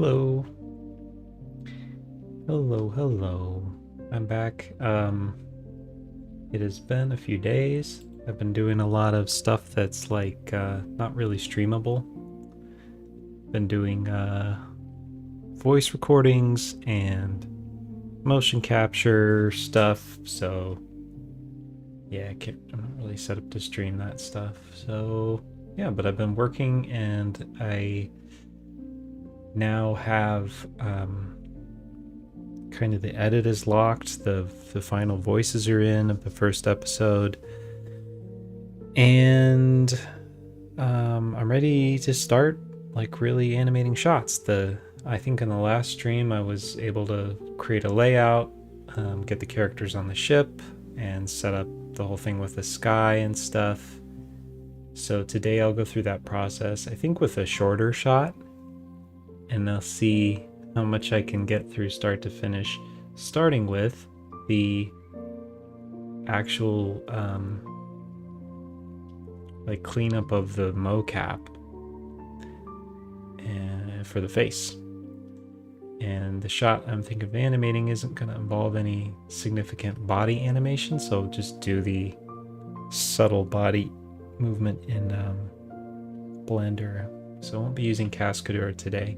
Hello. Hello. I'm back. It has been a few days. I've been doing a lot of stuff that's like not really streamable. Been doing voice recordings and motion capture stuff, so yeah, I'm not really set up to stream that stuff. So yeah, but I've been working and I now have kind of the edit is locked, the final voices are in of the first episode, and I'm ready to start like really animating shots. I think in the last stream I was able to create a layout, get the characters on the ship, and set up the whole thing with the sky and stuff. So today I'll go through that process, I think with a shorter shot, and I'll see how much I can get through start to finish, starting with the actual like cleanup of the mocap and for the face. And the shot I'm thinking of animating isn't going to involve any significant body animation, so just do the subtle body movement in Blender. So I won't be using Cascadeur today.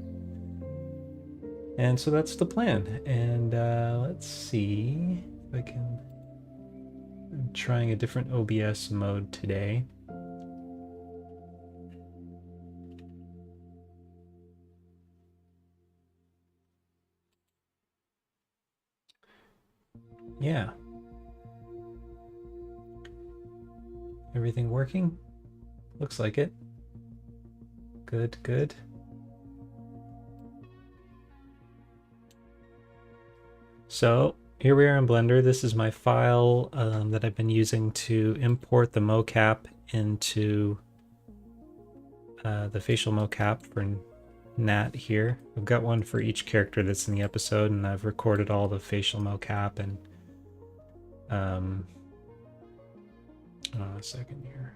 And so that's the plan. And let's see if I can... I'm trying a different OBS mode today. Yeah. Everything working? Looks like it. Good. So here we are in Blender. This is my file that I've been using to import the mocap into the facial mocap for Nat here. I've got one for each character that's in the episode, and I've recorded all the facial mocap and a second here.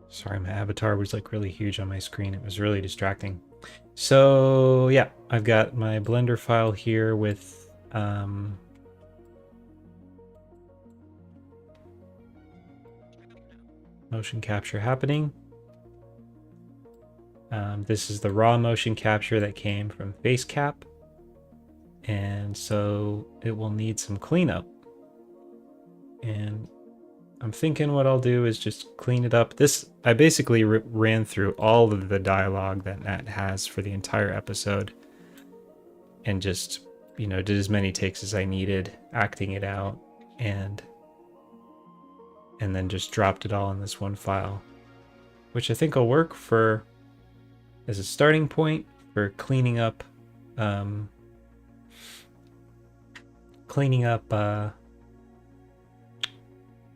Sorry, my avatar was like really huge on my screen. It was really distracting. So yeah, I've got my Blender file here with motion capture happening. This is the raw motion capture that came from FaceCap, and so it will need some cleanup. And I'm thinking what I'll do is just clean it up. I basically ran through all of the dialogue that Nat has for the entire episode and just, did as many takes as I needed, acting it out, and then just dropped it all in this one file, which I think will work as a starting point for cleaning up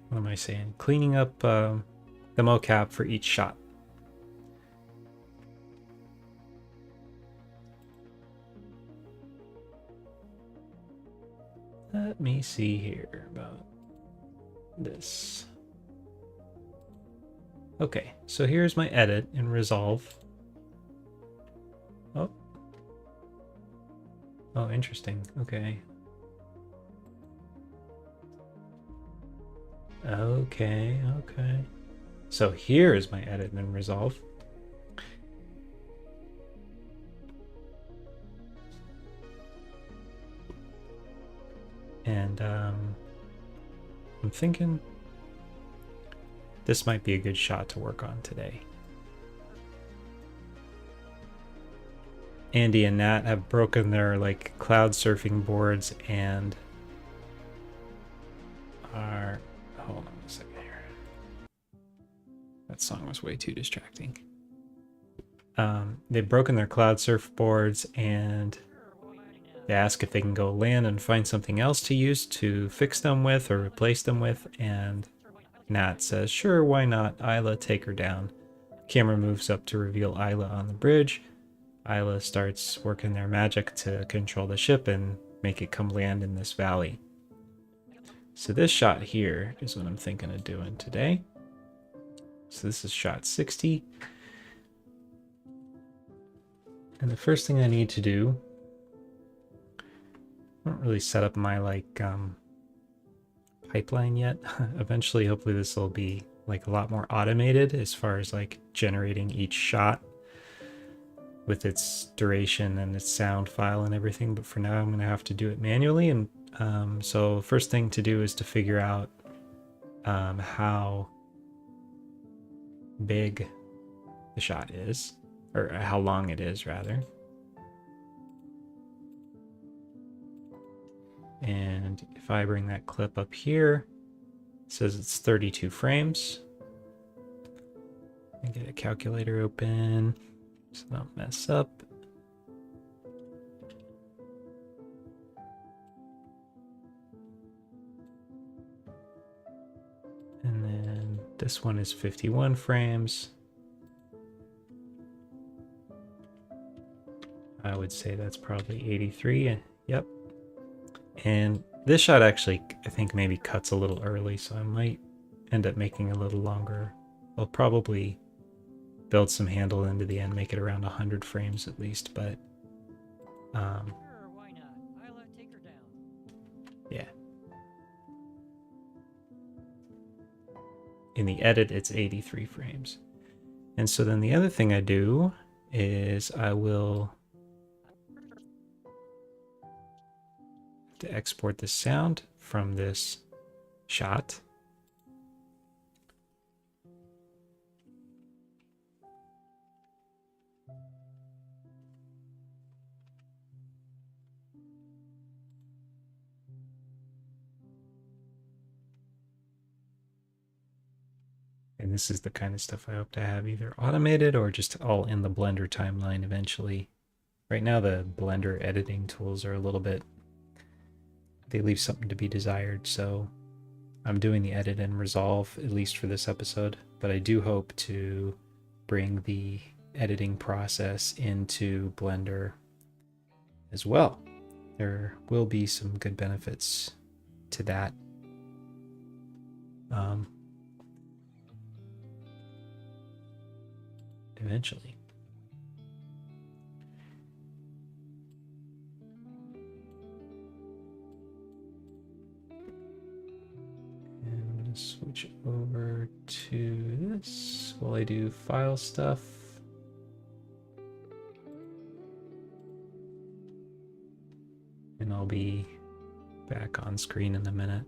what am I saying? Cleaning up the mocap for each shot. Let me see here about this. Okay, so here's my edit in Resolve. Oh, interesting. Okay. Okay. So here is my edit in Resolve. And I'm thinking this might be a good shot to work on today. Andy and Nat have broken their like cloud surfing boards and are... Hold on a second here. That song was way too distracting. They've broken their cloud surfboards and they ask if they can go land and find something else to use to fix them with or replace them with, and Nat says, sure, why not? Isla, take her down. Camera moves up to reveal Isla on the bridge. Isla starts working their magic to control the ship and make it come land in this valley. So this shot here is what I'm thinking of doing today. So this is shot 60. And the first thing I need to do, I don't really set up my like pipeline yet. Eventually, hopefully this will be like a lot more automated as far as like generating each shot with its duration and its sound file and everything. But for now, I'm going to have to do it manually. And so first thing to do is to figure out how big the shot is, or how long it is rather. And if I bring that clip up here, it says it's 32 frames. And get a calculator open so I don't mess up. And then this one is 51 frames. I would say that's probably 83. Yep. And this shot actually, I think, maybe cuts a little early, so I might end up making a little longer. I'll probably build some handle into the end, make it around 100 frames at least, but Sure, why not? I'll take her down. yeah. In the edit, it's 83 frames. And so then the other thing I do is I will to export the sound from this shot. And this is the kind of stuff I hope to have either automated or just all in the Blender timeline eventually. Right now the Blender editing tools are a little bit, they leave something to be desired, so I'm doing the edit and resolve, at least for this episode, but I do hope to bring the editing process into Blender as well. There will be some good benefits to that. Eventually. And I'm going to switch over to this while I do file stuff. And I'll be back on screen in a minute.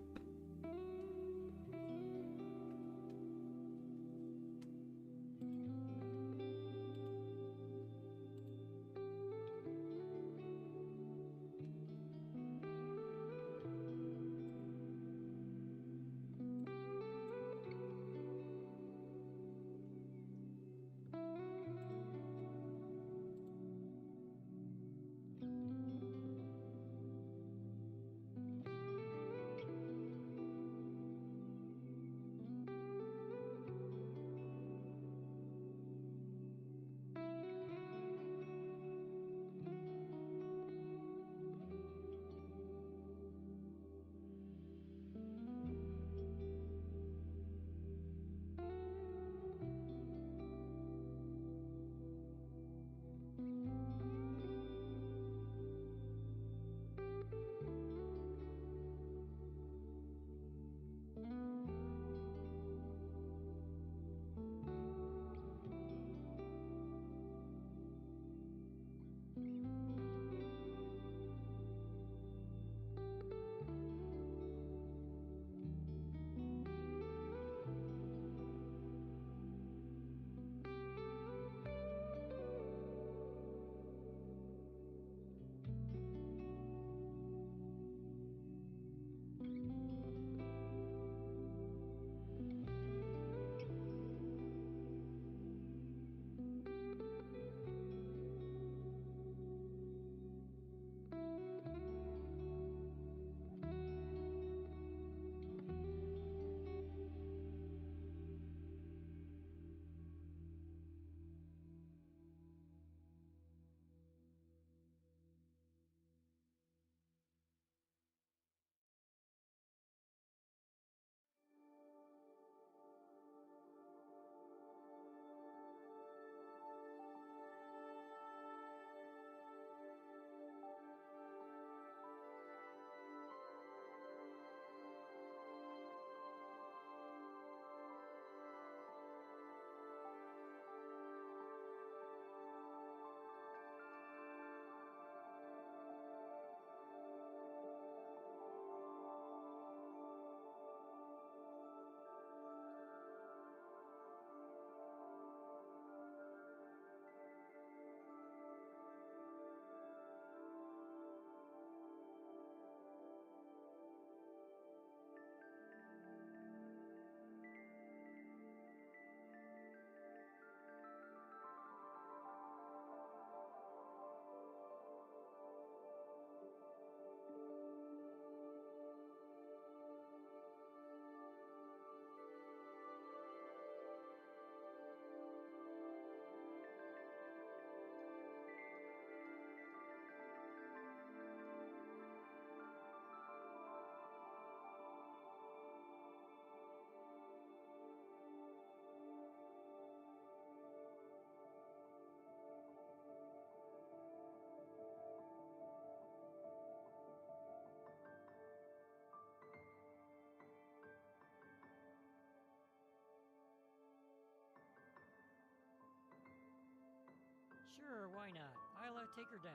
Sure, why not? I'll take her down.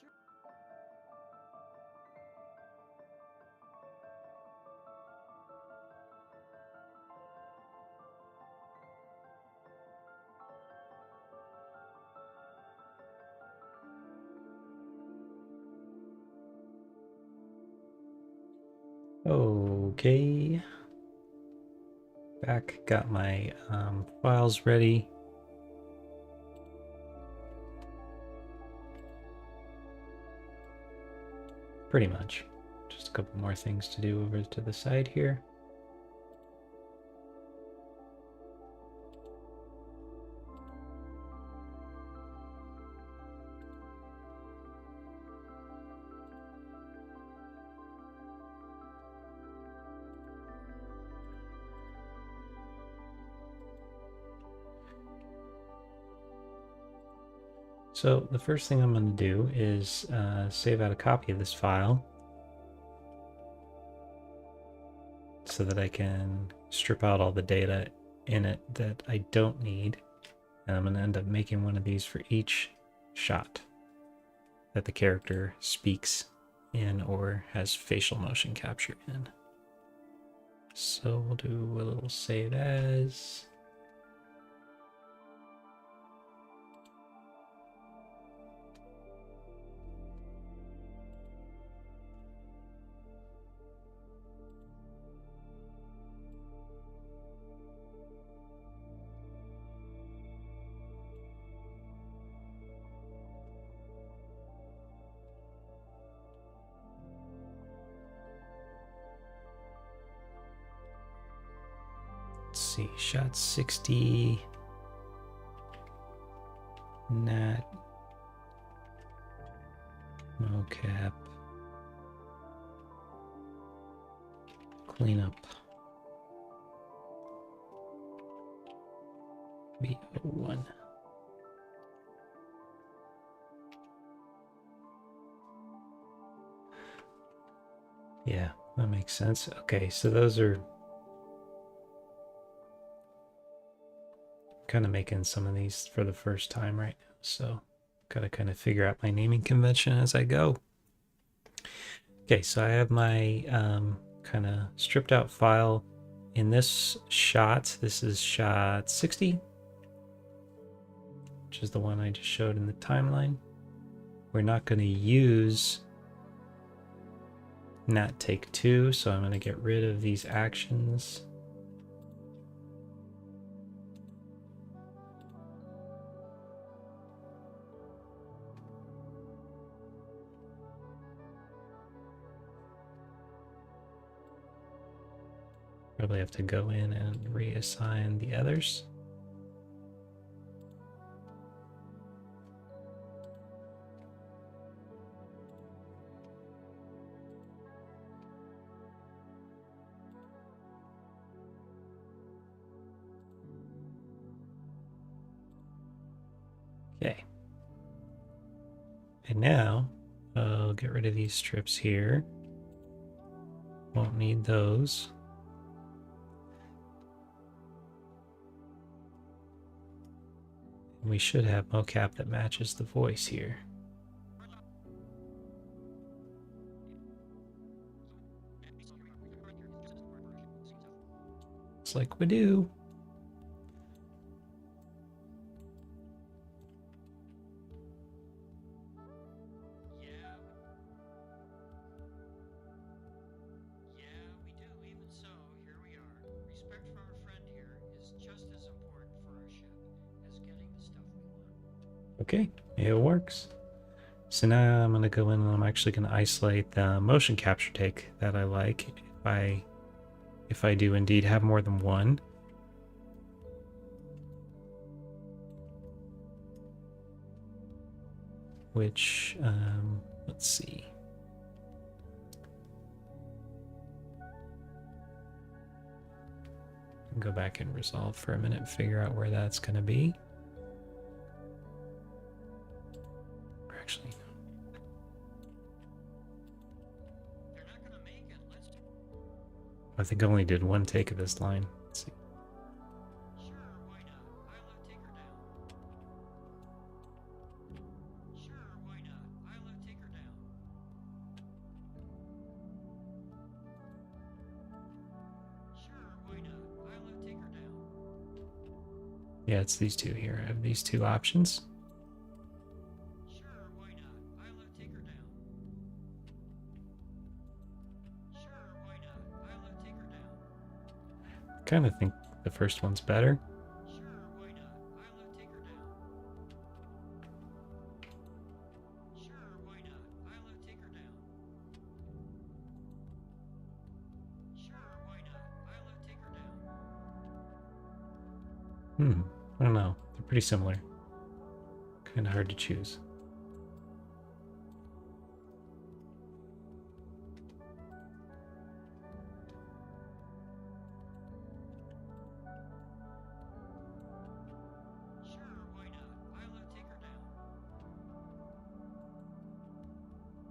Sure. Okay. Back, got my files ready. Pretty much. Just a couple more things to do over to the side here. So the first thing I'm going to do is save out a copy of this file so that I can strip out all the data in it that I don't need. And I'm going to end up making one of these for each shot that the character speaks in or has facial motion capture in. So we'll do a little save as. Let's see, shot 60, nat, mocap, cleanup, B01. Yeah, that makes sense. Okay, so those are kind of making some of these for the first time right now, so gotta kind of figure out my naming convention as I go. Okay, so I have my kind of stripped out file in this shot. This is shot 60, which is the one I just showed in the timeline. We're not going to use nat take 2, so I'm going to get rid of these actions. Probably have to go in and reassign the others. Okay. And now I'll get rid of these strips here. Won't need those. We should have mocap that matches the voice here. Looks like we do. Okay, it works. So now I'm going to go in and I'm actually going to isolate the motion capture take that I like if I do indeed have more than one. Which, let's see. Go back and resolve for a minute and figure out where that's going to be. Actually, I think I only did one take of this line. Let's see. Sure, why not? I'll take her down. Yeah, it's these two here. I have these two options. Sure, why not? I'll take her down. Sure, why not? I'll take her down. I kind of think the first one's better. Sure, why not? I'll take her down. Sure, why not? I'll take her down. Sure, why not? I'll take her down. I don't know. They're pretty similar. Kind of hard to choose. Sure, why not? I'll take her down.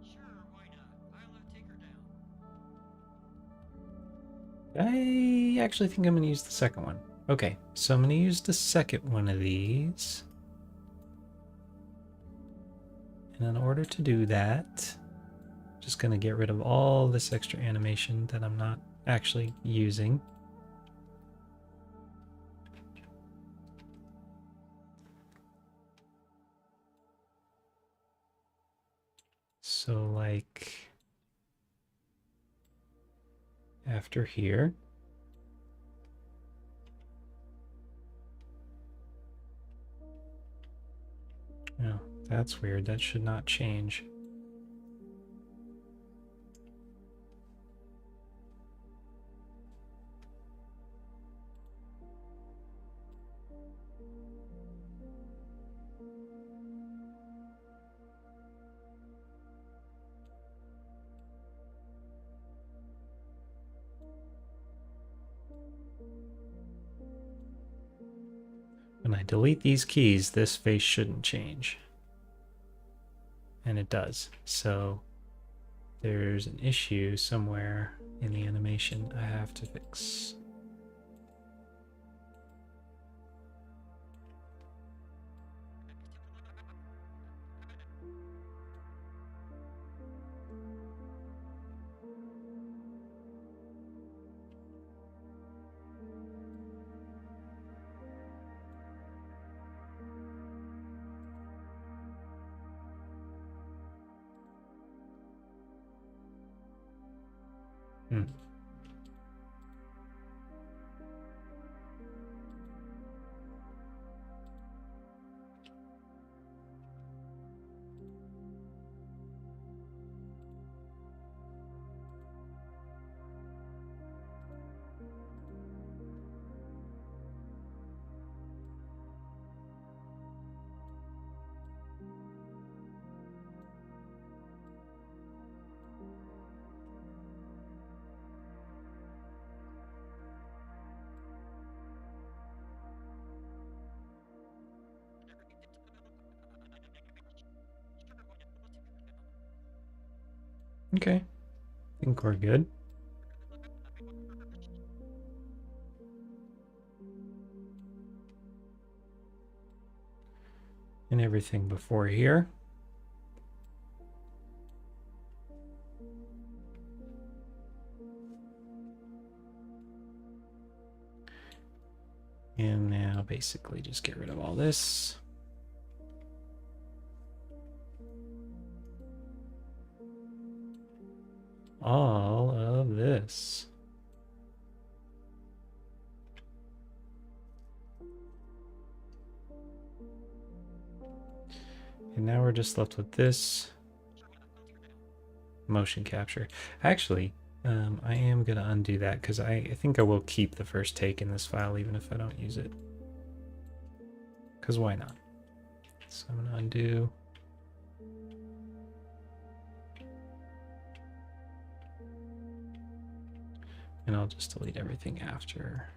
Sure, why not? I'll take her down. I actually think I'm going to use the second one. Okay, so I'm going to use the second one of these. And in order to do that, I'm just going to get rid of all this extra animation that I'm not actually using. So like after here. Oh, that's weird. That should not change. When I delete these keys, this face shouldn't change. And it does. So there's an issue somewhere in the animation I have to fix. Hmm. Okay, I think we're good. And everything before here. And now basically just get rid of all this. All of this. And now we're just left with this motion capture. Actually, I am going to undo that because I think I will keep the first take in this file even if I don't use it. Because why not? So I'm going to undo. And I'll just delete everything after.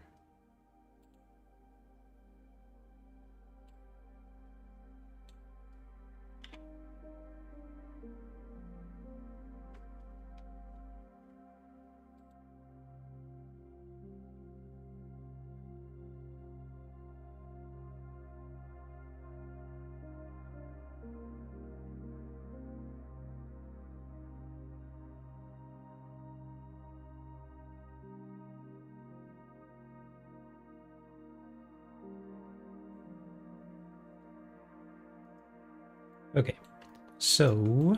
Okay, so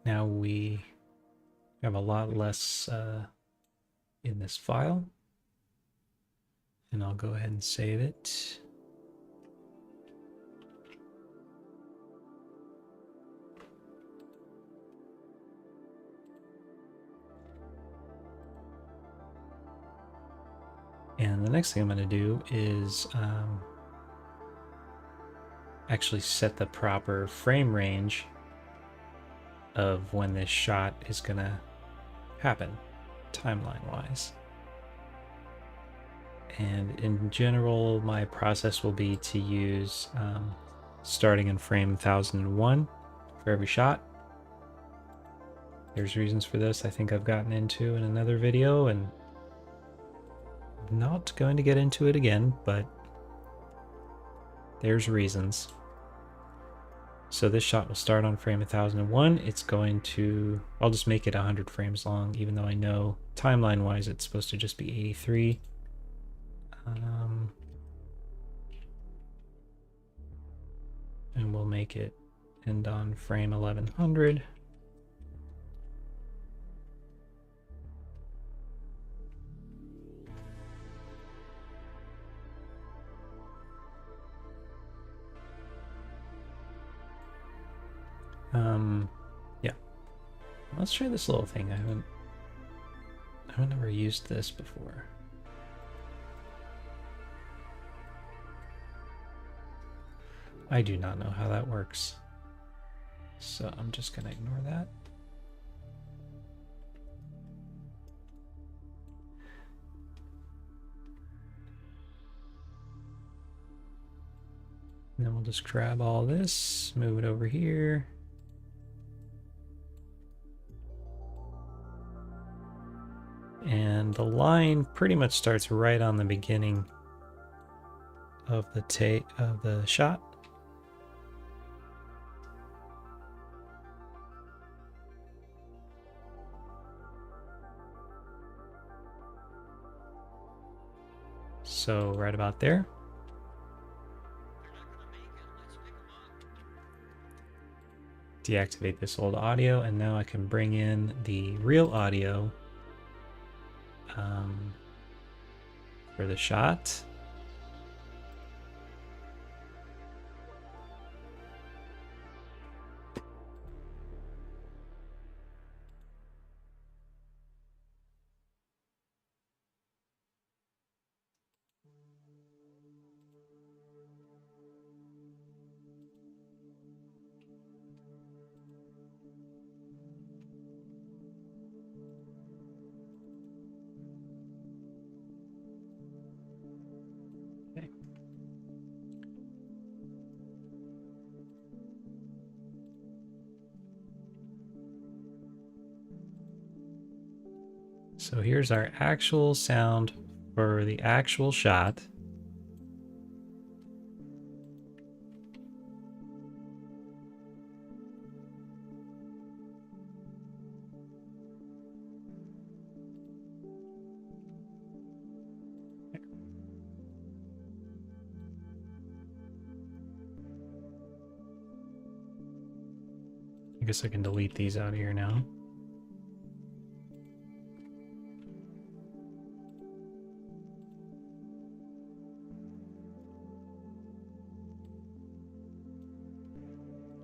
now we have a lot less in this file, and I'll go ahead and save it. And the next thing I'm going to do is actually set the proper frame range of when this shot is going to happen, timeline-wise. And in general, my process will be to use starting in frame 1001 for every shot. There's reasons for this I think I've gotten into in another video, and I'm not going to get into it again, but there's reasons. So this shot will start on frame 1001. It's going to, I'll just make it 100 frames long, even though I know timeline-wise it's supposed to just be 83. And we'll make it end on frame 1100. Yeah. Let's try this little thing. I haven't ever used this before. I do not know how that works, so I'm just gonna ignore that. And then we'll just grab all this, move it over here. And the line pretty much starts right on the beginning of the shot. So right about there. Deactivate this old audio, and now I can bring in the real audio for the shot. Okay. So here's our actual sound for the actual shot. I guess I can delete these out of here now.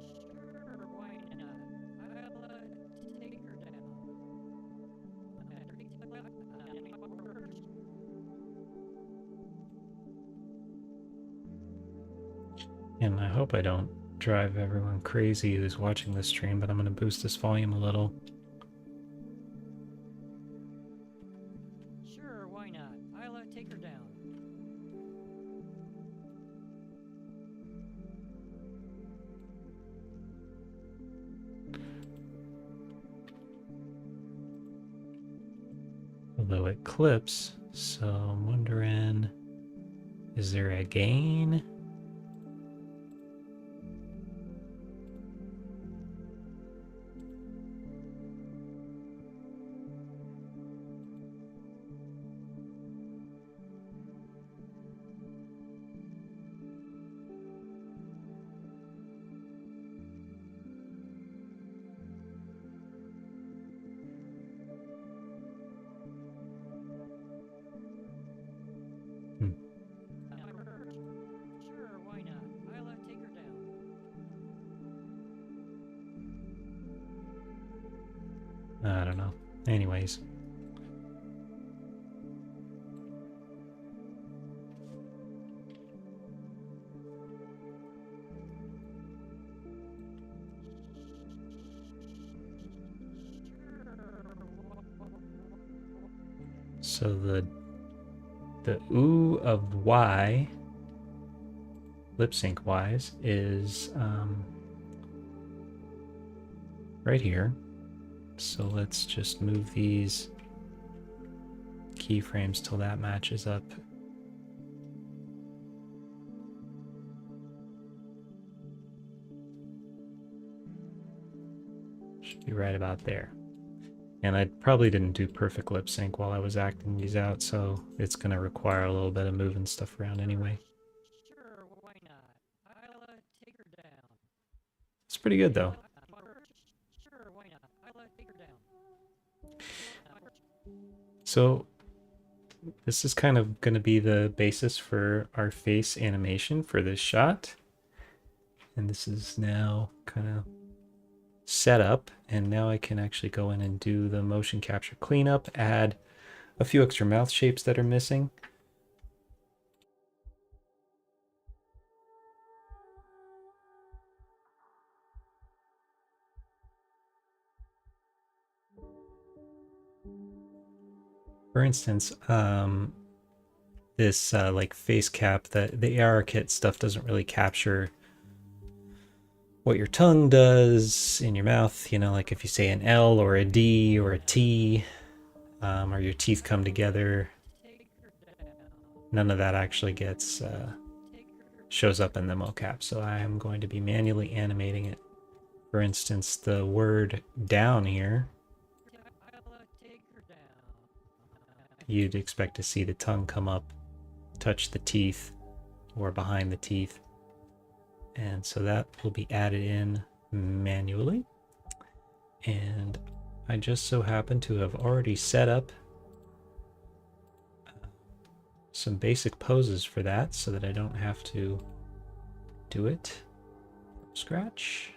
Sure, why not? I'll take her down. And I hope I don't drive everyone crazy who's watching this stream, but I'm going to boost this volume a little. Sure, why not? I'll take her down. Although it clips, so I'm wondering, is there a gain? don't know. Anyways. So the ooh of Y, lip sync wise, is right here. So let's just move these keyframes till that matches up. Should be right about there. And I probably didn't do perfect lip sync while I was acting these out, so it's going to require a little bit of moving stuff around anyway. Sure, why not? I'll take her down. It's pretty good though. Sure, why not? I'll take her down. So this is kind of going to be the basis for our face animation for this shot. And this is now kind of set up, and now I can actually go in and do the motion capture cleanup, add a few extra mouth shapes that are missing. For instance, this like FaceCap, the AR kit stuff doesn't really capture what your tongue does in your mouth, you know, like if you say an L or a D or a T, or your teeth come together. None of that actually gets shows up in the mocap, so I am going to be manually animating it. For instance, the word down here, you'd expect to see the tongue come up, touch the teeth, or behind the teeth. And so that will be added in manually. And I just so happen to have already set up some basic poses for that so that I don't have to do it from scratch.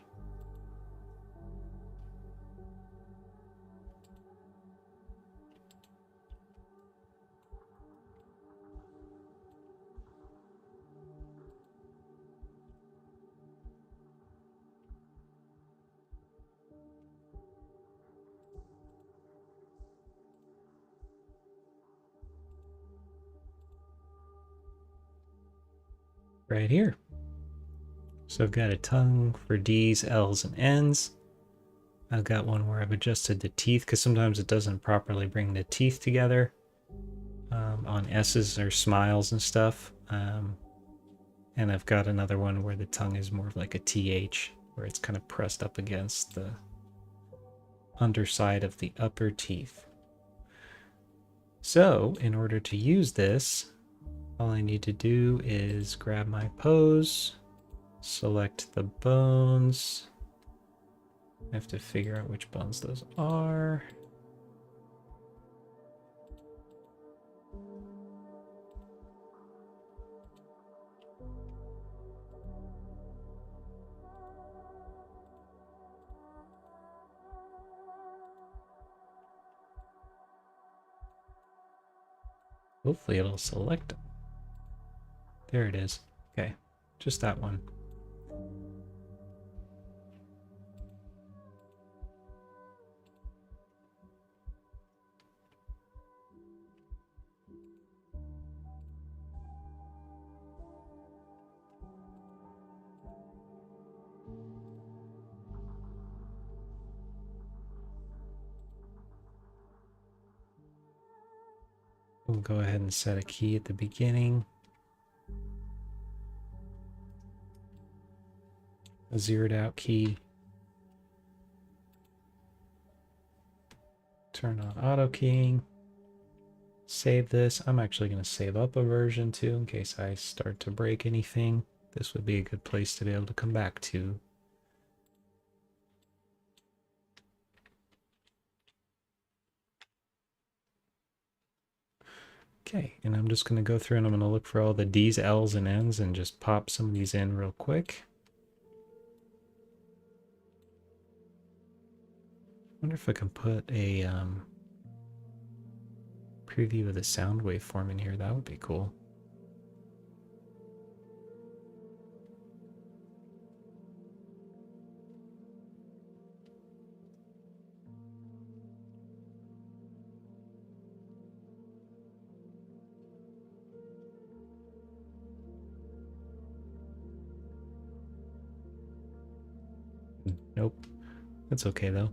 Right here. So I've got a tongue for D's, L's, and N's. I've got one where I've adjusted the teeth because sometimes it doesn't properly bring the teeth together on S's or smiles and stuff. And I've got another one where the tongue is more of like a TH, where it's kind of pressed up against the underside of the upper teeth. So in order to use this, all I need to do is grab my pose, select the bones. I have to figure out which bones those are. Hopefully it'll select them. There it is. Okay, just that one. We'll go ahead and set a key at the beginning. A zeroed out key. Turn on auto keying. Save this. I'm actually going to save up a version too in case I start to break anything. This would be a good place to be able to come back to. Okay, and I'm just going to go through and I'm going to look for all the D's, L's, and N's and just pop some of these in real quick. wonder if I can put a preview of the sound waveform in here. That would be cool. Nope. That's okay though.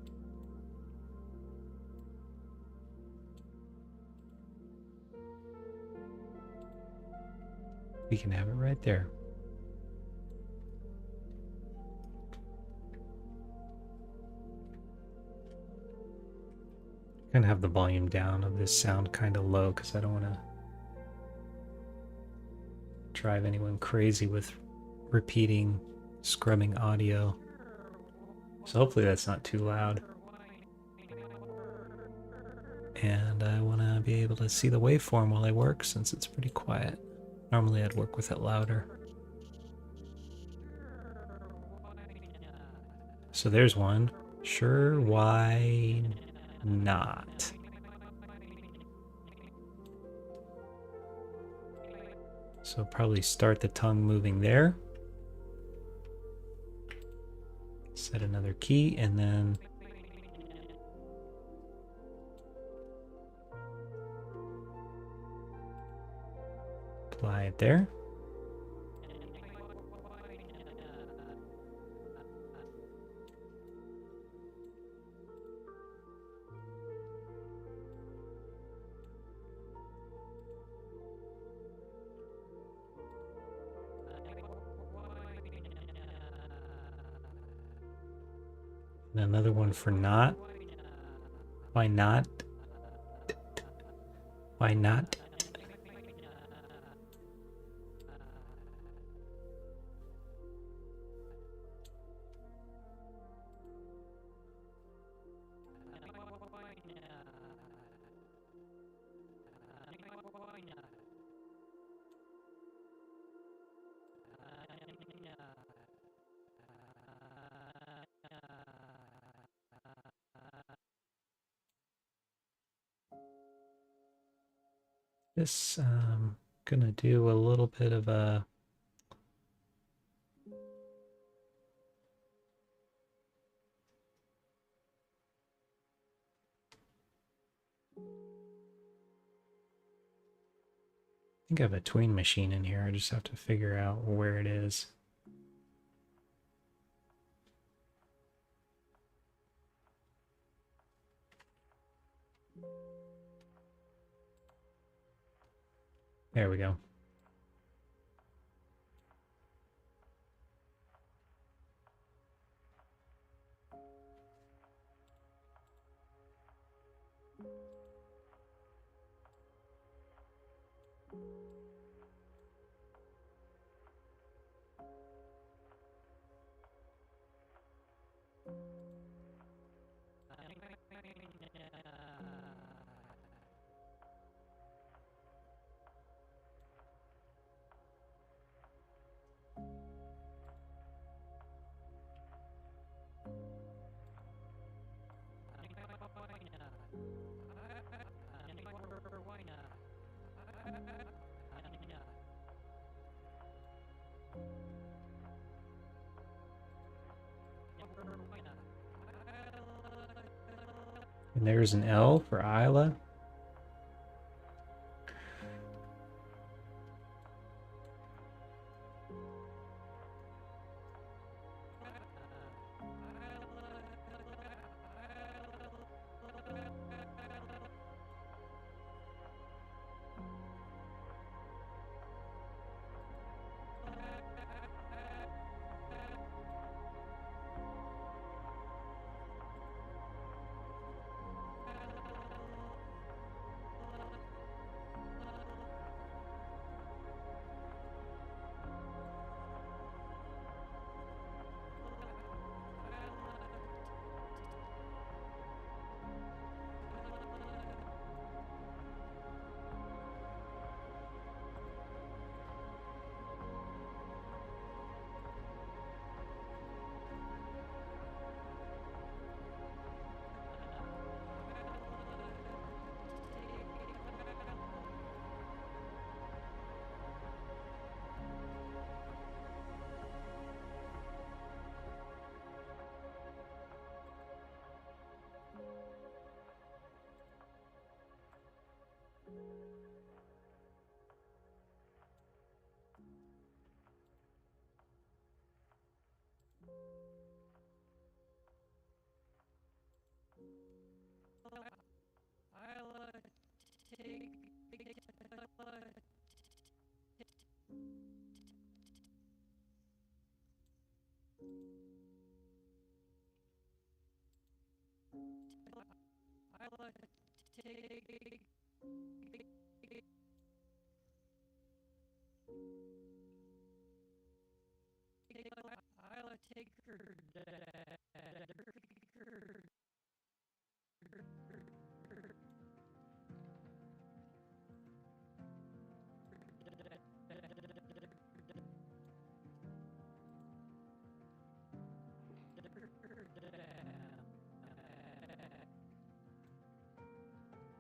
We can have it right there. I'm gonna have the volume down of this sound kind of low because I don't want to drive anyone crazy with repeating, scrubbing audio. So hopefully that's not too loud. And I want to be able to see the waveform while I work since it's pretty quiet. Normally I'd work with it louder. So there's one. Sure, why not? So probably start the tongue moving there. Set another key and then apply it there. And another one for not. Why not? Why not? This gonna do a little bit of a I think I have a tween machine in here. I just have to figure out where it is. There we go. And there's an L for Isla. take her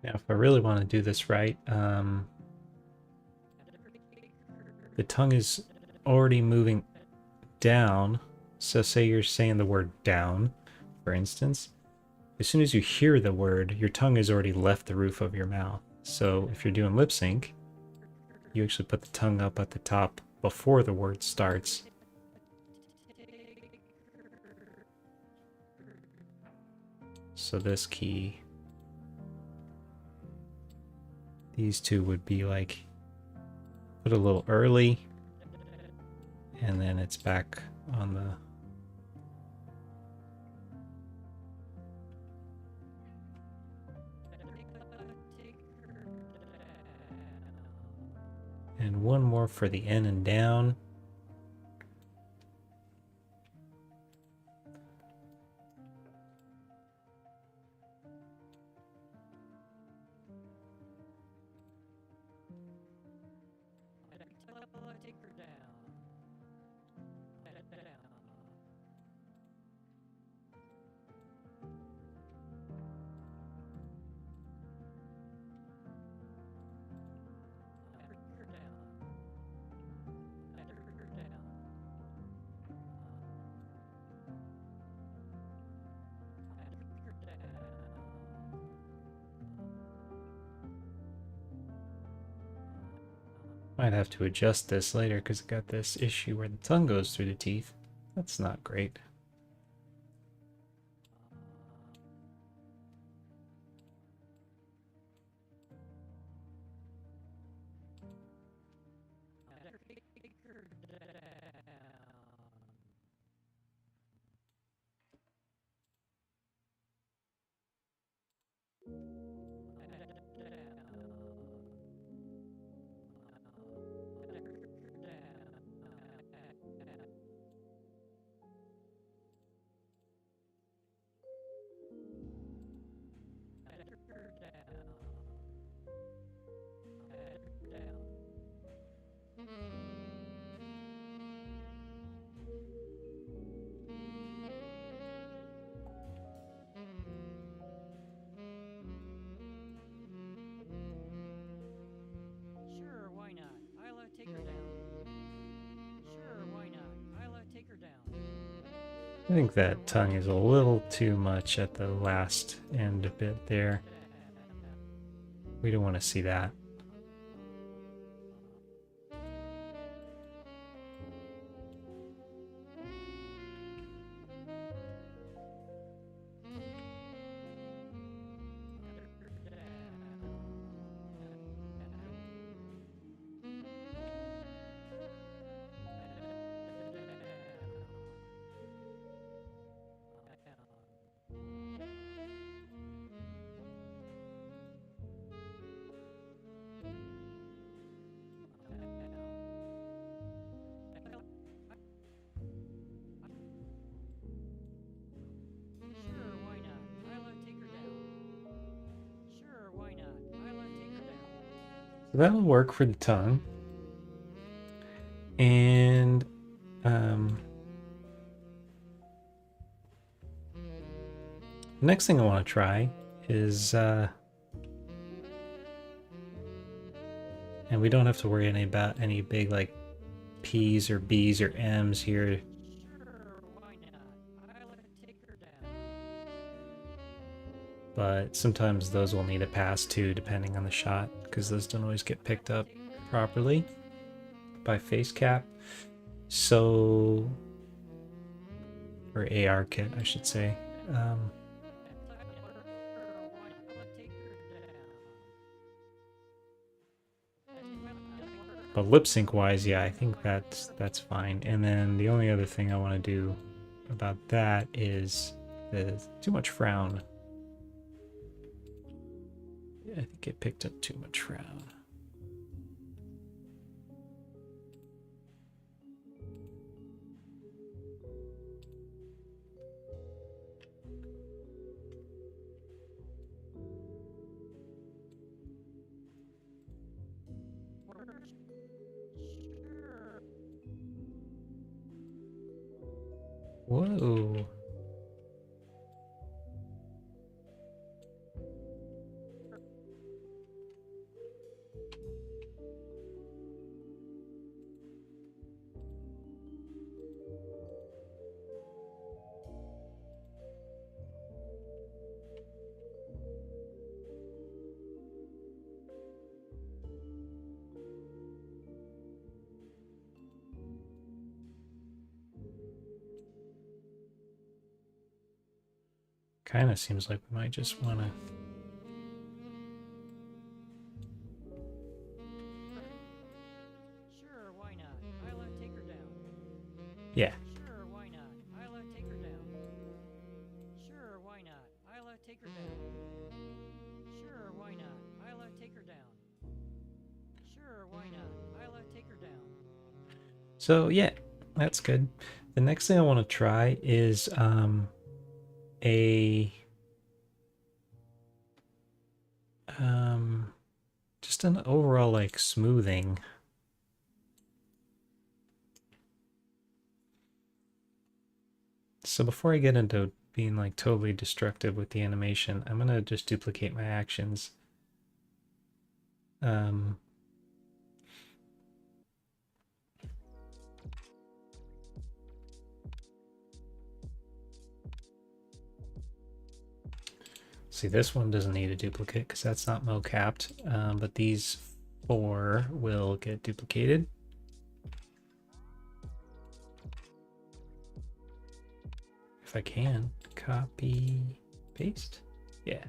Now, if I really want to do this right, the tongue is already moving down. So say you're saying the word down, for instance. As soon as you hear the word, your tongue has already left the roof of your mouth. So if you're doing lip sync, you actually put the tongue up at the top before the word starts. So this key, these two would be like put a little early, and then it's back on the and one more for the N and down. take her down. Might have to adjust this later because I got this issue where the tongue goes through the teeth. That's not great. Sure, why not? Isla, take her down. Sure, why not? Isla, take her down. I think that tongue is a little too much at the last end a bit there. We don't want to see that. Sure, why not? Isla, take her down. Sure, why not? Isla, take her down. So that'll work for the tongue. And the next thing I want to try is, and we don't have to worry about any big like P's or B's or M's here. Sure, why not? Isla, take her down. But sometimes those will need a pass too, depending on the shot, because those don't always get picked up properly by FaceCap. So, or AR kit, I should say. But lip sync wise, yeah, I think that's fine. And then the only other thing I want to do about that is the too much frown. I think it picked up too much round. Sure. Whoa. Kind of seems like we might just want to. Sure, why not? I'll take her down. Yeah. Sure, why not? I'll take her down. Sure, why not? I'll take her down. Sure, why not? I'll take her down. Sure, why not? I'll take her down. So yeah, that's good. The next thing I want to try is a just an overall like smoothing. So before I get into being like totally destructive with the animation, I'm gonna just duplicate my actions. See, this one doesn't need a duplicate because that's not mo-capped, but these 4 will get duplicated. If I can, copy, paste. Yeah.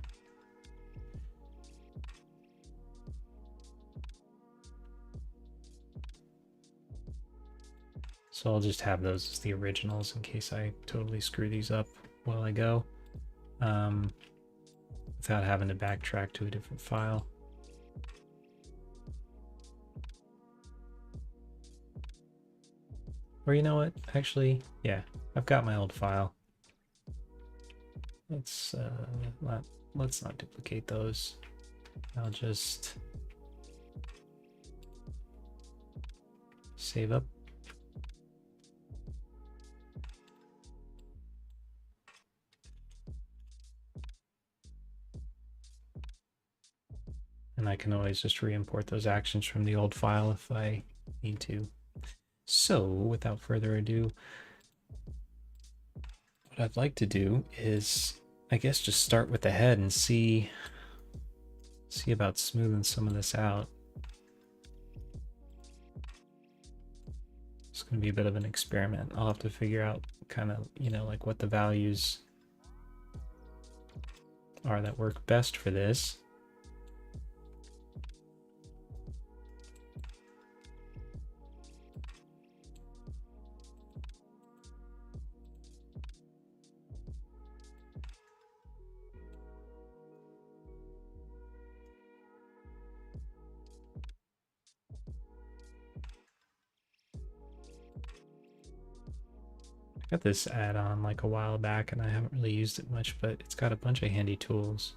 So I'll just have those as the originals in case I totally screw these up while I go, without having to backtrack to a different file. Or you know what? Actually, yeah, I've got my old file. Let's not duplicate those. I'll just save up. And I can always just re-import those actions from the old file if I need to. So without further ado, what I'd like to do is, I guess, just start with the head and see about smoothing some of this out. It's going to be a bit of an experiment. I'll have to figure out kind of, you know, like what the values are that work best for this. Got this add-on like a while back and I haven't really used it much, but it's got a bunch of handy tools.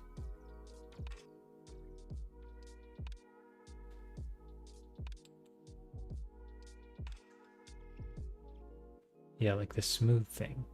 Yeah, like this smooth thing.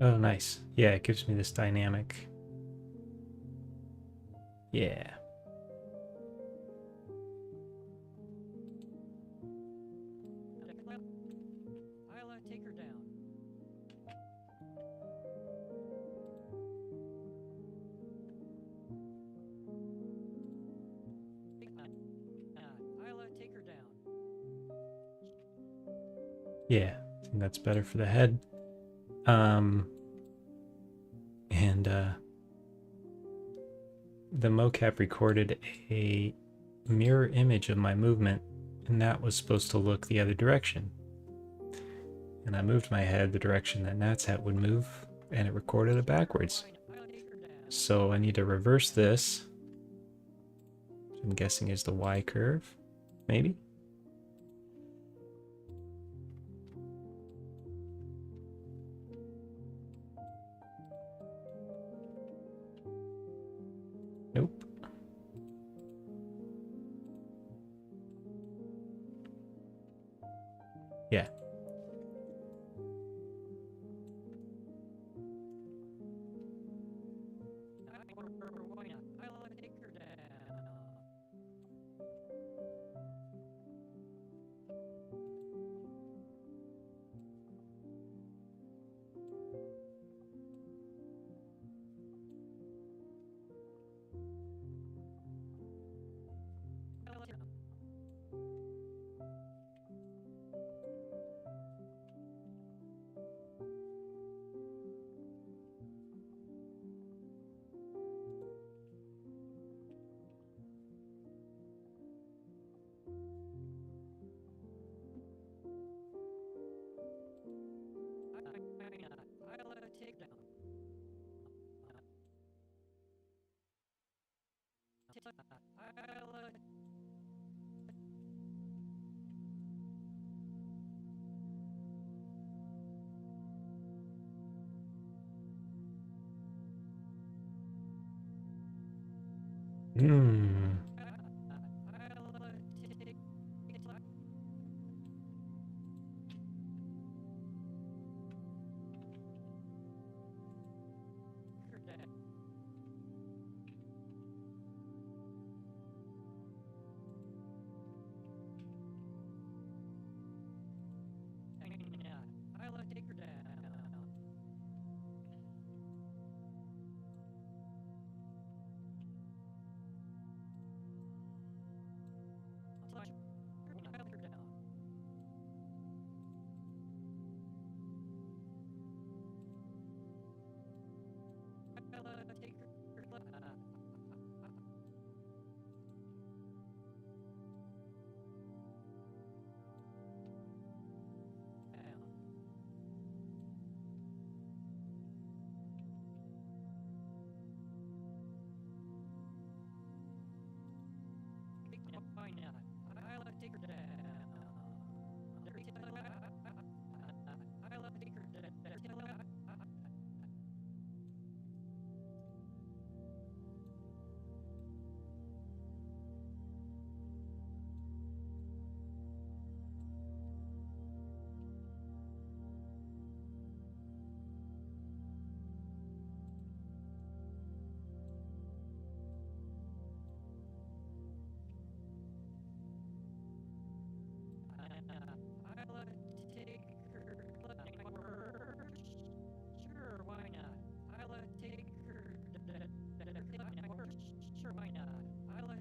Oh, nice. Yeah, it gives me this dynamic. Yeah. Isla, take her down. Isla, take her down. Yeah, I think that's better for the head. And the mocap recorded a mirror image of my movement, and that was supposed to look the other direction. And I moved my head the direction that Nat's head would move, and it recorded it backwards. Isla, take her down. So I need to reverse this. Which I'm guessing is the Y curve, maybe? Nope. Yeah. Why not? Isla, take her down. Isla, take her down. Isla, take down. Isla, Hmm. Isla, take her down. Why not? Isla, take her down. Isla, take her down. Isla, take her. Sure, why not? Isla, take her. Sure, why not? Isla,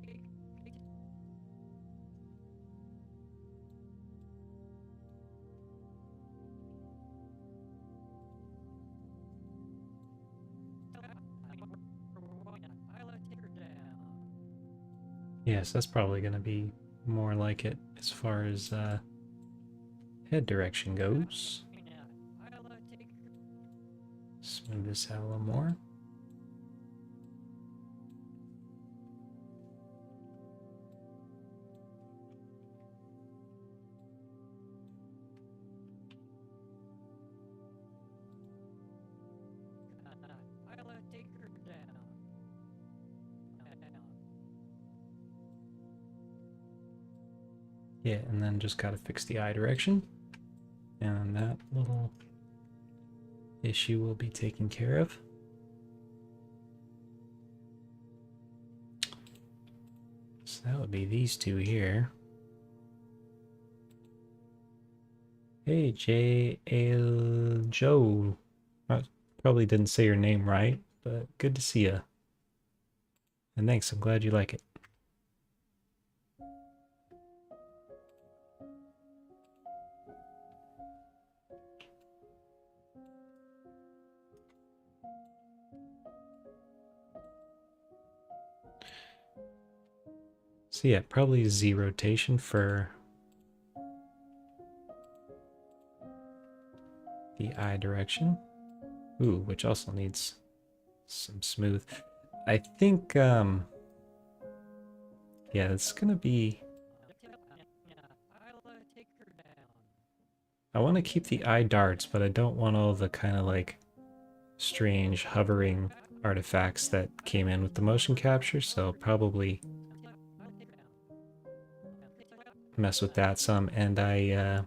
take. Why not? Isla, take her down. Yes, that's probably going to be more like it as far as head direction goes. Why not? Isla, take her. Smooth this out a little more. Isla, take her down. Yeah, and then just got to fix the eye direction. And that little issue will be taken care of. So that would be these two here. Hey, Joe. I probably didn't say your name right, but good to see you. And thanks, I'm glad you like it. So yeah, probably Z rotation for the eye direction. Ooh, which also needs some smooth. I think, yeah, it's gonna be... I want to keep the eye darts, but I don't want all the kind of like strange hovering artifacts that came in with the motion capture, so probably mess with that some, and I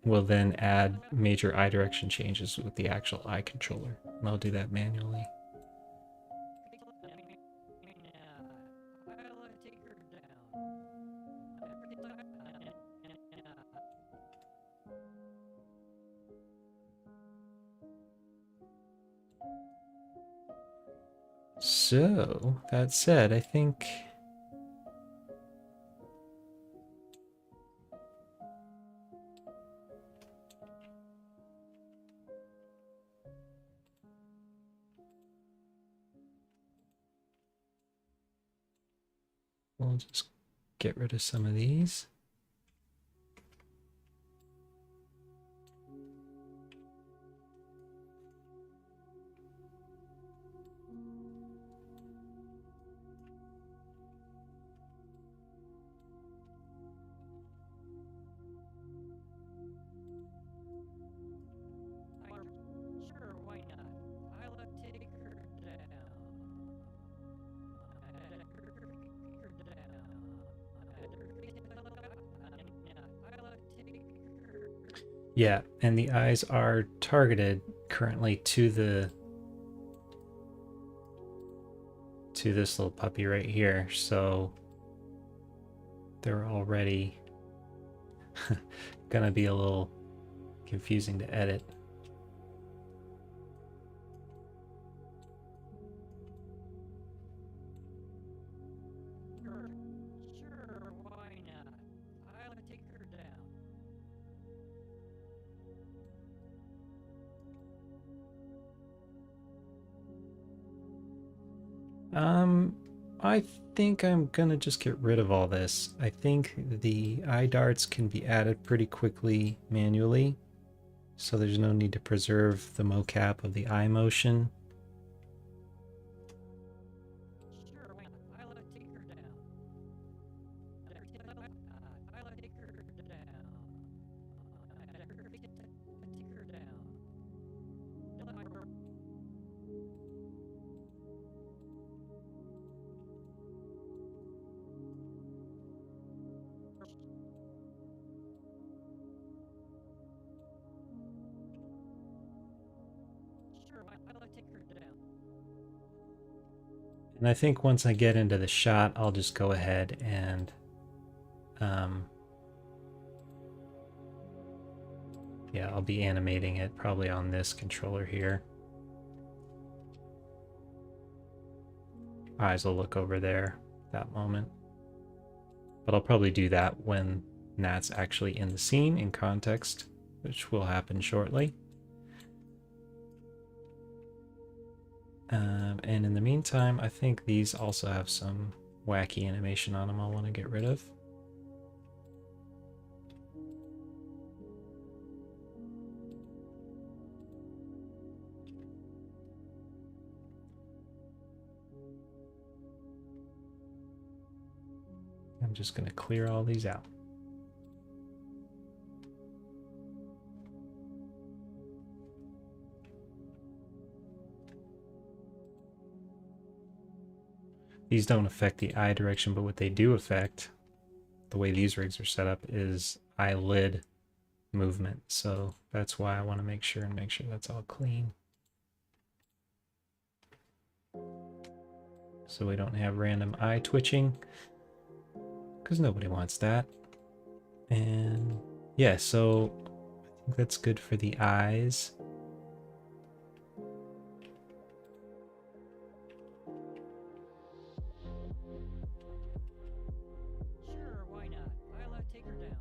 will then add major eye direction changes with the actual eye controller, and I'll do that manually. So, that said, I think we'll just get rid of some of these. Sure, why not? I'll take her down. Yeah, and the eyes are targeted currently to this little puppy right here, so they're already gonna be a little confusing to edit. Sure, why not? I'll take her down. I think I'm gonna just get rid of all this. I think the eye darts can be added pretty quickly manually, so there's no need to preserve the mocap of the eye motion. Sure, why not? I'll take her down. I'll take her down. Take her down. Sure, I'll take her down. And I think once I get into the shot, I'll just go ahead and yeah, I'll be animating it probably on this controller here. Eyes will look over there that moment. But I'll probably do that when Nat's actually in the scene in context, which will happen shortly. And in the meantime, I think these also have some wacky animation on them I'll want to get rid of. I'm just going to clear all these out. These don't affect the eye direction, but what they do affect, the way these rigs are set up, is eyelid movement, so that's why I want to make sure that's all clean. So we don't have random eye twitching, because nobody wants that. And yeah, so I think that's good for the eyes. Sure, why not? Isla, take her down.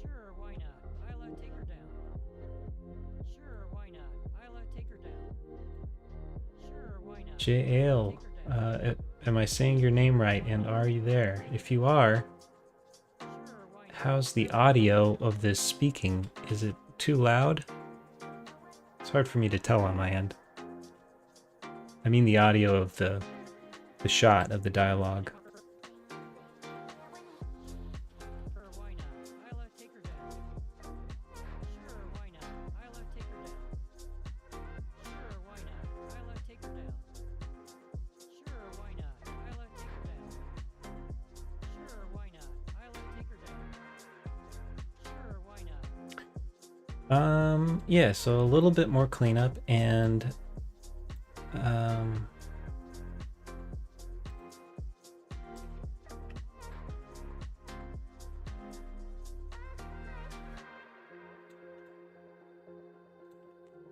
Sure, why not? Isla, take her down. Sure, why not? Isla, take her down. Sure, why not? JL, am I saying your name right, and are you there? If you are, Sure, why not? how's the audio of this speaking? Is it too loud? It's hard for me to tell on my end. I mean the audio of the shot of the dialogue. Sure, why not? Isla, take her down. Sure, why not? Isla, take her down. Sure, why not? Isla, take her down. Sure, why not? Isla, take her down. Sure, why not? Isla, take her down. Sure, why not? Yeah, so a little bit more cleanup and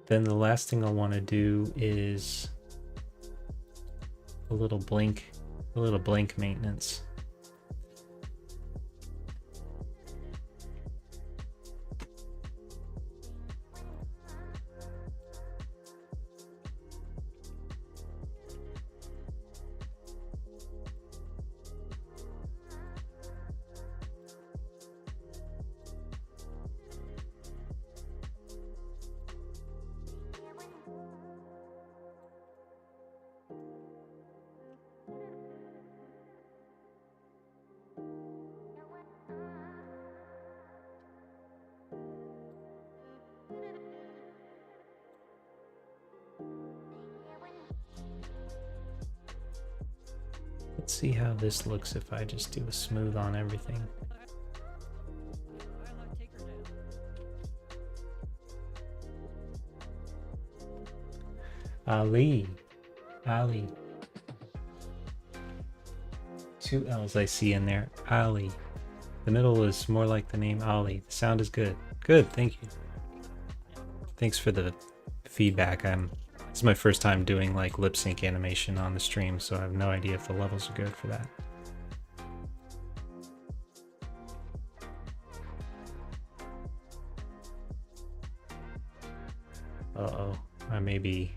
then the last thing I want to do is a little blink maintenance. Let's see how this looks if I just do a smooth on everything. Isla, take her down. Ali. Two L's I see in there. Ali. The middle is more like the name Ali. The sound is good. Good, thank you. Thanks for the feedback. This is my first time doing like lip sync animation on the stream, so I have no idea if the levels are good for that. Uh-oh, I may be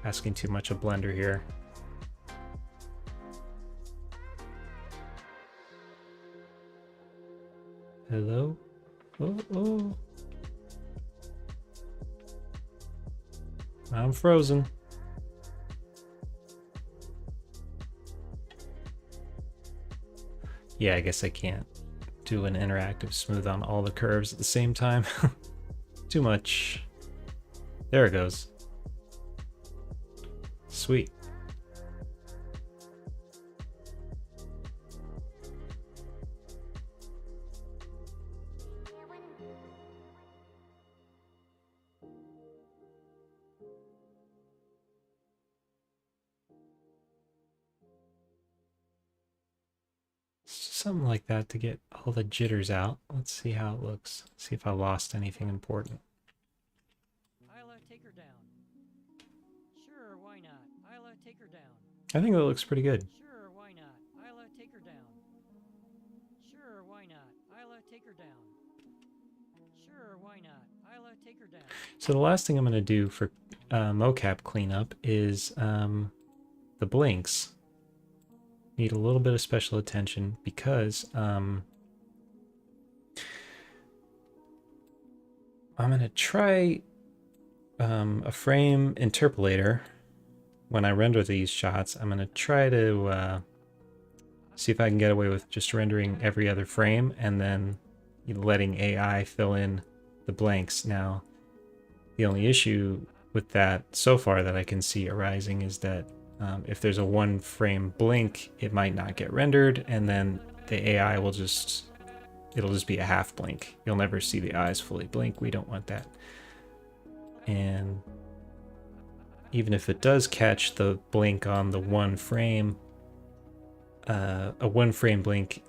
asking too much of Blender here. Hello? Oh. I'm frozen. Yeah, I guess I can't do an interactive smooth on all the curves at the same time. Too much. There it goes. Sweet. Something like that to get all the jitters out. Let's see how it looks. See if I lost anything important. Isla, take her down. Sure, why not? Isla, take her down. I think that looks pretty good. Sure, why not? Isla, take her down. Sure, why not? Isla, take her down. Sure, why not? Isla, take her down. So the last thing I'm going to do for mocap cleanup is the blinks. Need a little bit of special attention because I'm going to try a frame interpolator. When I render these shots, I'm going to try to see if I can get away with just rendering every other frame and then letting AI fill in the blanks. Now, the only issue with that so far that I can see arising is that if there's a one frame blink, it might not get rendered, and then the AI will just it'll just be a half blink. You'll never see the eyes fully blink. We don't want that. And even if it does catch the blink on the one frame, a one frame blink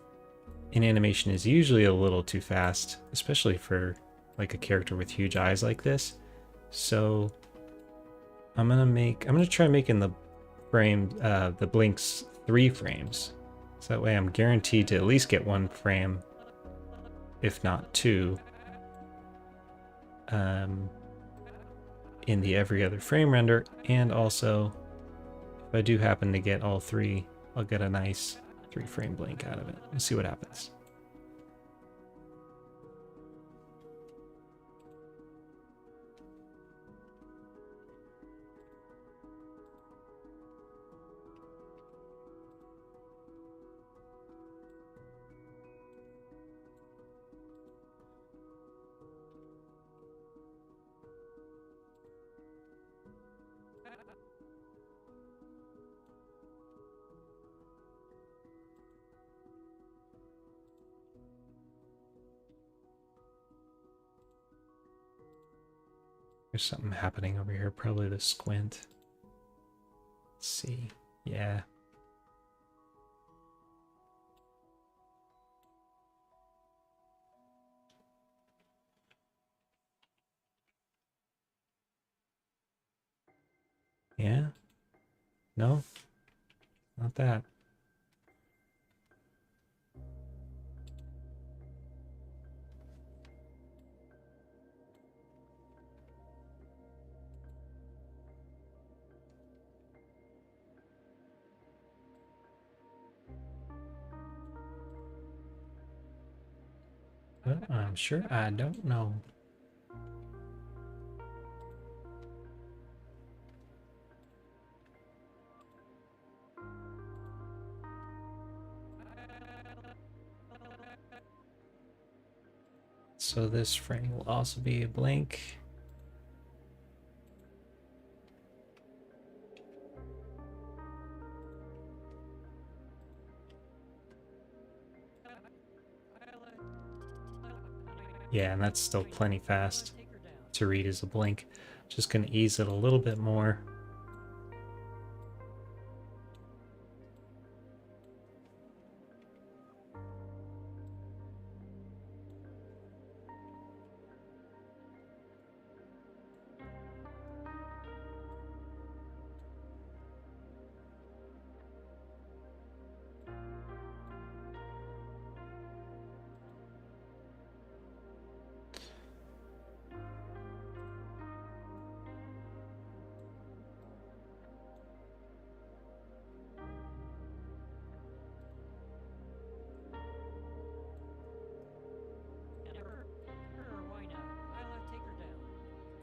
in animation is usually a little too fast, especially for like a character with huge eyes like this. So I'm gonna try making the frame, the blinks 3 frames. So that way I'm guaranteed to at least get 1 frame, if not 2, in the every other frame render. And also, if I do happen to get all 3, I'll get a nice 3 frame blink out of it. Let's see what happens. There's something happening over here, probably the squint. Let's see. Yeah. Yeah? No? Not that. Well, I'm sure I don't know. So this frame will also be a blink. Yeah, and that's still plenty fast to read as a blink. Just gonna ease it a little bit more.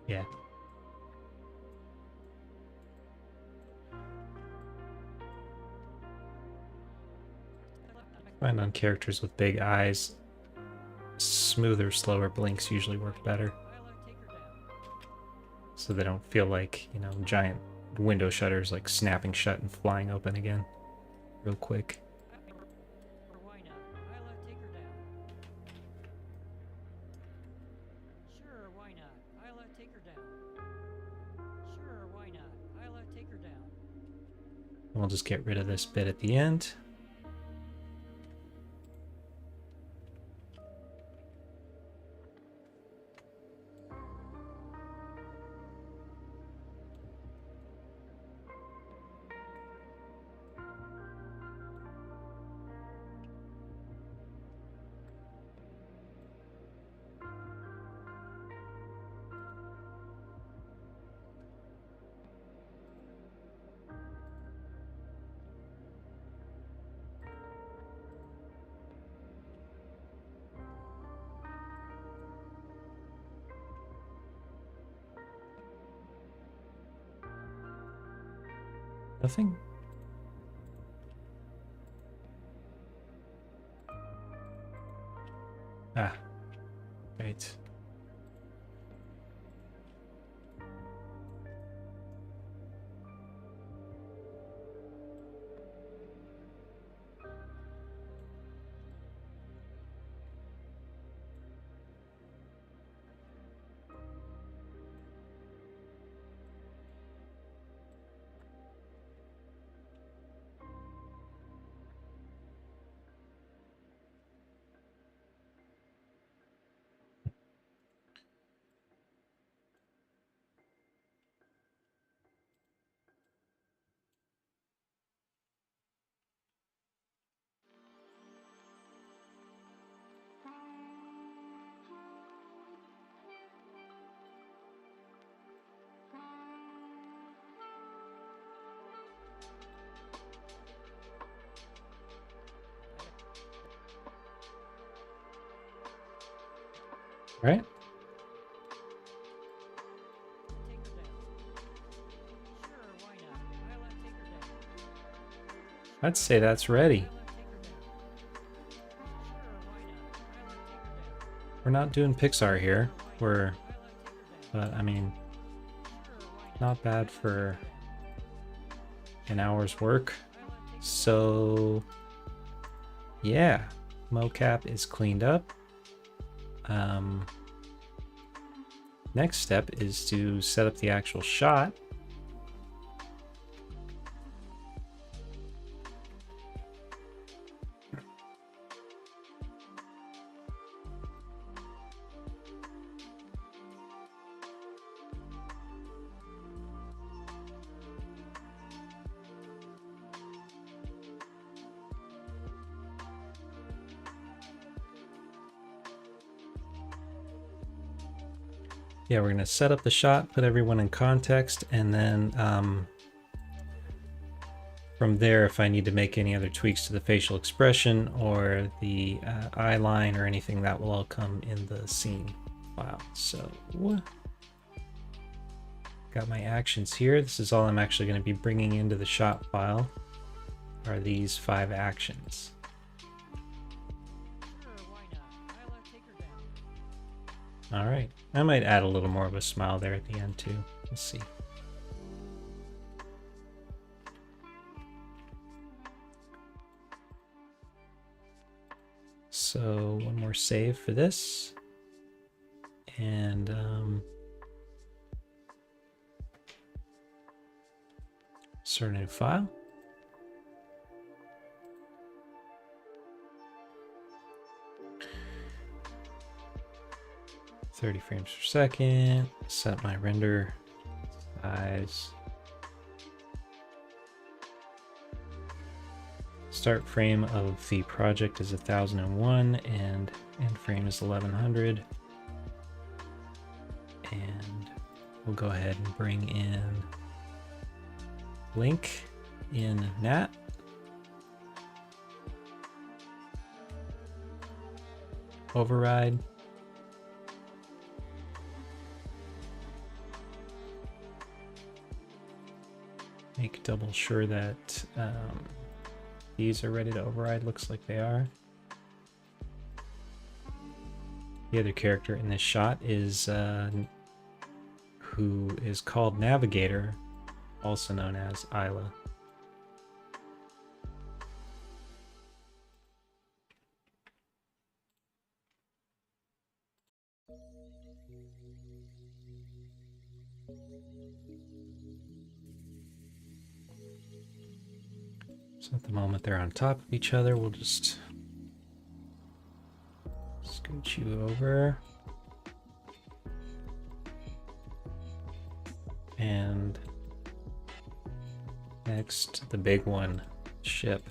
Yeah. I find on characters with big eyes, smoother, slower blinks usually work better. So they don't feel like, you know, giant window shutters like snapping shut and flying open again real quick. And we'll just get rid of this bit at the end. Nothing? Ah, right. Right? Take her down. Sure, why not? Isla, take her down. I'd say that's ready. Isla, take her down. Sure, why not? Isla, take her down. We're not doing Pixar here. We're, Isla, take her down. but I mean, Sure, why not? not bad for an hour's work. So, yeah, mocap is cleaned up. Next step is to set up the actual shot. Yeah, we're gonna set up the shot, put everyone in context, and then from there, if I need to make any other tweaks to the facial expression or the eye line or anything, that will all come in the scene file. So, got my actions here. This is all I'm actually going to be bringing into the shot file, are these 5 actions. Sure, why not? Isla, take her down. All right, I might add a little more of a smile there at the end too. Let's see. So one more save for this, and start a new file. .30 frames per second. Set my render size. Start frame of the project is 1001 and end frame is 1100. And we'll go ahead and bring in link in Nat. Override. Make double sure that these are ready to override. Looks like they are. The other character in this shot is who is called Navigator, also known as Isla. So at the moment they're on top of each other, we'll just scooch you over. And next, the big one, ship.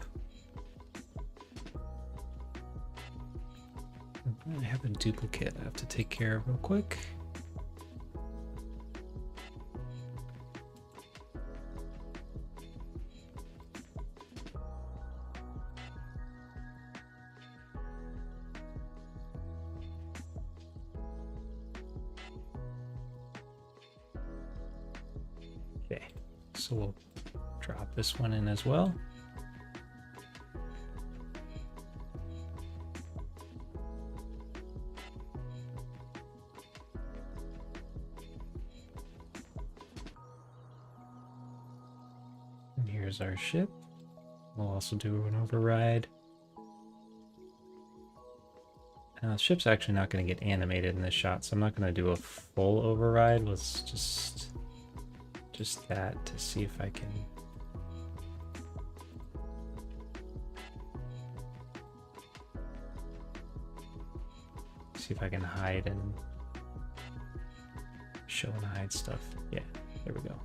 I have a duplicate I have to take care of real quick. Okay, so we'll drop this one in as well. And here's our ship. We'll also do an override. The ship's actually not going to get animated in this shot, so I'm not going to do a full override. Let's just that to see if I can hide and show and hide stuff. Yeah, there we go.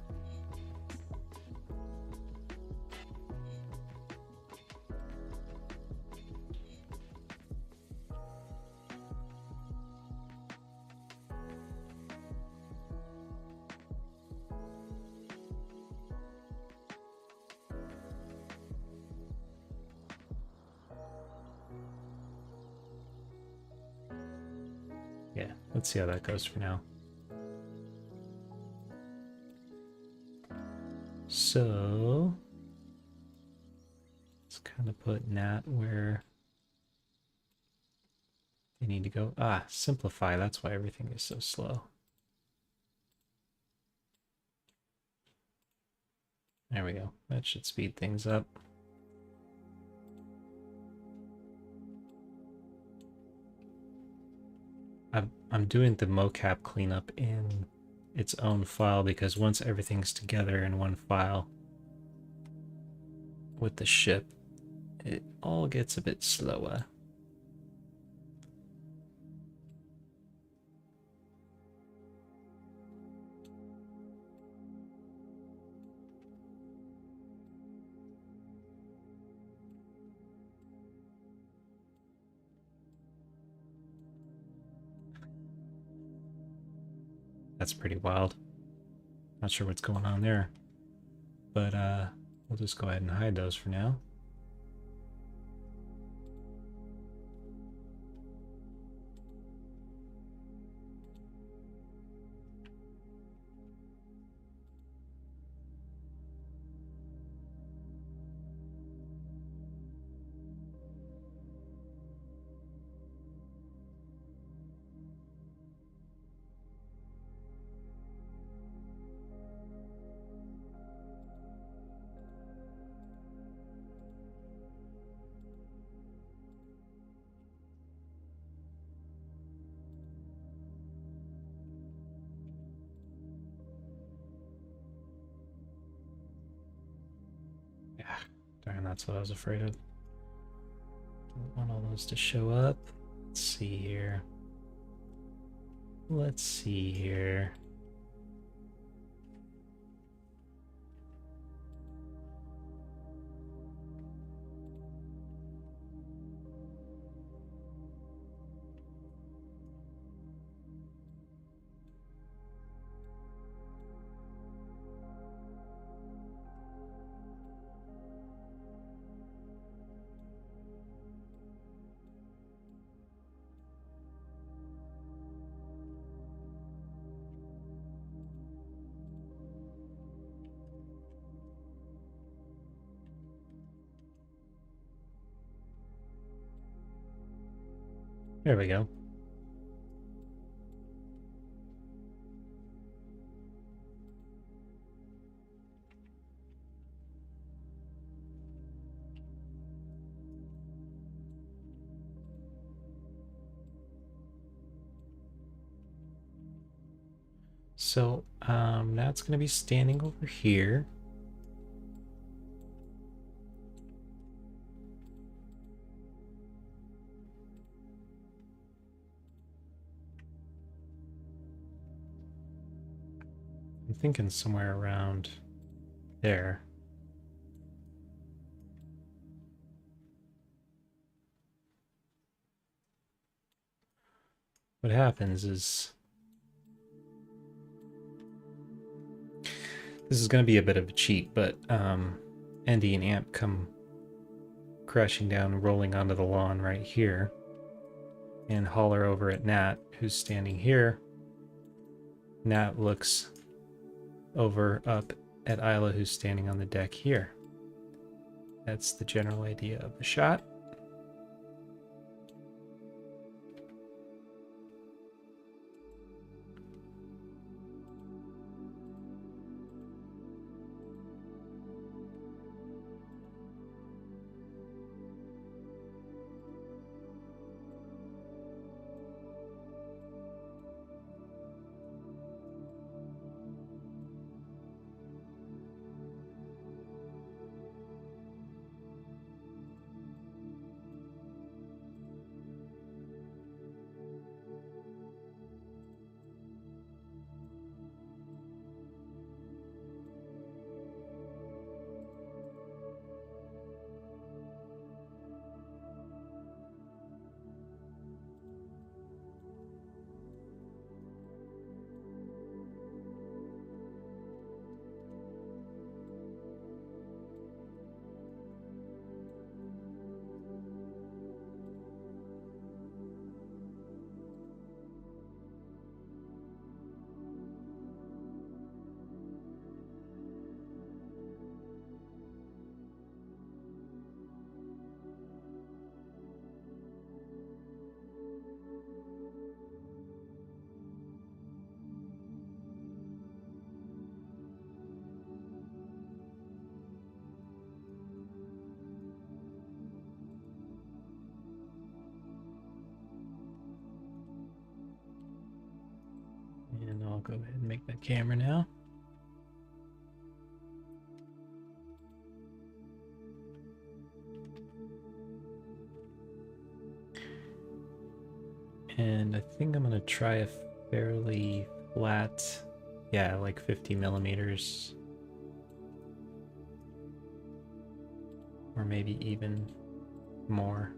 Yeah, let's see how that goes for now. So let's kind of put Nat where they need to go. Ah, simplify. That's why everything is so slow. There we go. That should speed things up. I'm doing the mocap cleanup in its own file because once everything's together in one file with the ship, it all gets a bit slower. That's pretty wild. Not sure what's going on there. But we'll just go ahead and hide those for now. Yeah, darn, that's what I was afraid of. Don't want all those to show up. Let's see here. Let's see here. There we go. So now it's going to be standing over here. I'm thinking somewhere around there. What happens is this is going to be a bit of a cheat, but Andy and Amp come crashing down, rolling onto the lawn right here, and holler over at Nat, who's standing here. Nat looks over up at Isla, who's standing on the deck here. That's the general idea of the shot. And I'll go ahead and make that camera now. And I think I'm gonna try a fairly flat, yeah, like 50 millimeters. Or maybe even more.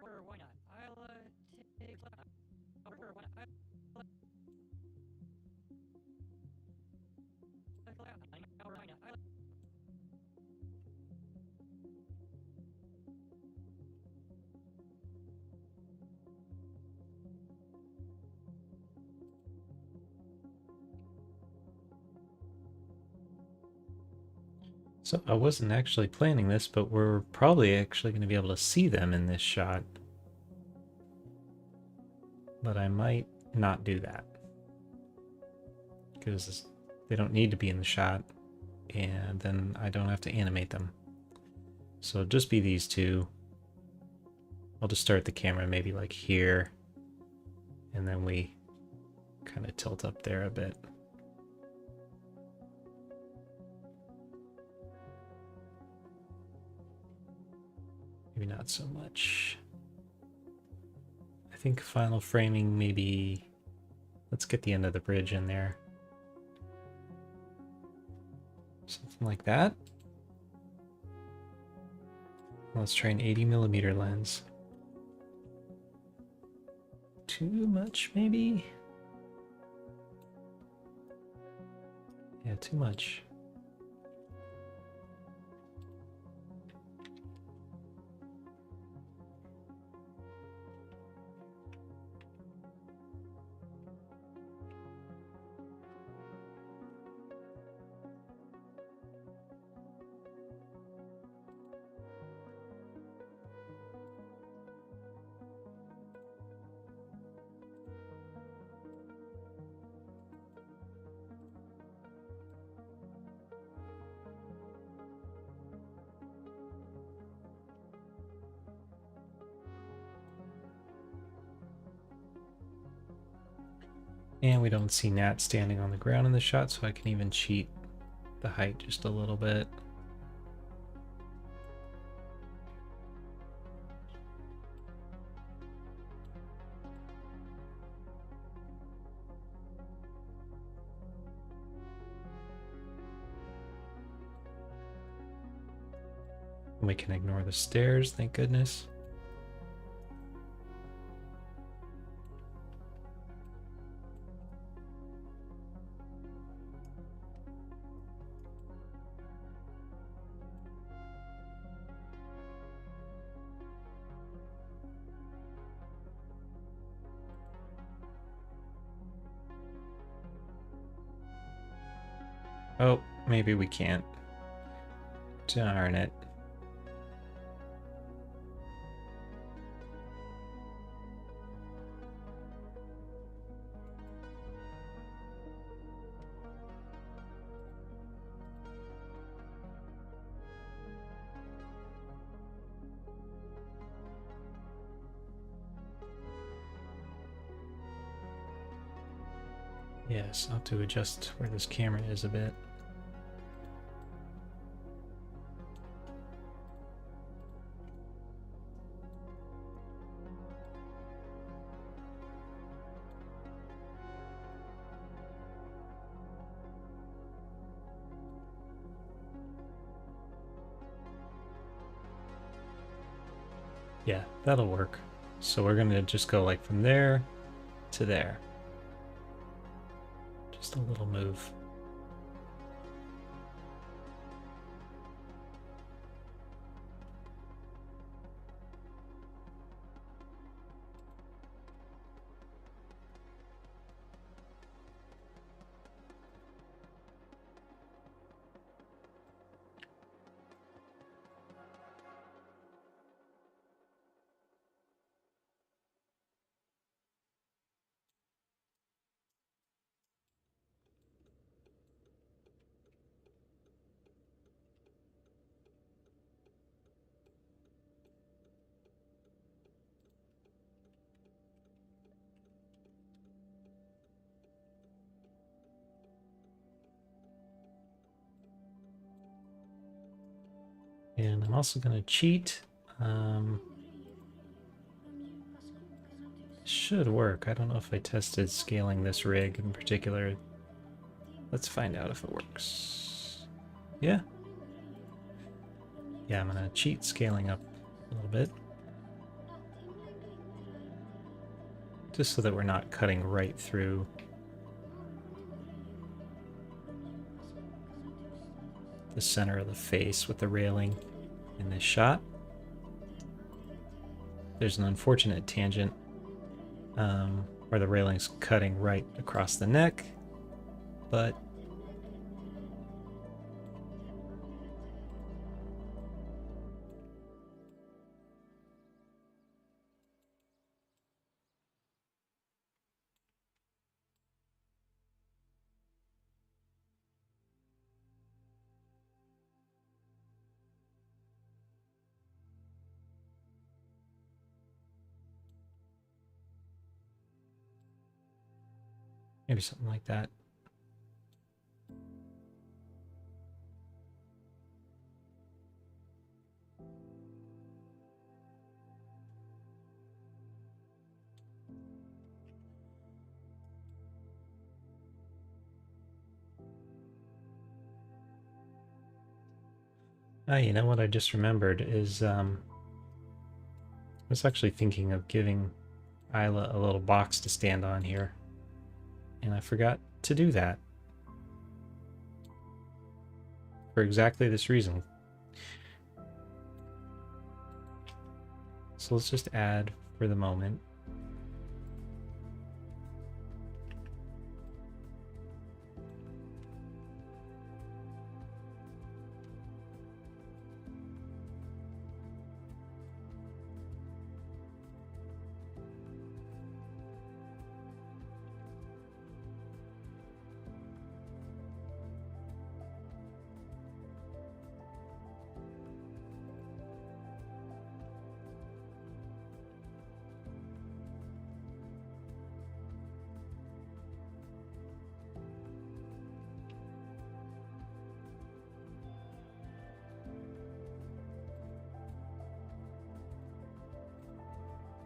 Or why not? I'll take or why not? So I wasn't actually planning this, but we're probably actually going to be able to see them in this shot. But I might not do that. Because they don't need to be in the shot, and then I don't have to animate them. So it'll just be these two. I'll just start the camera maybe like here, and then we kind of tilt up there a bit. Maybe not so much. I think final framing, maybe let's get the end of the bridge in there. Something like that. Let's try an 80 millimeter lens. Too much, maybe? Yeah, too much. And we don't see Nat standing on the ground in the shot, so I can even cheat the height just a little bit. We can ignore the stairs, thank goodness. Oh, maybe we can't. Darn it. Yes, I'll have to adjust where this camera is a bit. Yeah, that'll work. So we're gonna just go like from there to there. Just a little move. And I'm also going to cheat. Should work. I don't know if I tested scaling this rig in particular. Let's find out if it works. Yeah. Yeah, I'm going to cheat scaling up a little bit. Just so that we're not cutting right through the center of the face with the railing in this shot. There's an unfortunate tangent where the railing's cutting right across the neck, but maybe something like that. You know what I just remembered is I was actually thinking of giving Isla a little box to stand on here, and I forgot to do that for exactly this reason. So let's just add for the moment.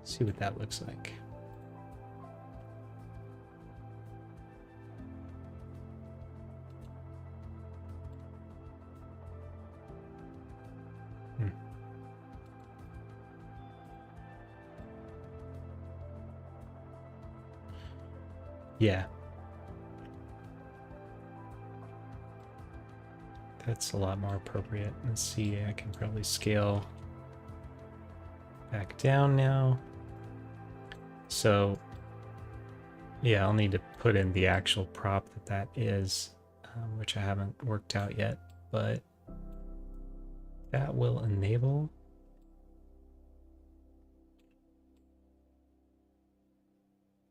See what that looks like. Yeah. That's a lot more appropriate. Let's see, I can probably scale back down now. So, yeah, I'll need to put in the actual prop that is, which I haven't worked out yet, but that will enable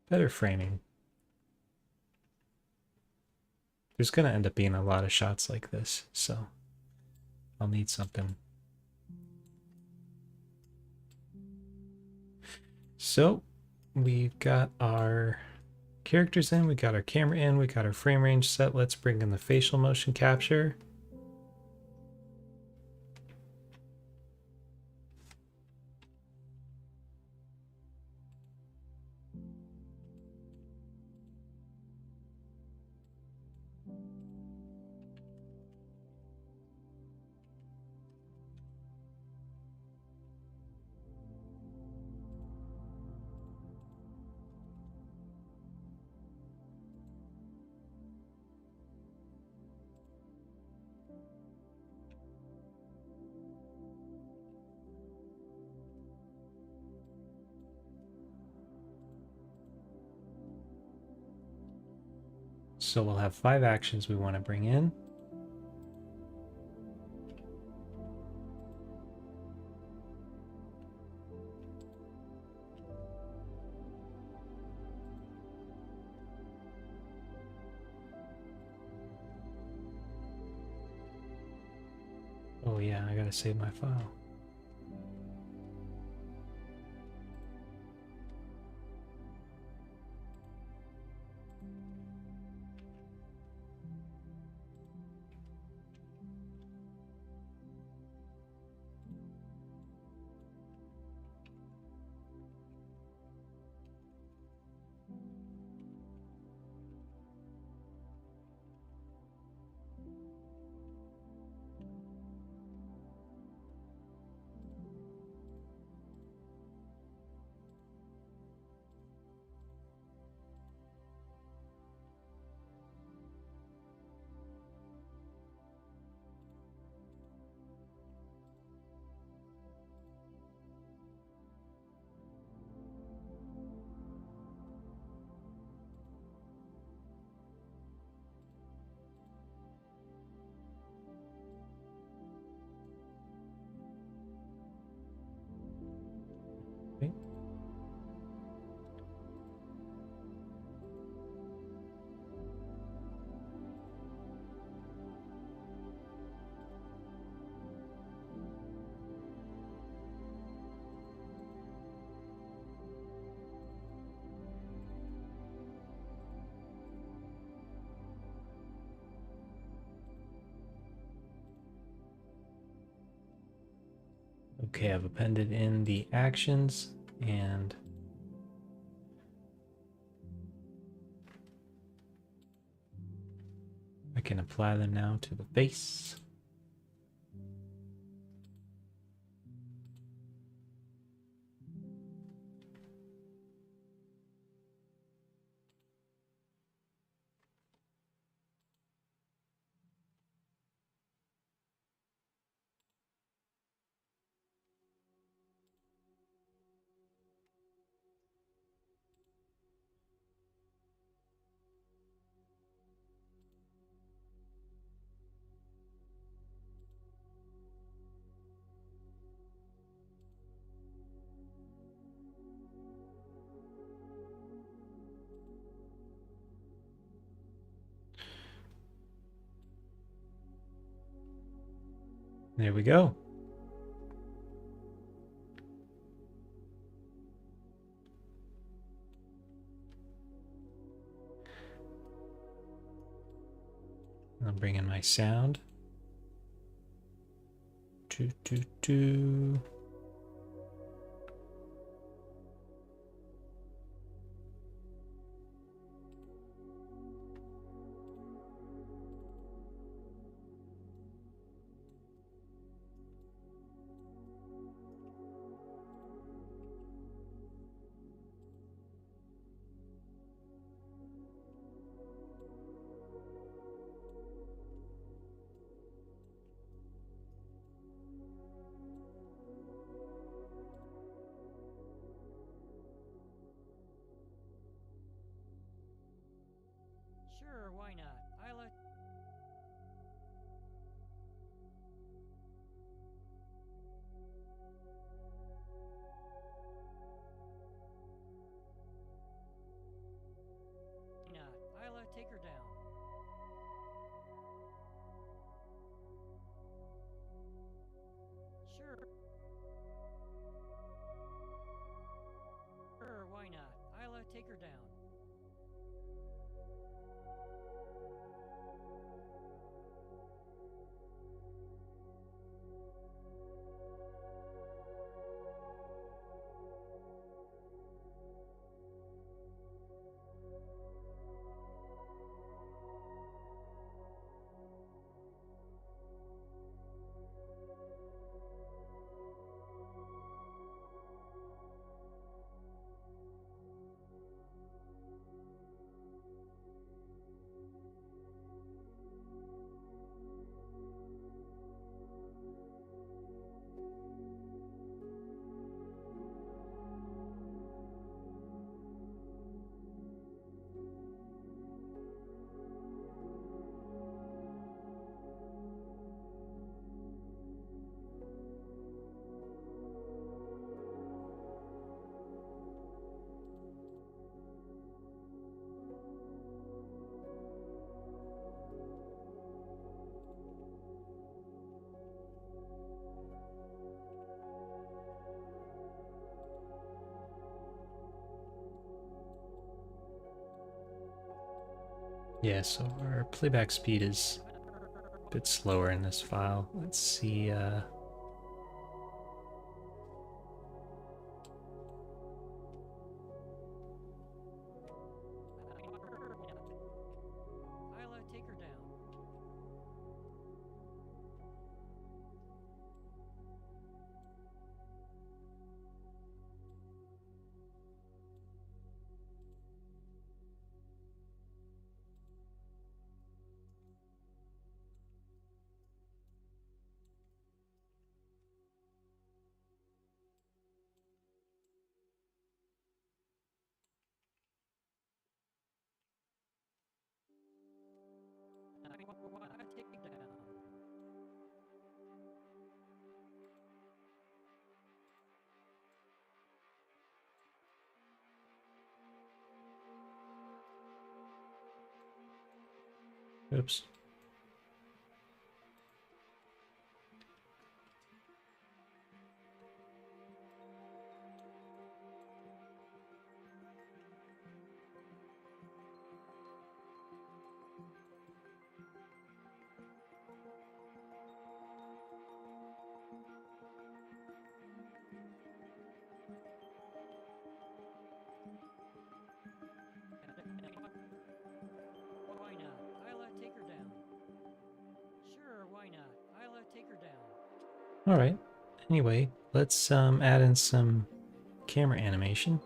better framing. There's going to end up being a lot of shots like this, so I'll need something. So we've got our characters in, we got our camera in, we got our frame range set. Let's bring in the facial motion capture. So we'll have 5 actions we want to bring in. Oh yeah, I gotta save my file. Okay. Okay, I've appended in the actions and I can apply them now to the face. There we go. I'll bring in my sound. Doo, doo, doo. Sure, why not? I like. Why not? Isla, take her down. Sure. Sure, why not? Isla, take her down. Yeah, so our playback speed is a bit slower in this file. Let's see, Isla, take her down. Isla, take her down. oops. Why not? Isla, take her down. Sure, why not? Isla, take her down. All right. Anyway, let's add in some camera animation.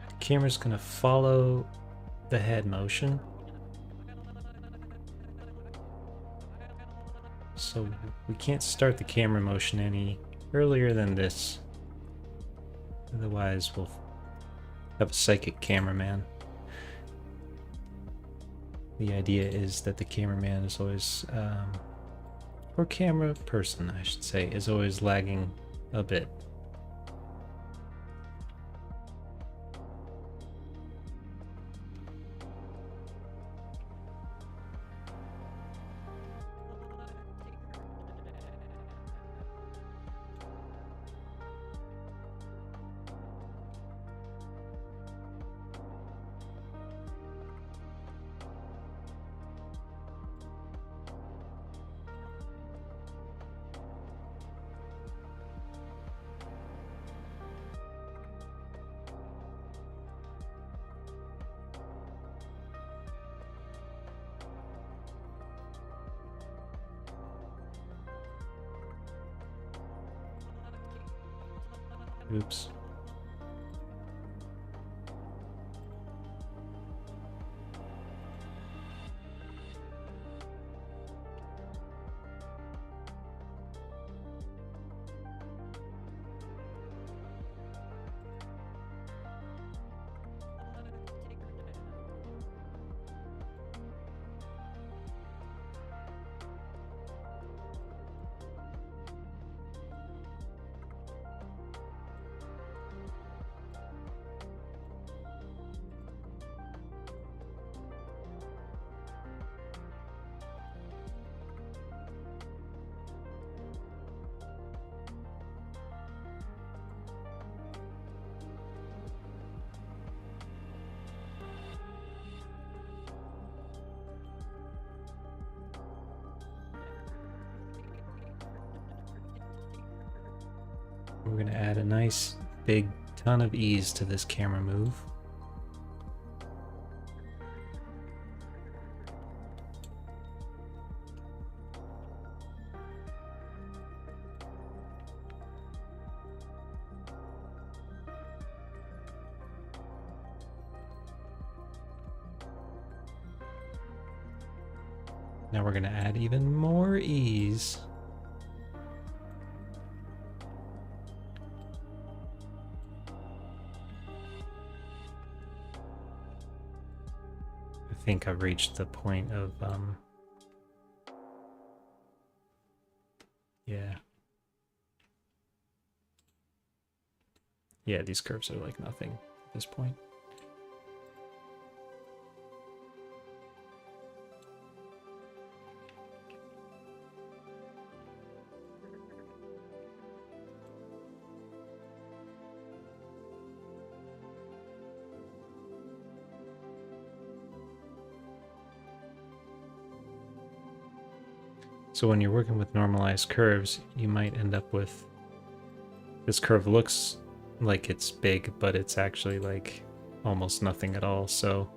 The camera's gonna follow the head motion. So we can't start the camera motion any earlier than this. Otherwise we'll have a psychic cameraman. The idea is that the cameraman is always, or camera person I should say, is always lagging a bit. Oops. We're going to add a nice big ton of ease to this camera move. Now we're going to add even more ease. I think I've reached the point of, yeah. Yeah, these curves are like nothing at this point. So when you're working with normalized curves, you might end up with this curve looks like it's big, but it's actually like almost nothing at all. So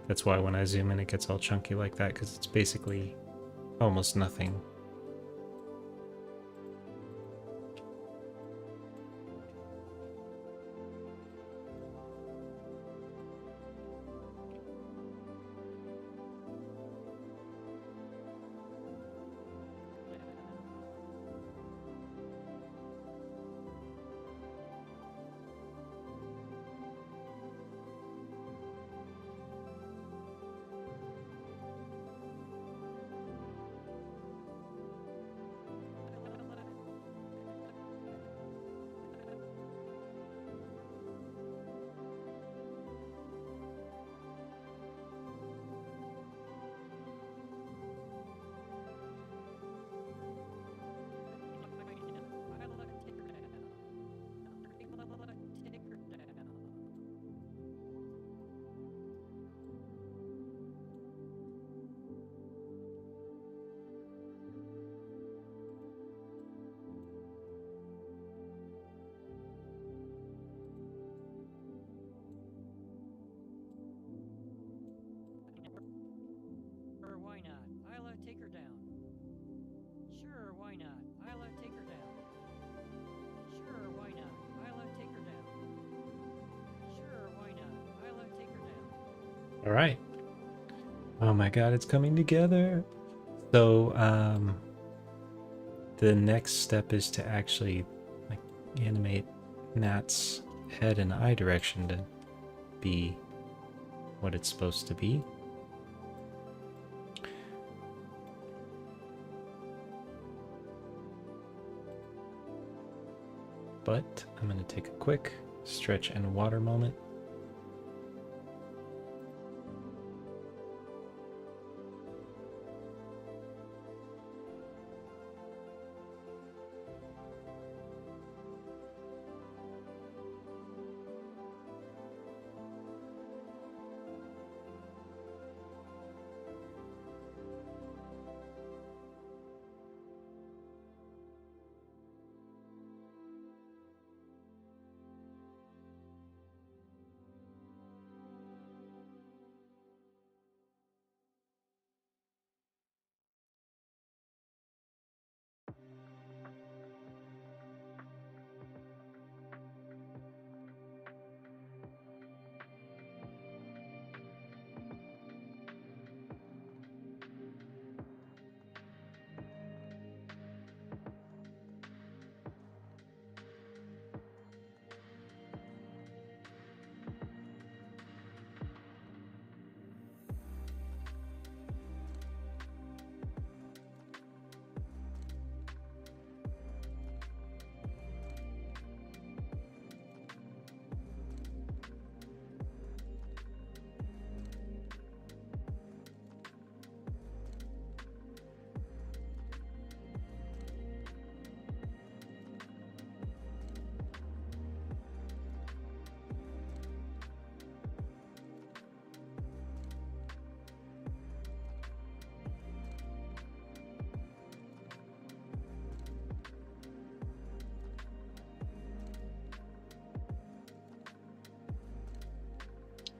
that's why when I zoom in, it gets all chunky like that, because it's basically almost nothing. Sure, why not? Isla, take her down. Sure, why not? Isla, take her down. Sure, why not? Isla, take her down. Sure, why not? Isla, take her down. All right. Oh my god, it's coming together. So the next step is to actually like animate Nat's head and eye direction to be what it's supposed to be. But I'm going to take a quick stretch and water moment.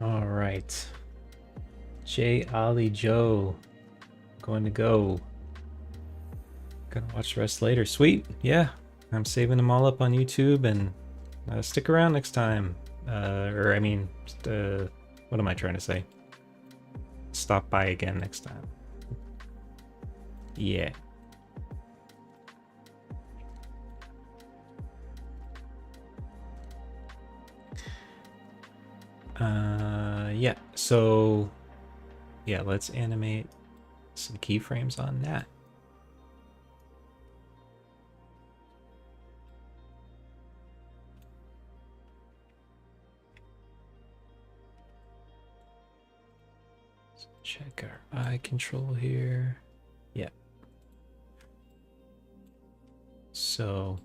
All right. J. Ollie Joe. Going to go. Gonna watch the rest later. Sweet. Yeah. I'm saving them all up on YouTube, and stick around next time. Or I mean, what am I trying to say? Stop by again next time. Yeah. Yeah. So, yeah, let's animate some keyframes on that. Check our eye control here. Yeah. So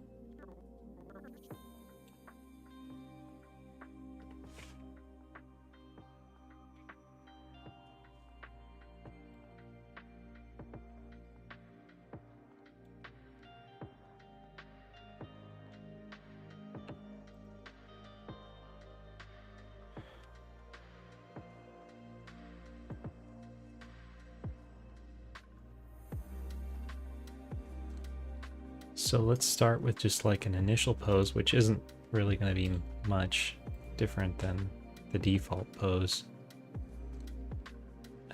So let's start with just like an initial pose, which isn't really going to be much different than the default pose.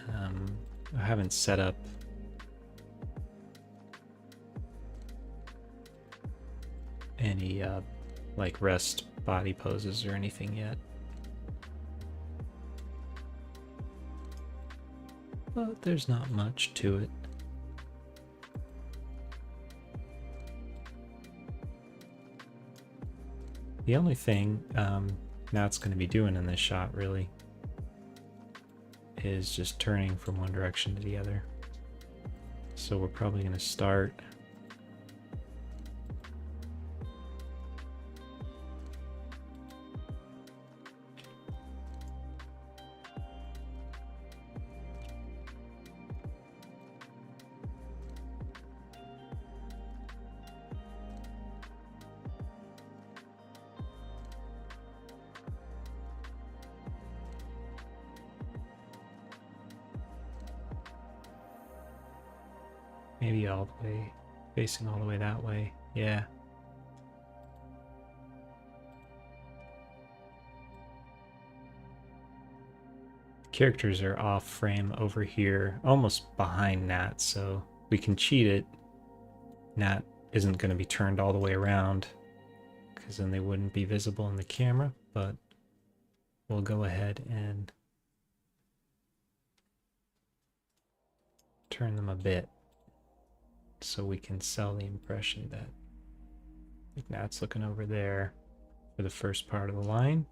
I haven't set up any like rest body poses or anything yet. But there's not much to it. The only thing Matt's going to be doing in this shot really is just turning from one direction to the other. So we're probably going to start maybe all the way, facing all the way that way. Yeah. Characters are off frame over here, almost behind Nat, so we can cheat it. Nat isn't going to be turned all the way around, because then they wouldn't be visible in the camera, but we'll go ahead and turn them a bit so we can sell the impression that Nat's looking over there for the first part of the line.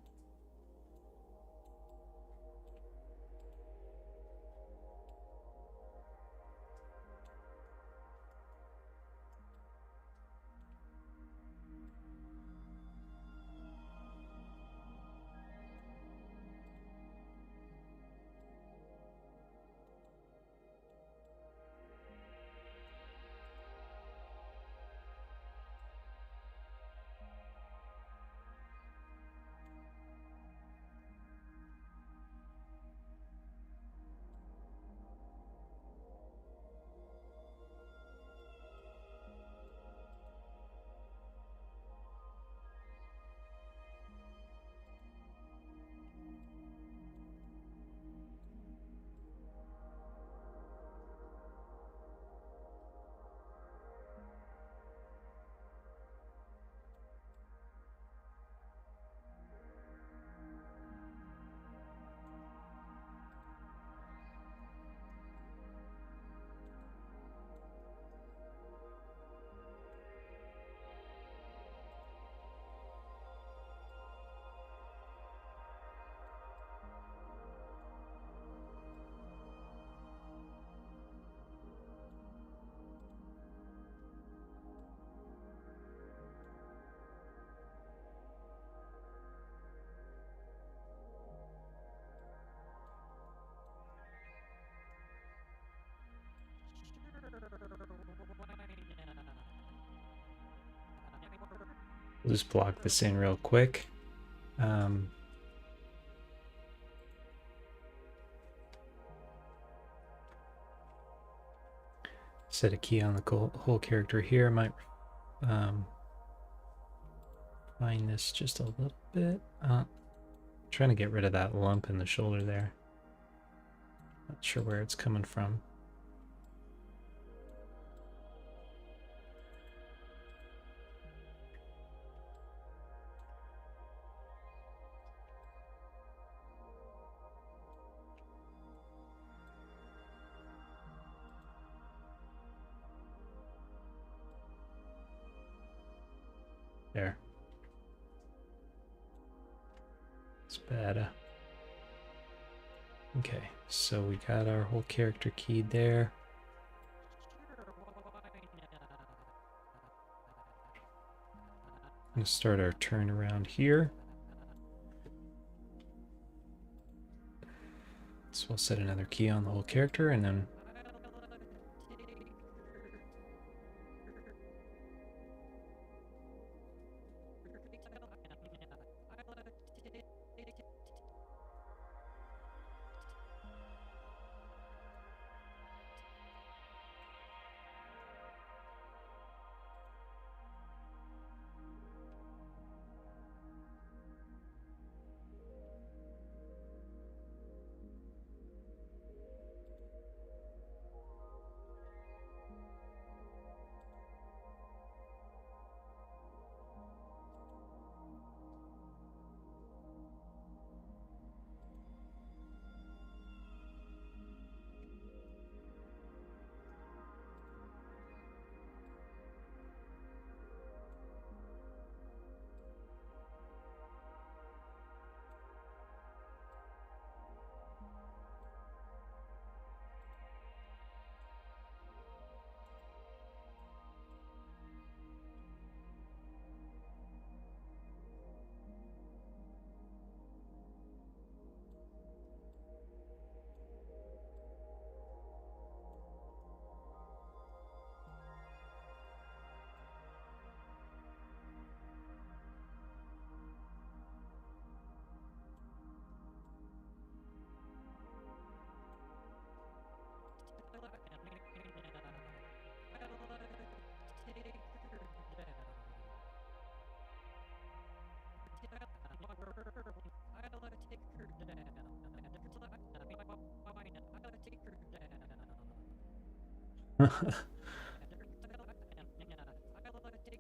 We'll just block this in real quick. Set a key on the whole character here. I might find this just a little bit. Trying to get rid of that lump in the shoulder there. Not sure where it's coming from. There. It's bad. Okay, so we got our whole character keyed there. I'm going to start our turn around here. So we'll set another key on the whole character and then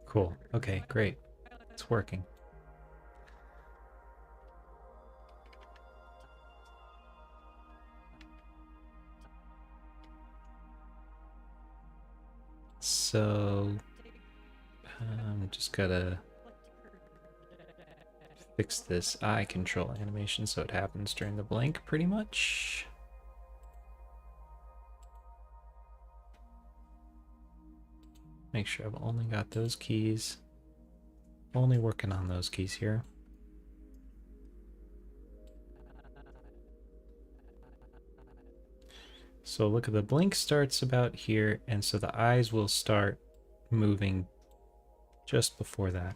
Cool. Okay, great. It's working. So, just gotta fix this eye control animation so it happens during the blink, pretty much. Make sure I've only got those keys. Only working on those keys here. So look at the blink starts about here, and so the eyes will start moving just before that.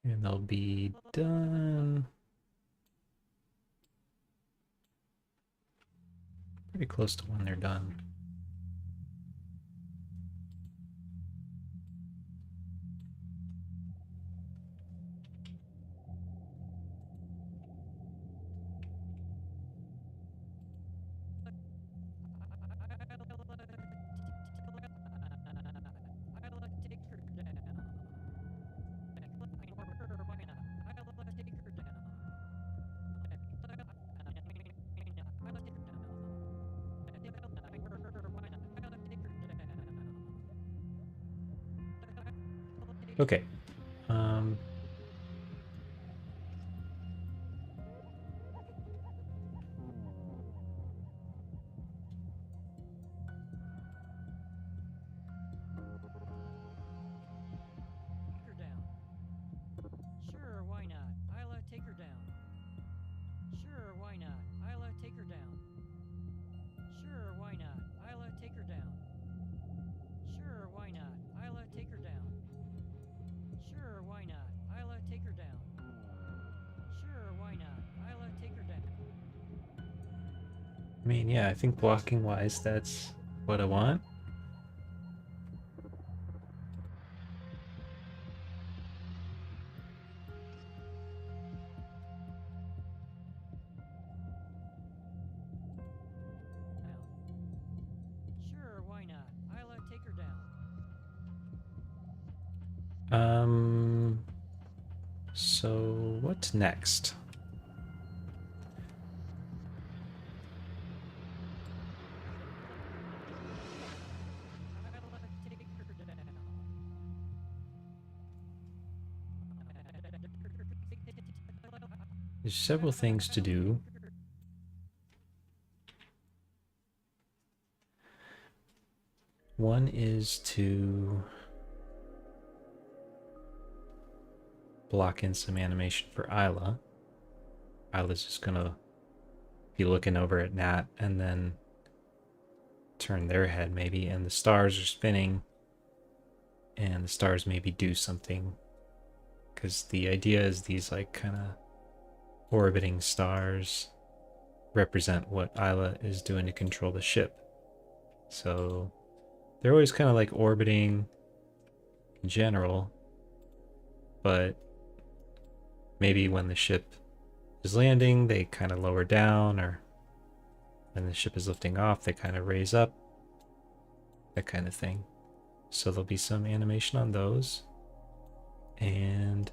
And they'll be done pretty close to when they're done. Okay. Sure, why not? Isla, take her down. Sure, why not? Isla, take her down. Sure, why not? Isla, take her down. Sure, why not? Isla, take her down. Sure, why not? Isla, take her down. Sure, why not? Isla, take her down. I mean, yeah, I think blocking wise, that's what I want. Sure, why not? Isla, take her down. So what's next? There's several things to do. One is to block in some animation for Isla. Isla's just gonna be looking over at Nat and then turn their head maybe, and the stars are spinning, and the stars maybe do something, because the idea is these like kind of orbiting stars represent what Isla is doing to control the ship. So they're always kind of like orbiting in general, but maybe when the ship is landing, they kind of lower down, or when the ship is lifting off, they kind of raise up, that kind of thing. So there'll be some animation on those. And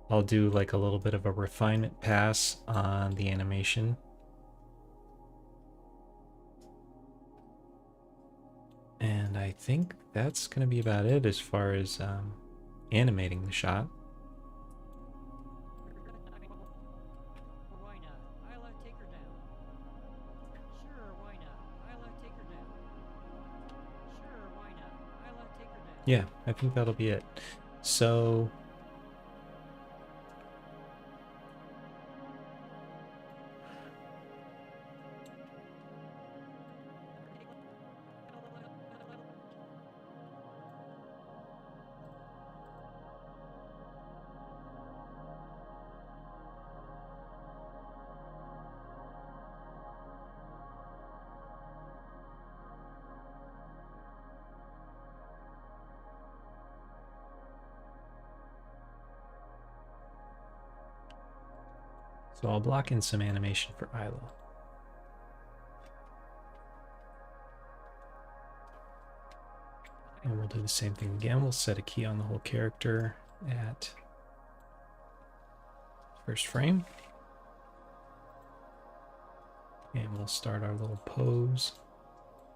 I'll do like a little bit of a refinement pass on the animation. And I think that's going to be about it as far as animating the shot. Why not? Isla, take her down. Sure, why not? Isla, take her down. Sure, why not? Isla, take her down. Yeah, I think that'll be it. So So I'll block in some animation for Isla. And we'll do the same thing again. We'll set a key on the whole character at first frame. And we'll start our little pose,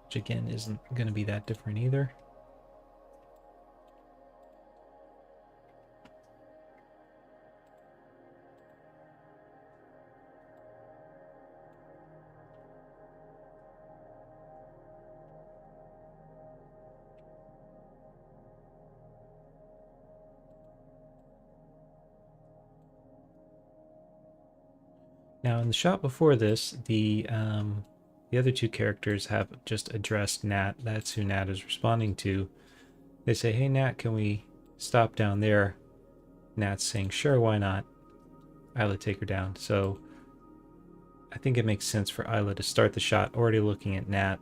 which again isn't going to be that different either. Now in the shot before this, the other two characters have just addressed Nat. That's who Nat is responding to. They say, "Hey Nat, can we stop down there?" Nat's saying, "Sure, why not?" Isla, take her down. So I think it makes sense for Isla to start the shot already looking at Nat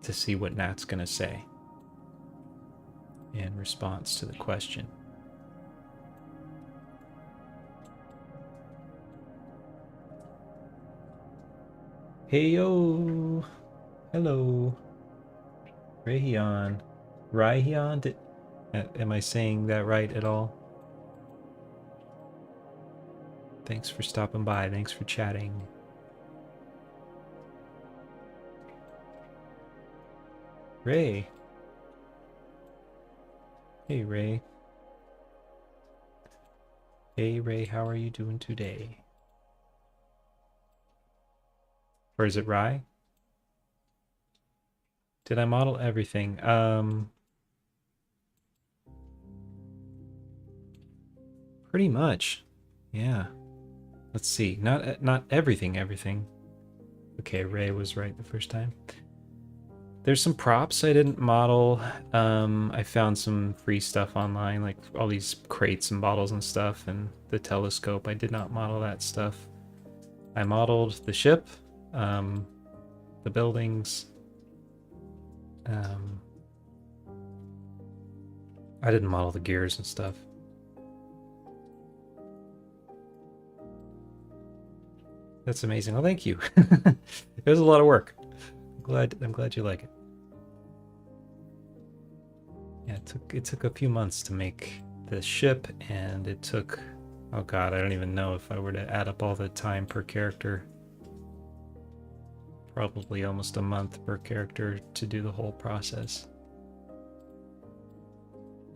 to see what Nat's going to say in response to the question. Hey yo, hello, Rayhion, Rayhion. Am I saying that right at all? Thanks for stopping by. Thanks for chatting. Ray. Hey Ray. Hey Ray, how are you doing today? Or is it Rye? Did I model everything? Pretty much. Yeah. Let's see. Not everything. Okay, Ray was right the first time. There's some props I didn't model. I found some free stuff online, like all these crates and bottles and stuff, and the telescope. I did not model that stuff. I modeled the ship, the buildings. I didn't model the gears and stuff. That's amazing. Oh, thank you. It was a lot of work. I'm glad you like it. Yeah, it took a few months to make the ship, and it took, oh god, I don't even know if I were to add up all the time per character. Probably almost a month per character to do the whole process.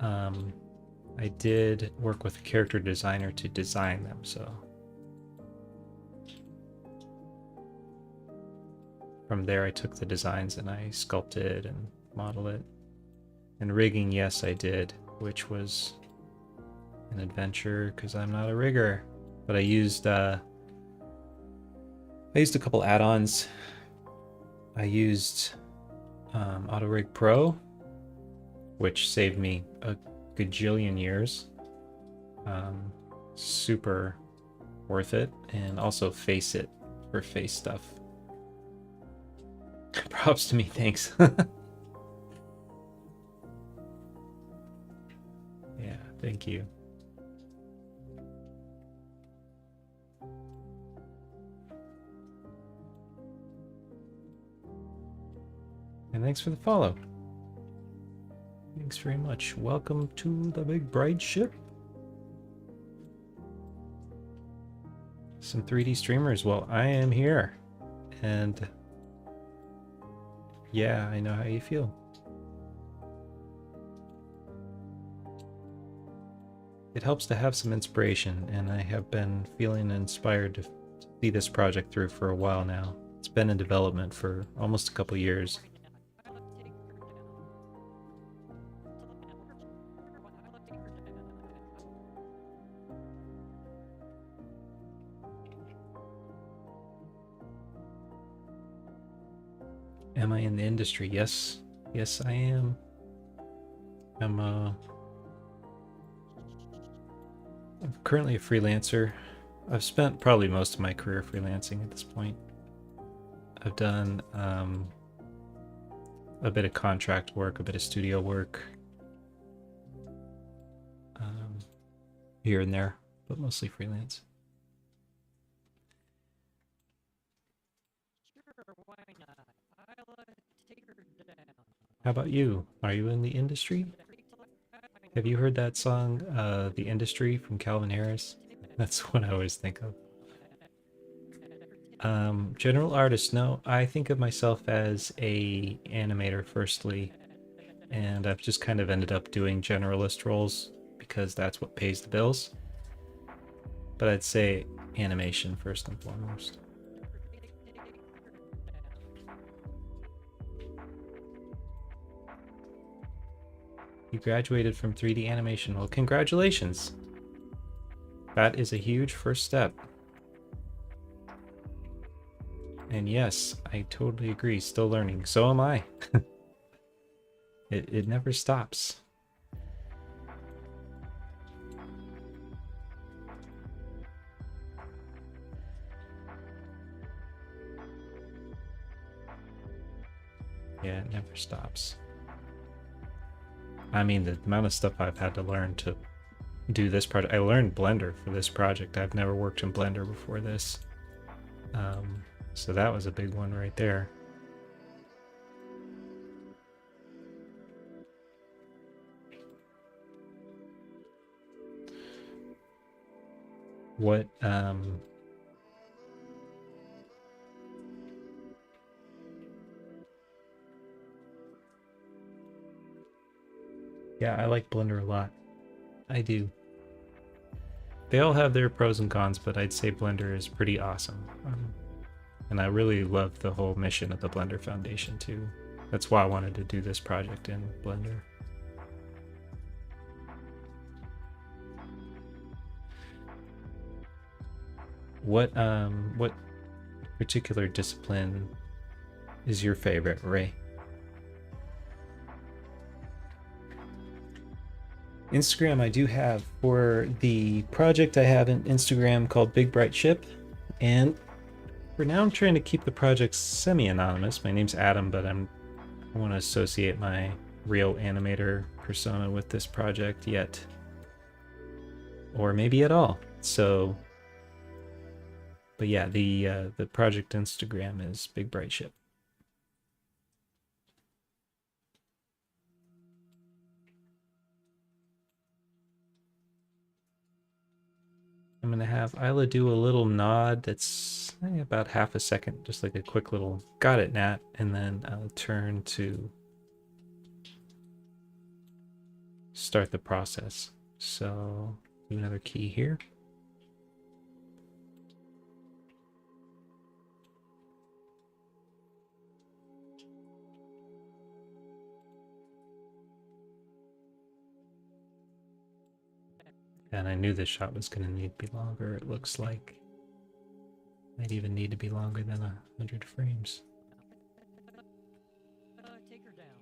I did work with a character designer to design them, so from there I took the designs and I sculpted and modeled it. And rigging, yes, I did, which was an adventure because I'm not a rigger. But I used a couple add-ons. I used AutoRig Pro, which saved me a gajillion years. Super worth it. And also FaceIt for face stuff. Props to me, thanks. Yeah, thank you. And thanks for the follow. Thanks very much. Welcome to the big bright ship. Some 3D streamers. Well, I am here. And yeah, I know how you feel. It helps to have some inspiration, and I have been feeling inspired to see this project through for a while now. It's been in development for almost a couple years. Am I in the industry? Yes. Yes, I am. I'm currently a freelancer. I've spent probably most of my career freelancing at this point. I've done a bit of contract work, a bit of studio work here and there, but mostly freelance. Sure, why not? I'll take her down. How about you? Are you in the industry? Have you heard that song, The Industry from Calvin Harris? That's what I always think of. General artist, no. I think of myself as a animator firstly, and I've just kind of ended up doing generalist roles because that's what pays the bills. But I'd say animation first and foremost. You graduated from 3D animation. Well, congratulations. That is a huge first step. And yes, I totally agree. Still learning. So am I. It never stops. Yeah, it never stops. I mean, the amount of stuff I've had to learn to do this project. I learned Blender for this project. I've never worked in Blender before this. So that was a big one right there. What, yeah, I like Blender a lot. I do. They all have their pros and cons, but I'd say Blender is pretty awesome. And I really love the whole mission of the Blender Foundation too. That's why I wanted to do this project in Blender. What particular discipline is your favorite, Ray? Instagram I do have. For the project I have an Instagram called Big Bright Ship, and for now I'm trying to keep the project semi-anonymous. My name's Adam, but I want to associate my real animator persona with this project yet, or maybe at all. So, but yeah, the project Instagram is Big Bright Ship. I'm gonna have Isla do a little nod that's about half a second, just like a quick little "got it, Nat," and then I'll turn to start the process. So do another key here. And I knew this shot was going to need to be longer. It looks like might even need to be longer than 100 frames. Take her down.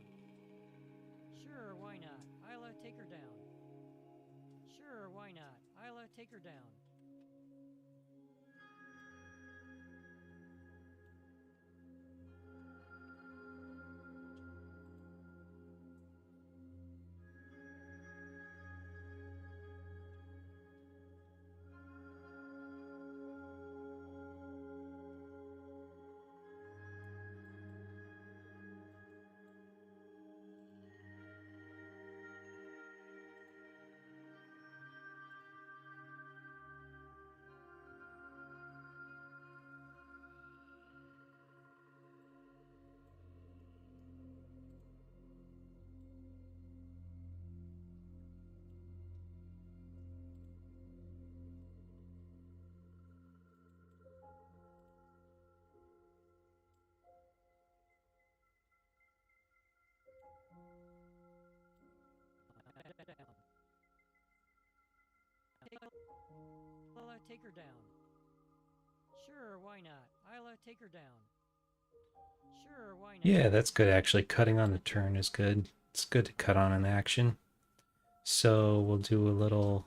Sure, why not? I'll take her down. Sure, why not? I'll take her down. Down. I'll take her down. Sure, why not? I'll take her down. Sure, why not? Yeah, that's good actually. Cutting on the turn is good. It's good to cut on an action. So we'll do a little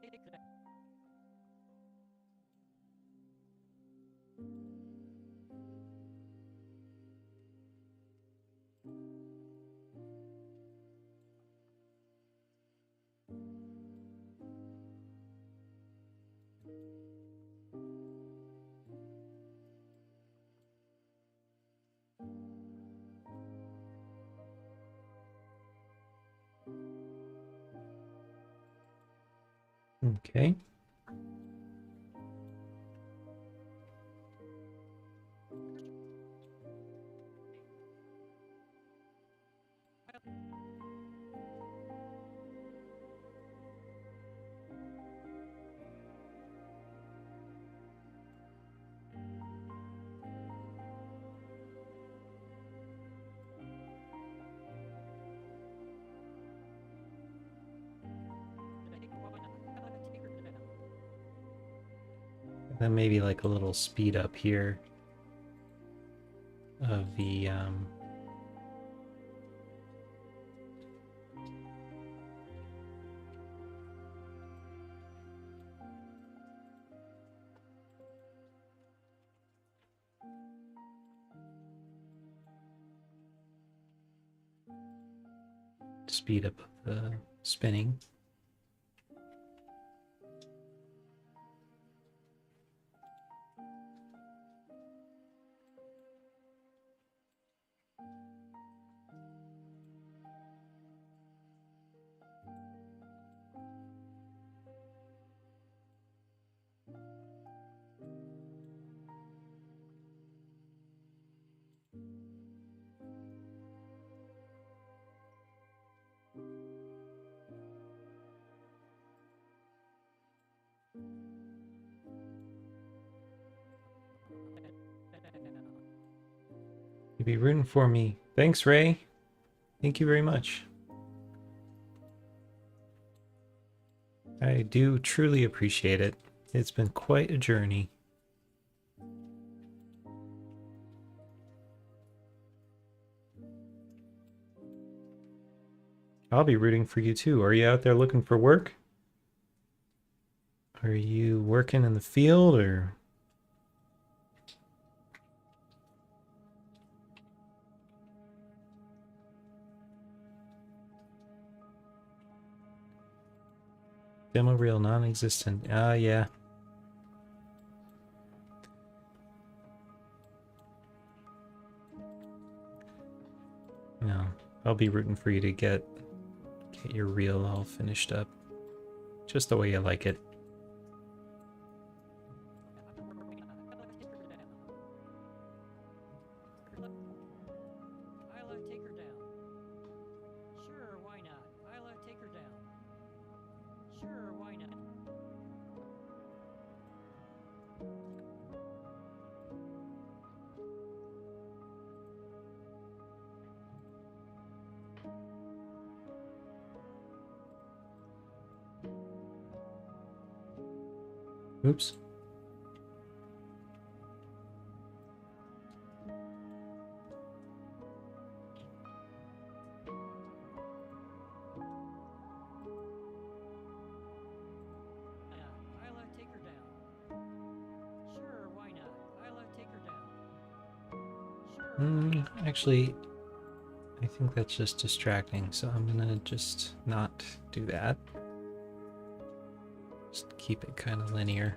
take her down. Okay. Then maybe like a little speed up here of the speed up of the spinning. You'd be rooting for me. Thanks, Ray. Thank you very much. I do truly appreciate it. It's been quite a journey. I'll be rooting for you too. Are you out there looking for work? Are you working in the field or? Demo reel non-existent. Ah, yeah. No, I'll be rooting for you to get your reel all finished up. Just the way you like it. Oops. Actually, I think that's just distracting, so I'm gonna just not do that. Just keep it kind of linear.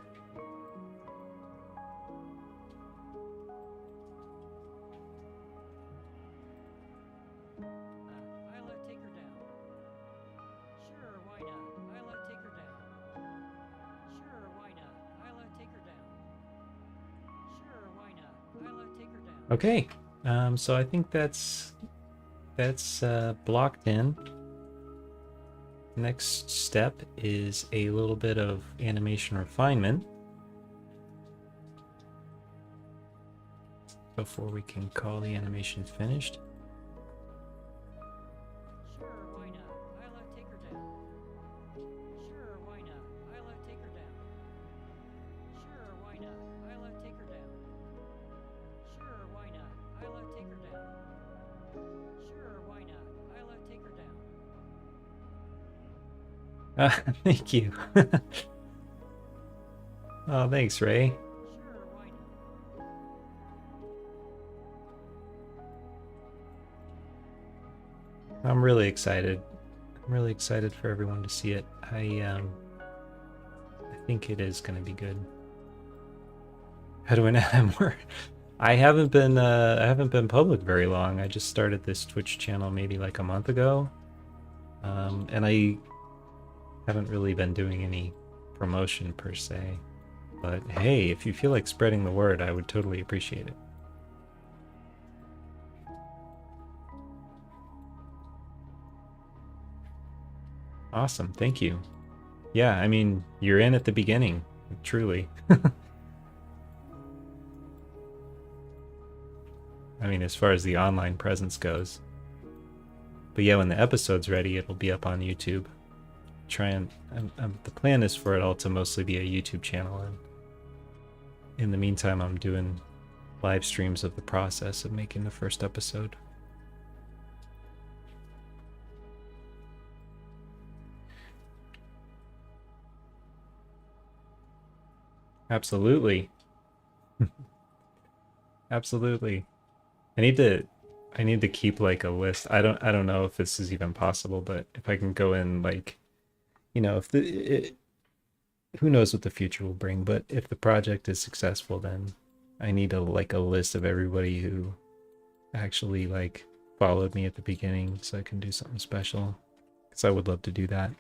Okay, so I think that's blocked in. Next step is a little bit of animation refinement before we can call the animation finished. Thank you. Oh, thanks, Ray. Sure, why not? I'm really excited. I'm really excited for everyone to see it. I think it is going to be good. How do I add more? I haven't been public very long. I just started this Twitch channel maybe like a month ago. And I haven't really been doing any promotion per se. But hey, if you feel like spreading the word, I would totally appreciate it. Awesome, thank you. Yeah, I mean, you're in at the beginning, truly. I mean, as far as the online presence goes. But yeah, when the episode's ready, it'll be up on YouTube. The plan is for it all to mostly be a YouTube channel, and in the meantime, I'm doing live streams of the process of making the first episode. Absolutely. Absolutely. I need to keep like a list. I don't know if this is even possible, but if I can go in like, you know, if who knows what the future will bring, but if the project is successful, then I need a like a list of everybody who actually like followed me at the beginning so I can do something special, because I would love to do that.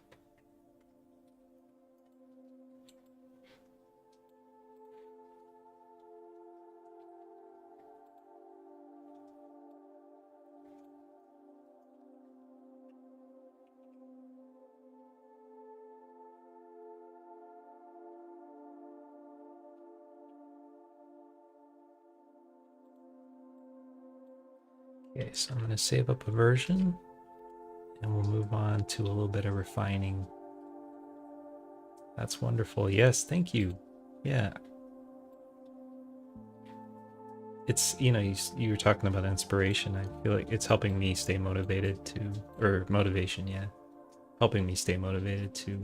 Okay, so I'm going to save up a version and we'll move on to a little bit of refining. That's wonderful. Yes, thank you. Yeah. It's, you know, you were talking about inspiration. I feel like it's helping me stay motivated to, or motivation, yeah. Helping me stay motivated to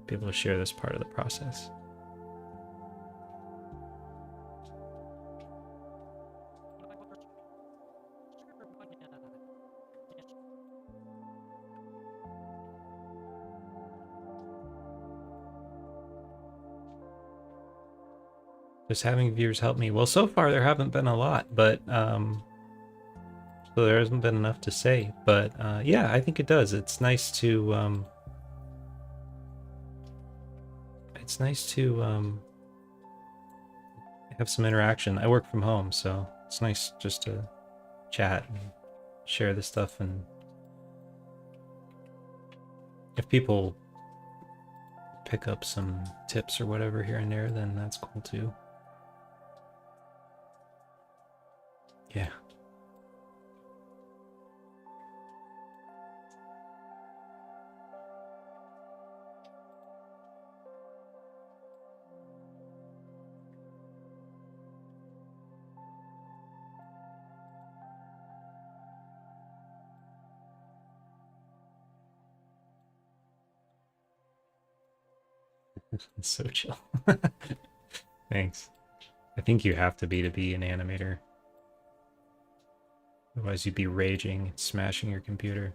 be able to share this part of the process. Sure, why not? Just having viewers help me. Well, so far there haven't been a lot, but so there hasn't been enough to say. But yeah, I think it does. It's nice to have some interaction. I work from home, so it's nice just to chat and share this stuff. And if people pick up some tips or whatever here and there, then that's cool too. Yeah. It's so chill. Thanks. I think you have to be an animator. Otherwise you'd be raging, smashing your computer.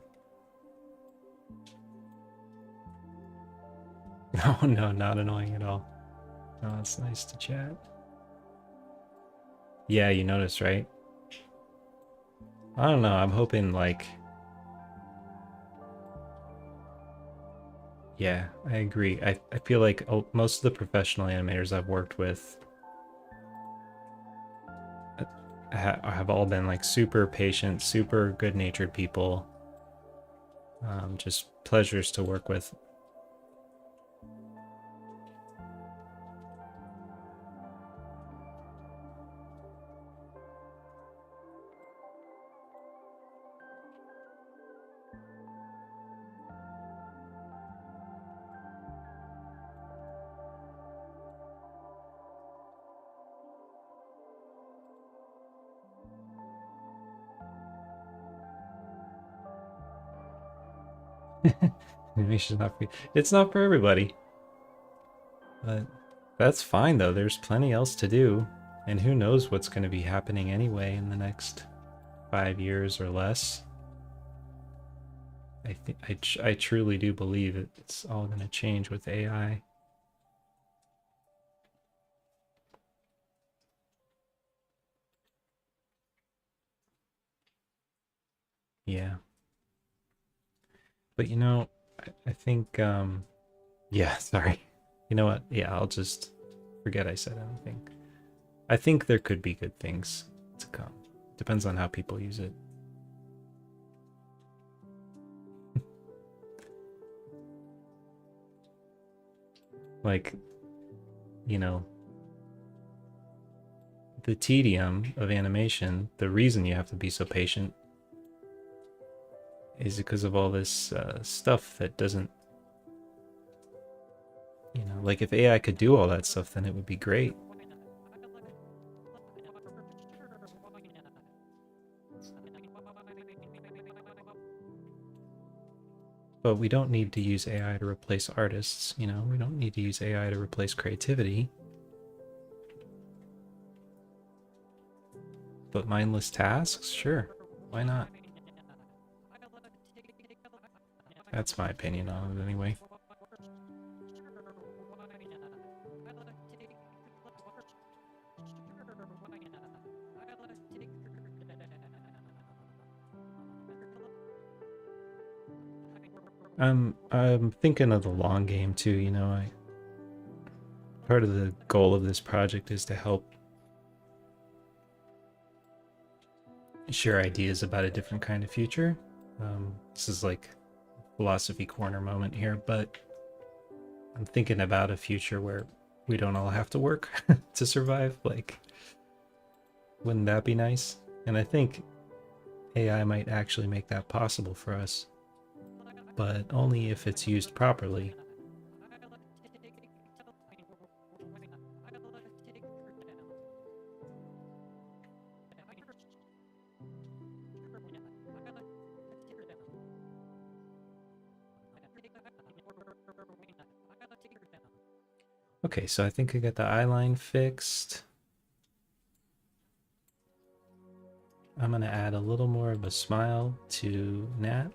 No, no, not annoying at all. Oh, it's nice to chat. Yeah, you notice, right? I don't know, I'm hoping like... Yeah, I agree. I feel like most of the professional animators I've worked with have all been like super patient, super good-natured people. Just pleasures to work with. Animation's not free. It's not for everybody. But that's fine though. There's plenty else to do. And who knows what's going to be happening anyway in the next 5 years or less. I truly do believe it's all going to change with AI. Yeah. But you know, I think yeah, sorry. You know what? Yeah, I'll just forget I said anything. I think there could be good things to come. Depends on how people use it. Like, you know, the tedium of animation, the reason you have to be so patient is because of all this stuff that doesn't, you know, like if AI could do all that stuff, then it would be great. But we don't need to use AI to replace artists, you know, we don't need to use AI to replace creativity. But mindless tasks? Sure, why not? That's my opinion on it anyway. I'm thinking of the long game too, you know, part of the goal of this project is to help share ideas about a different kind of future. This is like a philosophy corner moment here, but I'm thinking about a future where we don't all have to work to survive. Like, wouldn't that be nice? And I think AI might actually make that possible for us, but only if it's used properly. Okay, so I think I got the eye line fixed. I'm going to add a little more of a smile to Nat.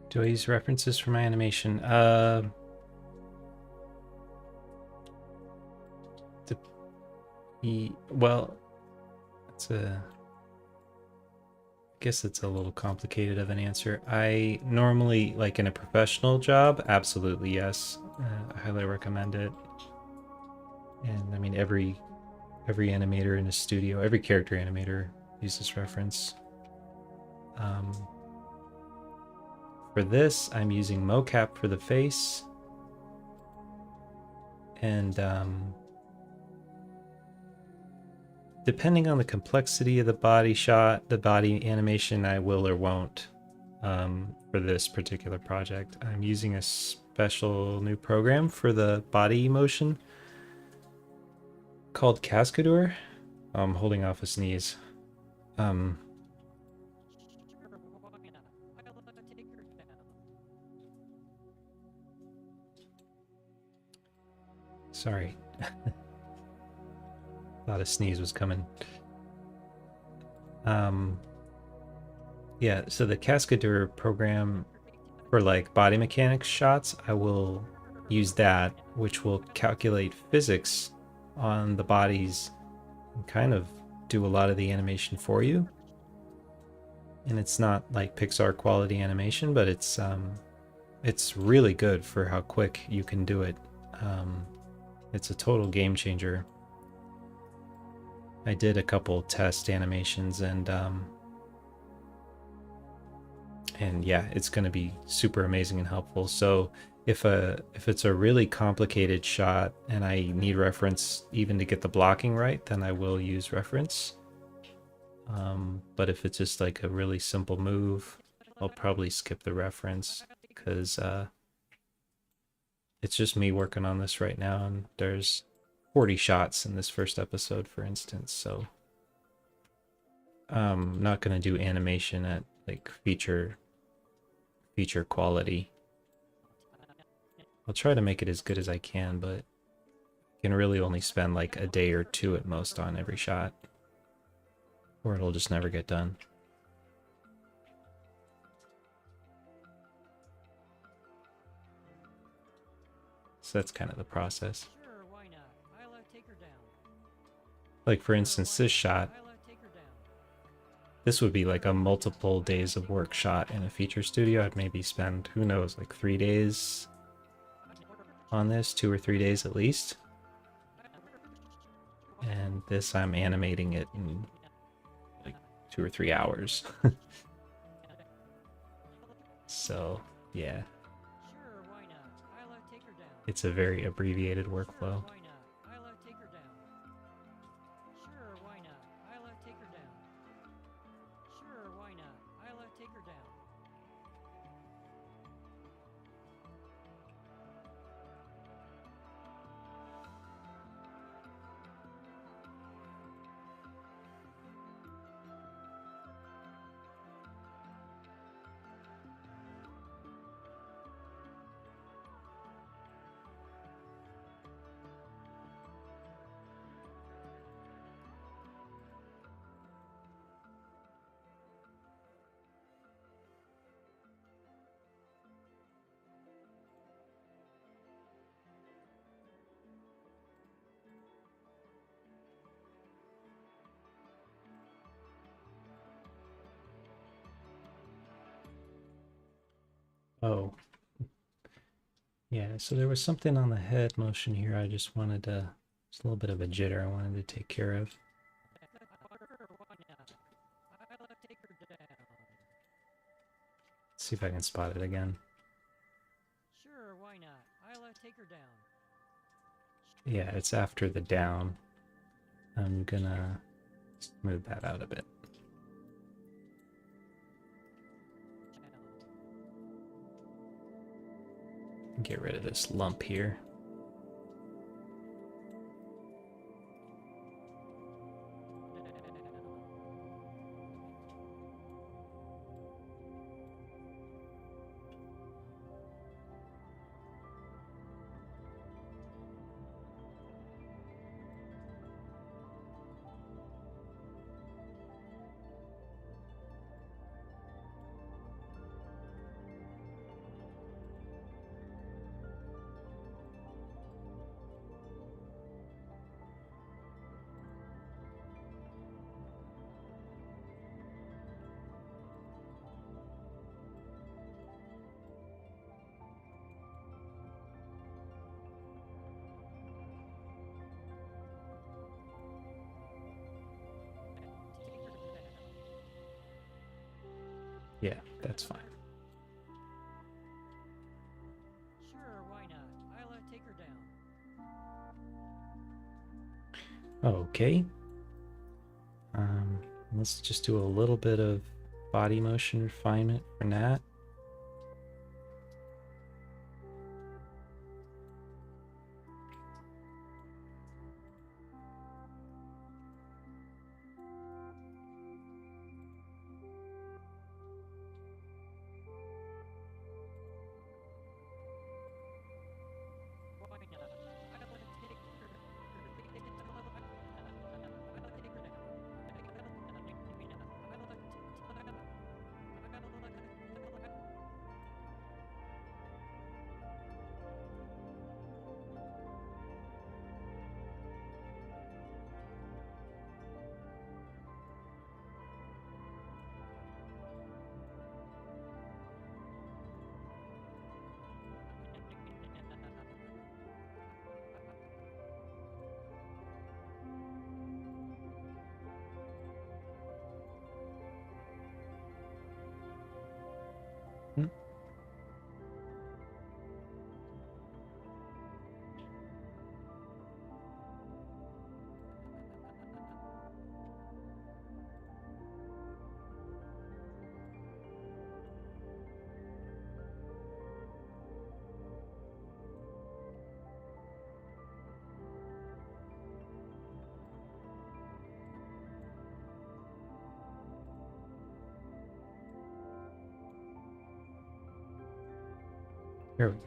Do I use references for my animation? Well, it's a... I guess it's a little complicated of an answer. I normally, like in a professional job, absolutely yes. I highly recommend it. And I mean, every animator in a studio, every character animator uses reference. For this, I'm using mocap for the face. And depending on the complexity of the body shot, the body animation, I will or won't for this particular project. I'm using a special new program for the body motion called Cascadeur. I'm holding off a sneeze. Sorry. Thought a sneeze was coming. Yeah, so the Cascadeur program for like body mechanics shots, I will use that, which will calculate physics on the bodies and kind of do a lot of the animation for you. And it's not like Pixar quality animation, but it's really good for how quick you can do it. It's a total game changer. I did a couple test animations and yeah, it's going to be super amazing and helpful. So if it's a really complicated shot and I need reference even to get the blocking right, then I will use reference. But if it's just like a really simple move, I'll probably skip the reference because it's just me working on this right now, and there's 40 shots in this first episode, for instance. So I'm not going to do animation at like feature quality. I'll try to make it as good as I can, but I can really only spend like a day or two at most on every shot, or it'll just never get done. So that's kind of the process. Sure, why not? Take her down. Like for instance, this shot, Take her down. this would be like a multiple days of work shot in a feature studio. I'd maybe spend, who knows, like 3 days on this, 2 or 3 days at least. And this, I'm animating it in like 2 or 3 hours. So yeah, Sure, why not? Take her down. it's a very abbreviated workflow. Why not? Take her down. Sure, why not? Take her down. Sure, why not? Take her down. Oh, yeah, so there was something on the head motion here. I just wanted to, it's a little bit of a jitter I wanted to take care of. Sure, why not? Take her down. Let's see if I can spot it again. Sure, why not? Take her down. Yeah, it's after the down. I'm gonna smooth that out a bit. Get rid of this lump here. Yeah, that's fine. Sure, why not? Take her down. Okay. Let's just do a little bit of body motion refinement for Nat. Why not? Take her. Hmm. Here we go.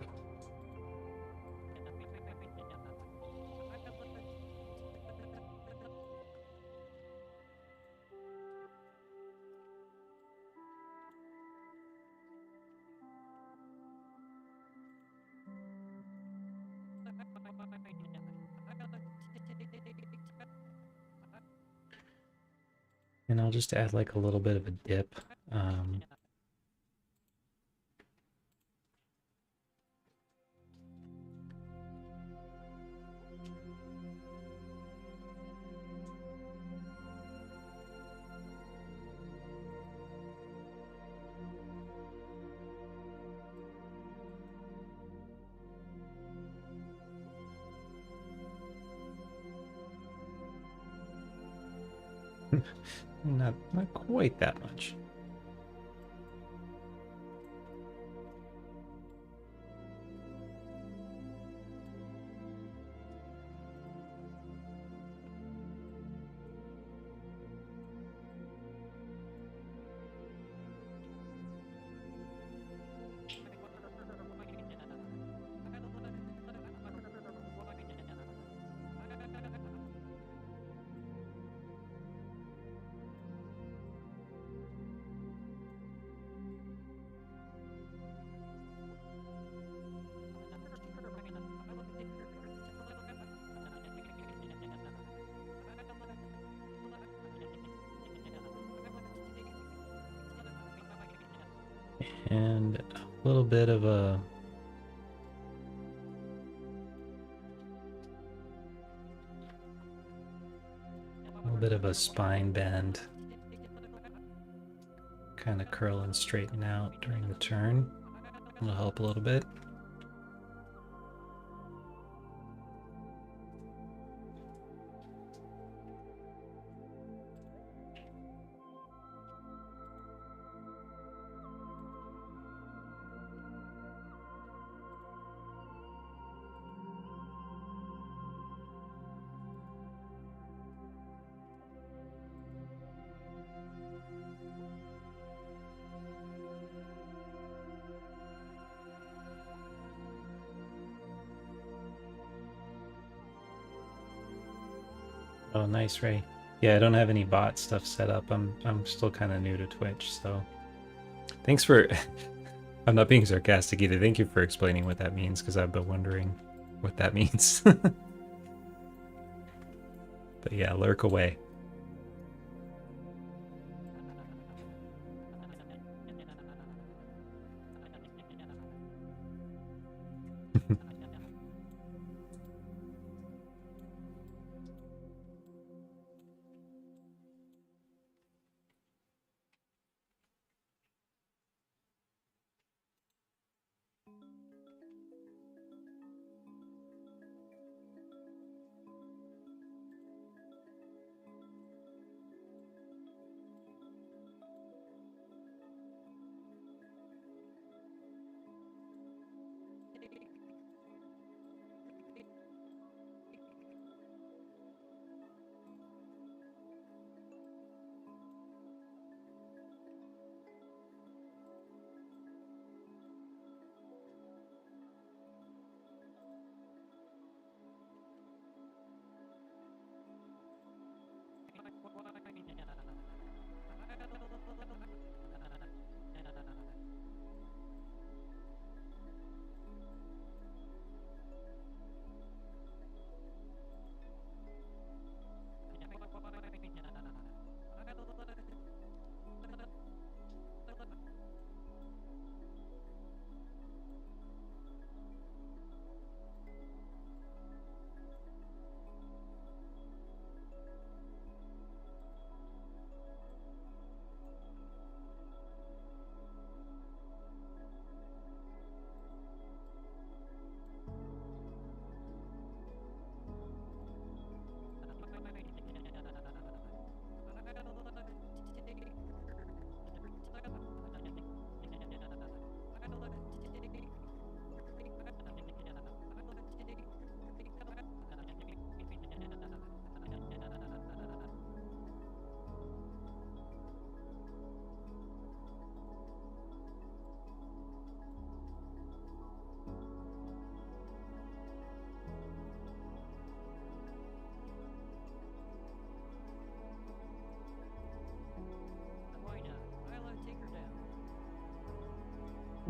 And I'll just add like a little bit of a dip. Not quite that much. And a little bit of a spine bend, kind of curl and straighten out during the turn. It'll help a little bit. Oh, nice, Ray. Yeah, I don't have any bot stuff set up. I'm still kind of new to Twitch, so thanks for. I'm not being sarcastic either. Thank you for explaining what that means, because I've been wondering what that means. But yeah, lurk away.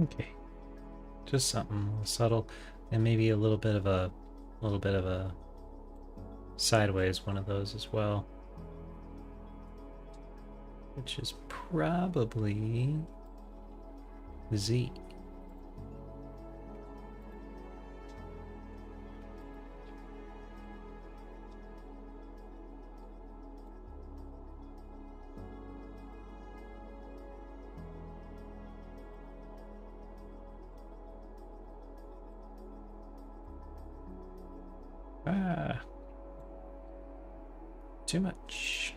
Okay, just something a little subtle, and maybe a little bit of a sideways one of those as well, which is probably Z. Ah, too much.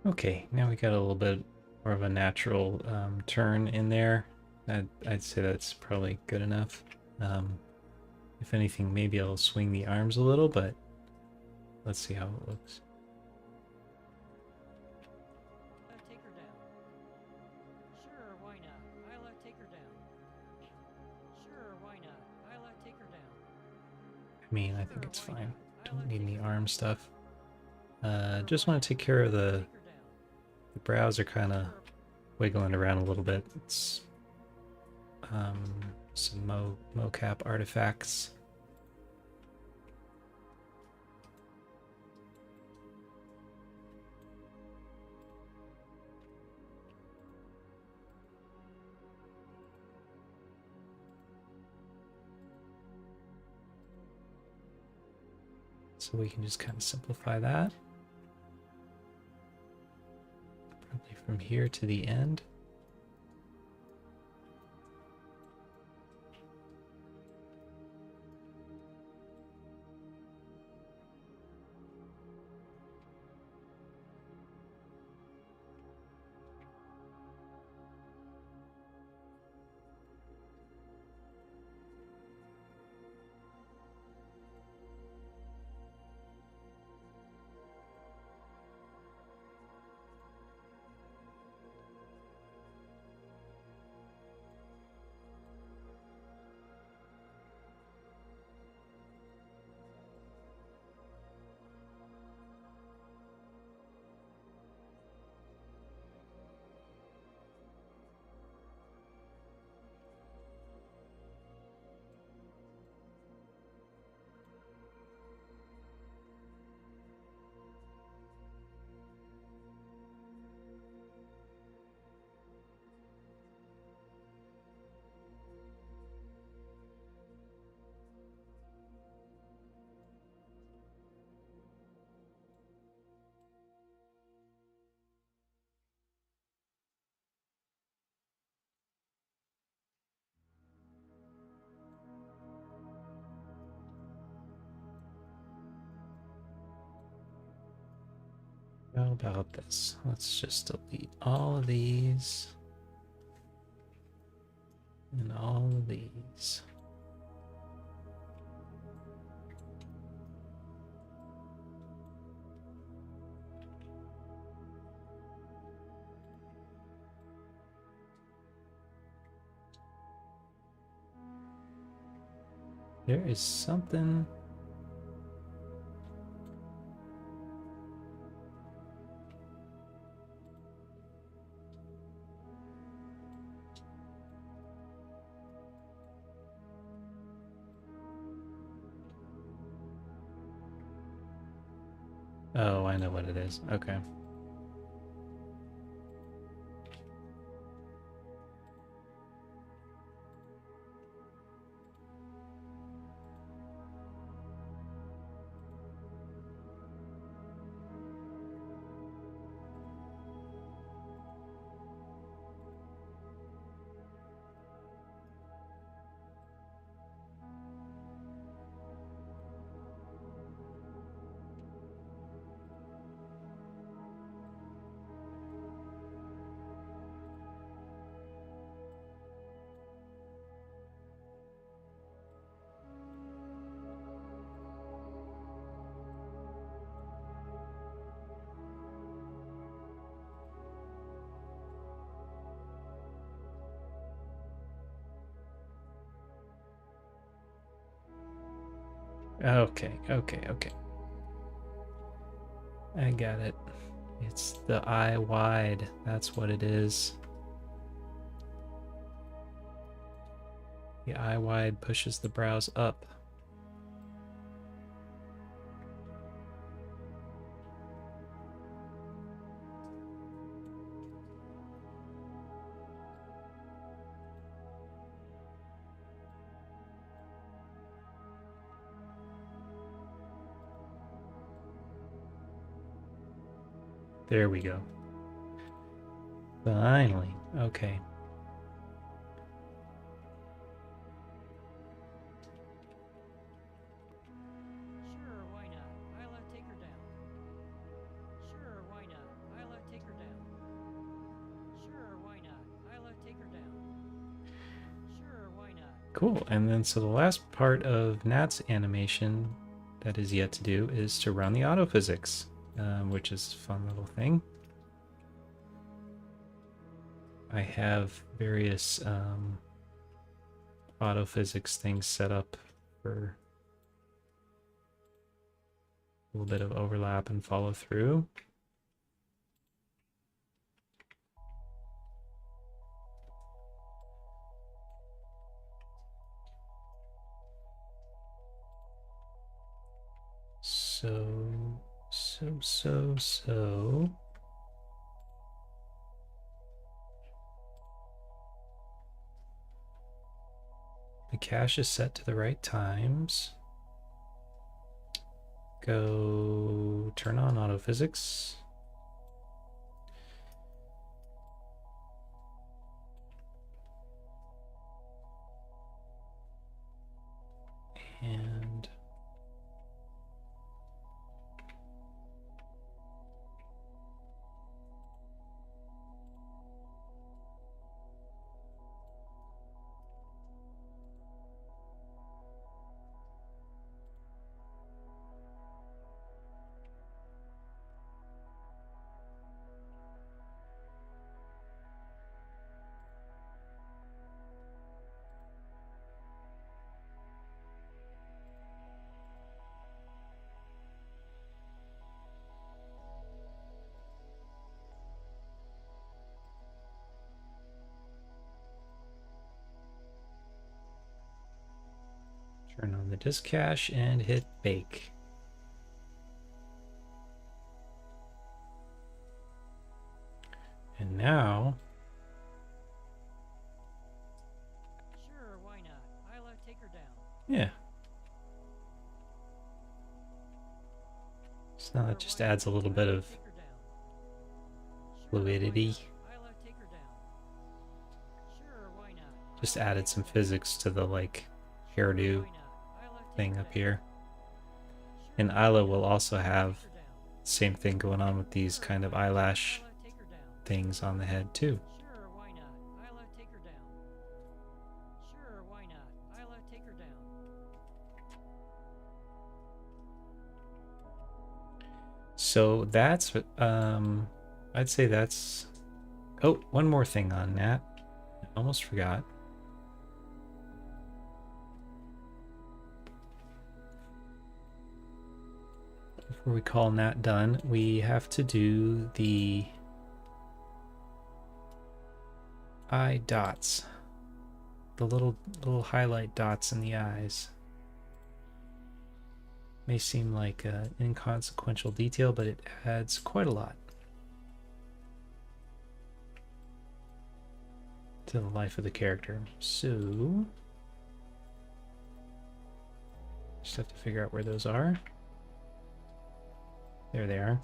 Okay, now we got a little bit more of a natural turn in there. I'd say that's probably good enough. If anything, maybe I'll swing the arms a little, but let's see how it looks. Take her down. Sure, why not? I'll take her down. Sure, why not? I'll take her down. I mean, I think it's fine. Don't need any arm stuff. Just want to take care of the brows are kind of wiggling around a little bit. It's some mocap artifacts. So we can just kind of simplify that. Probably from here to the end. about this? Let's just delete all of these. And all of these. There is something. Oh, I know what it is. Okay. Okay. I got it. It's the eye wide. That's what it is. The eye wide pushes the brows up. There we go. Finally. Okay. Sure, why not? Isla, take her down. Sure, why not? Isla, take her down. Sure, why not? Isla, take her down. Sure, why not? Cool. And then so the last part of Nat's animation that is yet to do is to run the autophysics, which is a fun little thing. I have various autophysics things set up for a little bit of overlap and follow through. So. The cache is set to the right times. Go turn on autophysics. And turn on the disk cache and hit bake. And now, Sure, why not? Isla, take her down. yeah. So now that just adds a little bit of Take her down. fluidity. Isla, take her down. Sure, why not? Just added some physics to the like hairdo Why not? Isla, take thing her up down. here. Sure, And Isla will also have Same thing going on with these kind of eyelash Isla, take her down. things on the head too. Sure, why not? Isla, take her down. Sure, why not? Isla, take her down. So that's I'd say that's. Oh, one more thing on Nat. I almost forgot. Before we call Nat done, we have to do the eye dots. The little highlight dots in the eyes. May seem like an inconsequential detail, but it adds quite a lot to the life of the character. So just have to figure out where those are. There they are.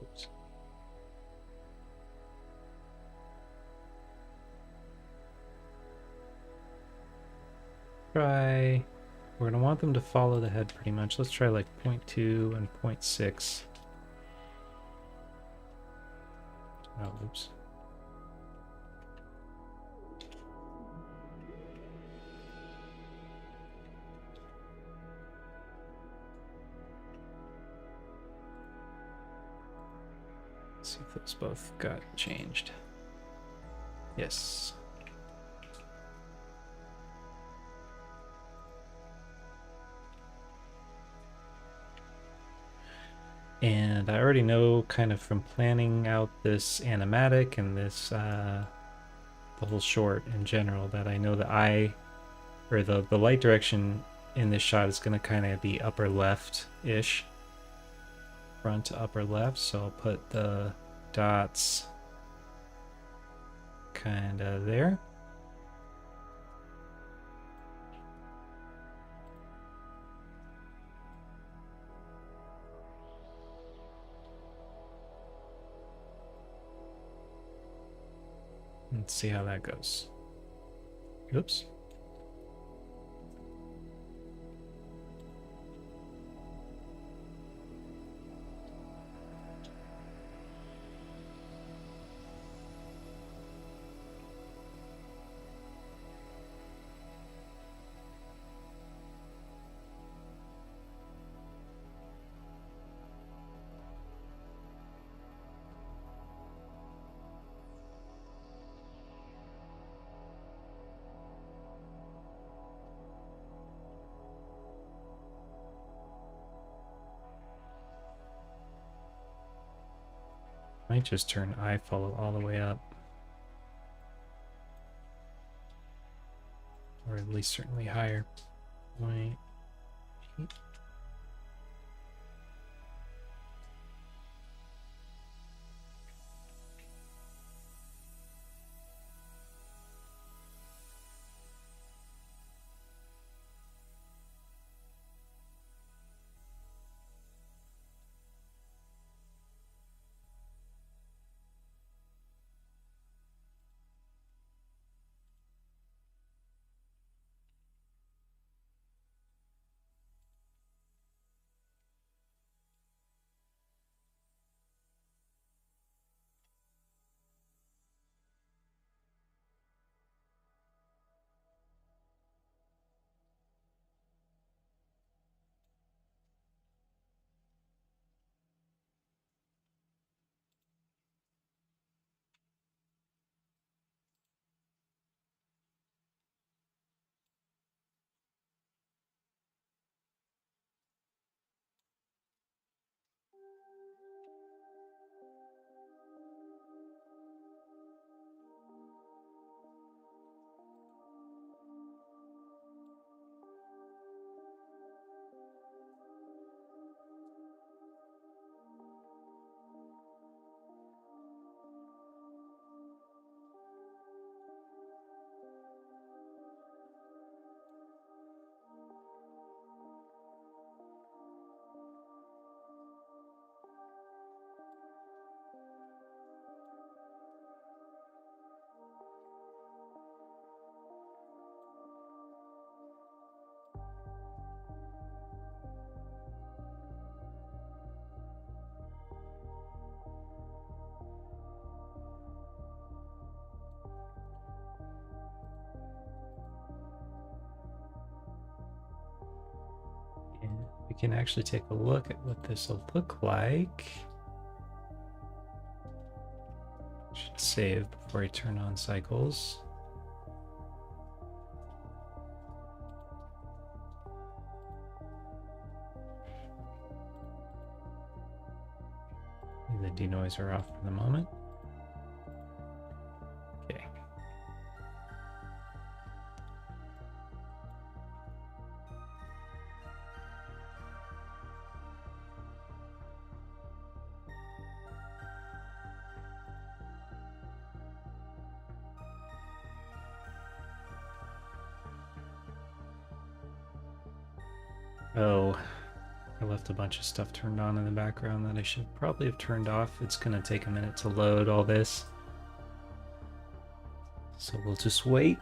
Oops. Try. We're gonna want them to follow the head pretty much. Let's try like 0.2 and 0.6. Oh, oops. Let's see if those both got changed. Yes. And I already know kind of from planning out this animatic and this the whole short in general that I know the eye or the light direction in this shot is going to kind of be upper left-ish. Front to upper left, so I'll put the dots kind of there. Let's see how that goes. Oops. Might just turn eye follow all the way up. Or at least certainly higher. 0.8. can actually take a look at what this will look like. Should save before I turn on cycles. The denoiser off for the moment. Okay. Oh, I left a bunch of stuff turned on in the background that I should probably have turned off. It's gonna take a minute to load all this. So we'll just wait.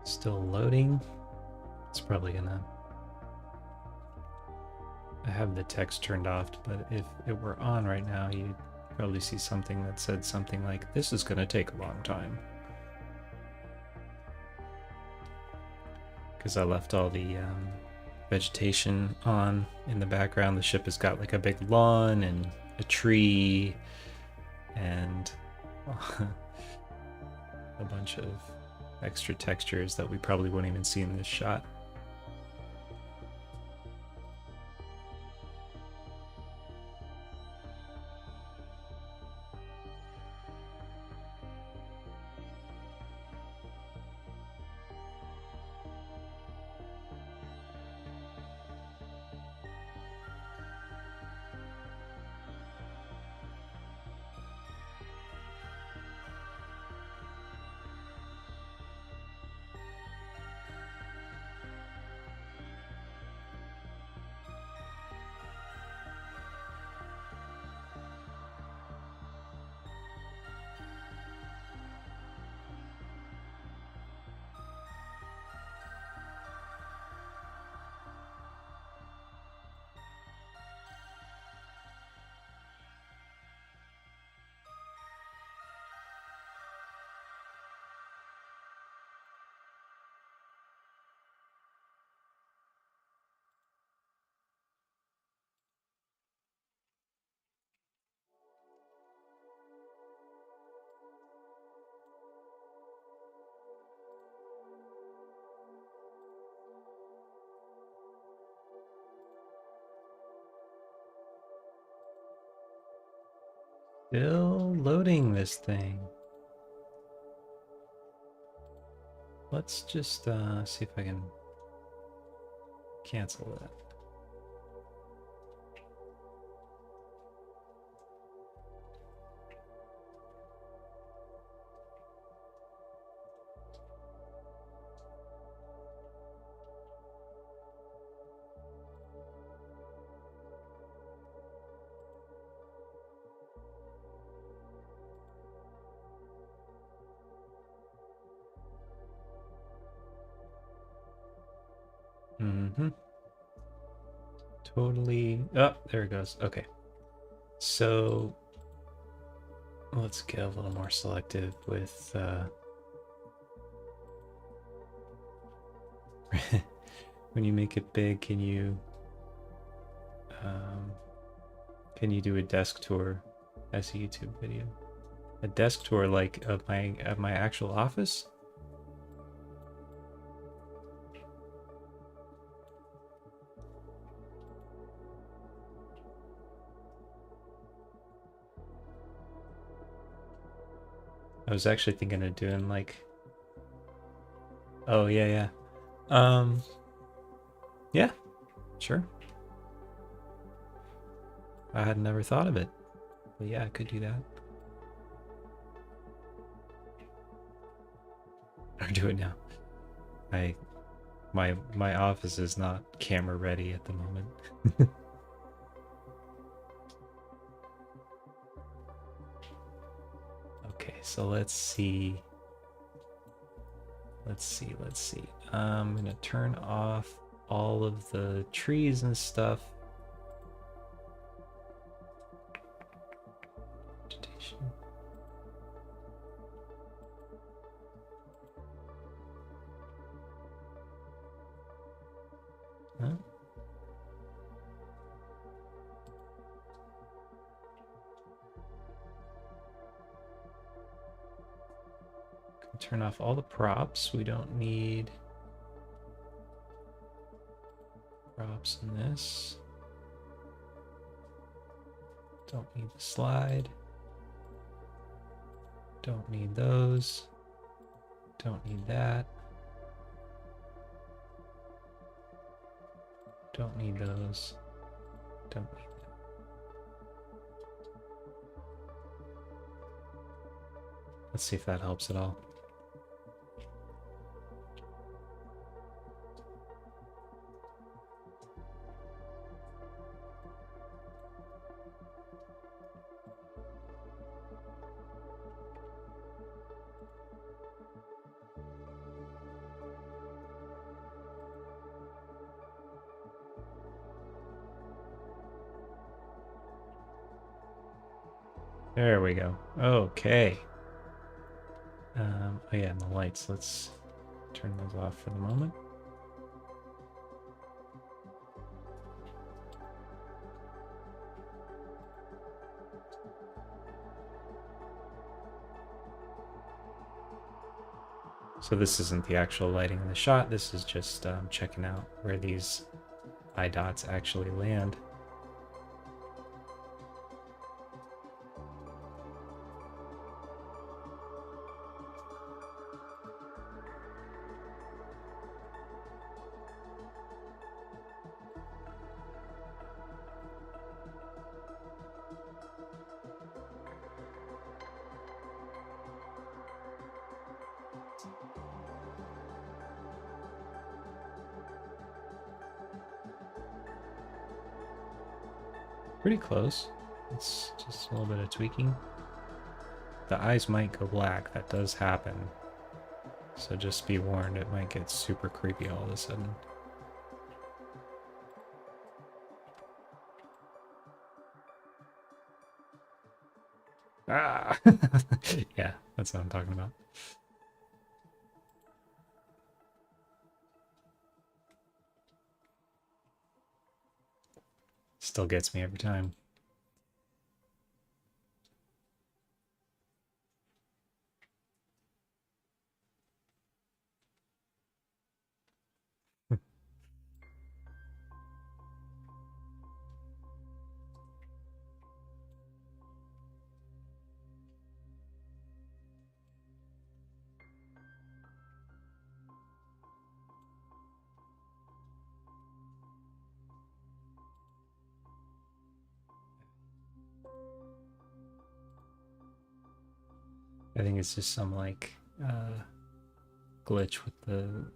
Still loading. It's probably gonna... I have the text turned off, but if it were on right now, you'd probably see something that said something like, "This is gonna take a long time." Because I left all the vegetation on in the background. The ship has got like a big lawn and a tree and a bunch of extra textures that we probably won't even see in this shot. Still loading this thing. Let's just see if I can cancel that. Mm-hmm. Totally. Oh, there it goes. Okay. So let's get a little more selective with when you make it big, can you do a desk tour as a YouTube video? A desk tour like of my actual office? I was actually thinking of doing like, oh yeah, yeah, sure. I had never thought of it, but yeah, I could do that. Or do it now. My office is not camera ready at the moment. Okay, so let's see. Let's see. I'm gonna turn off all of the trees and stuff. Vegetation. Huh? Turn off all the props. We don't need props in this. Don't need the slide. Don't need those. Don't need that. Don't need those. Don't need that. Let's see if that helps at all. There we go. Okay. Oh yeah, and the lights. Let's turn those off for the moment. So this isn't the actual lighting in the shot. This is just checking out where these eye dots actually land. Pretty close. It's just a little bit of tweaking. The eyes might go black. That does happen. So just be warned, it might get super creepy all of a sudden. Ah! Yeah, that's what I'm talking about. Still gets me every time. I think it's just some like glitch with the,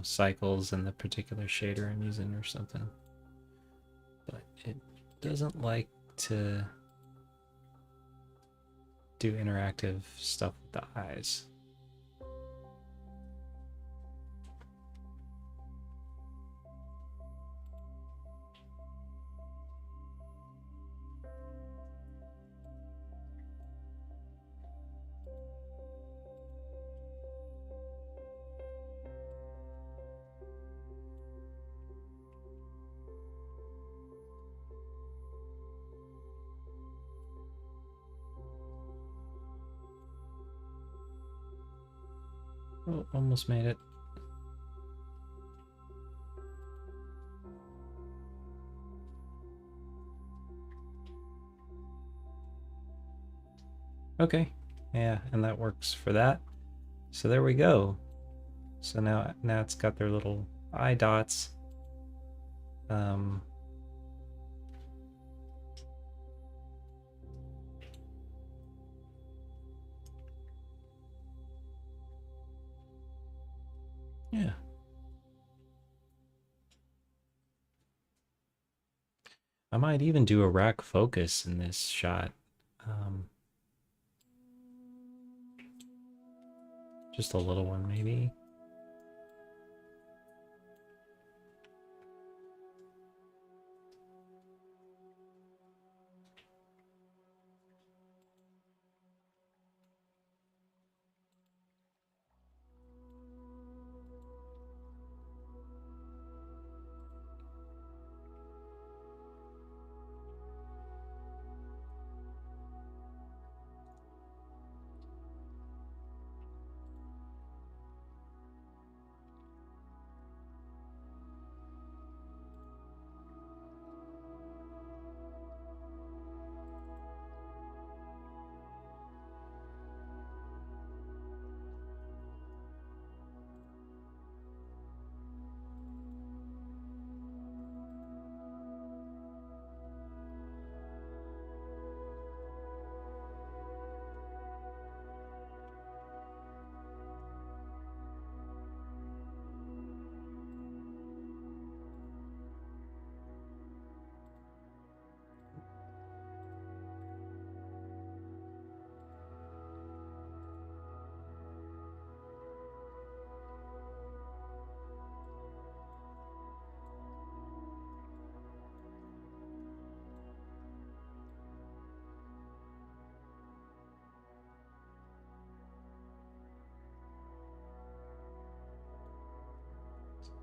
cycles and the particular shader I'm using or something. But it doesn't like to do interactive stuff with the eyes. Oh, almost made it. Okay, yeah, and that works for that. So there we go. So now it's got their little eye dots. Yeah. I might even do a rack focus in this shot. Um, just a little one, maybe.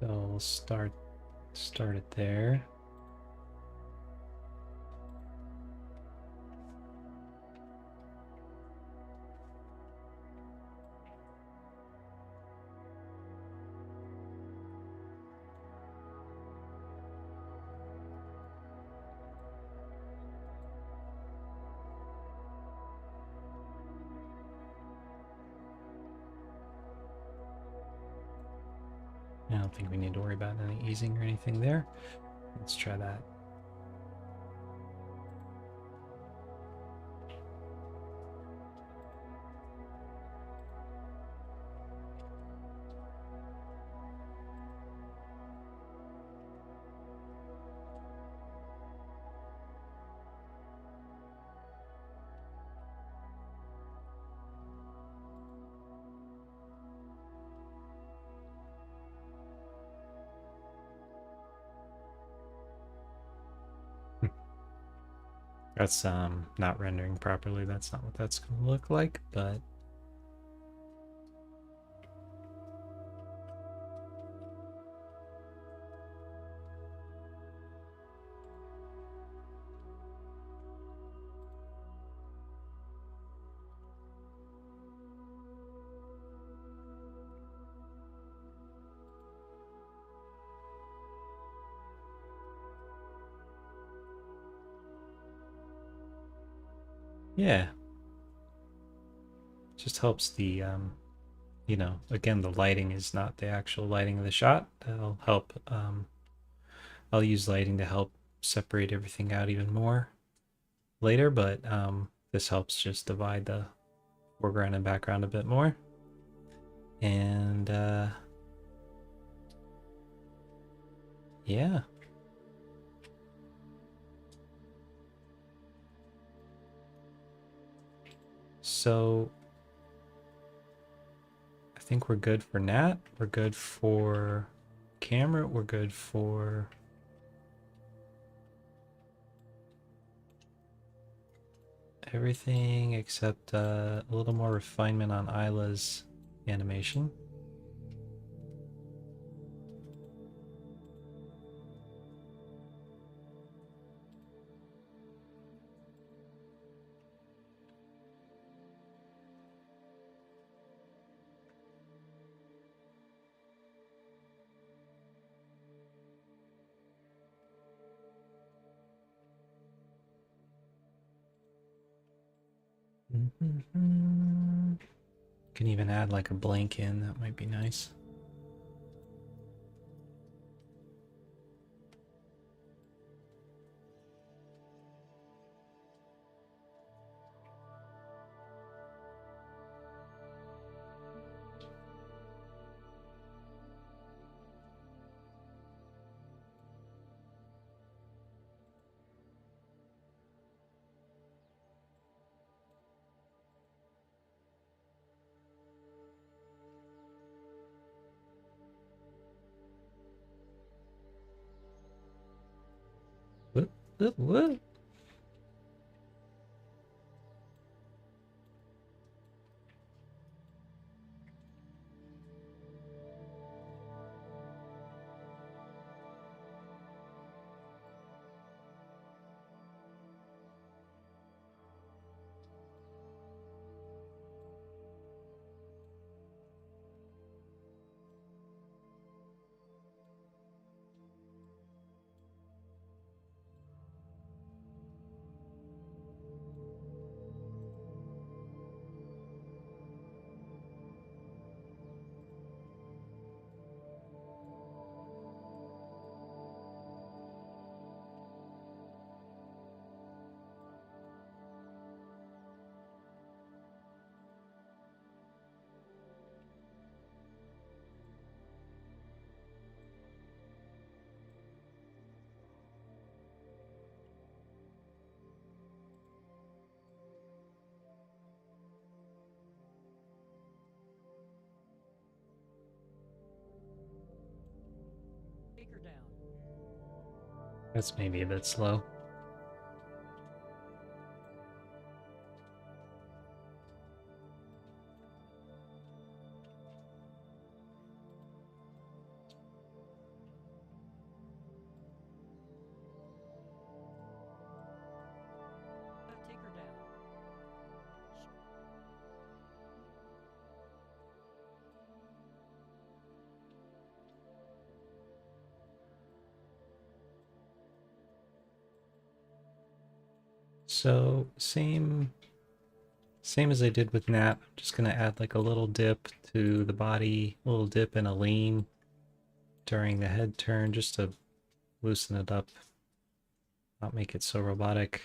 So we'll start it there. I don't think we need to worry about any easing or anything there. Let's try that. That's not rendering properly. That's not what that's going to look like, but yeah. Just helps the you know, again, the lighting is not the actual lighting of the shot. That'll help. I'll use lighting to help separate everything out even more later, but this helps just divide the foreground and background a bit more. And yeah. So I think we're good for Nat. We're good for camera. We're good for everything except a little more refinement on Isla's animation. Can even add like a blank in, that might be nice. What? Take her down. That's maybe a bit slow. Take her down. So same as I did with Nat. I'm just gonna add like a little dip to the body, a little dip and a lean during the head turn just to loosen it up, not make it so robotic.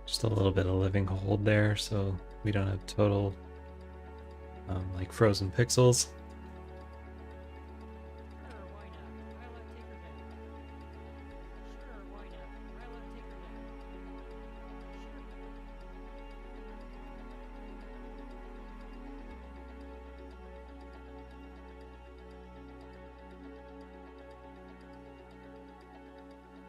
Just a little bit of living hold there so we don't have total like frozen pixels. Sure, why not? Isla, take her down. Sure, why not? Isla, take her down. Sure.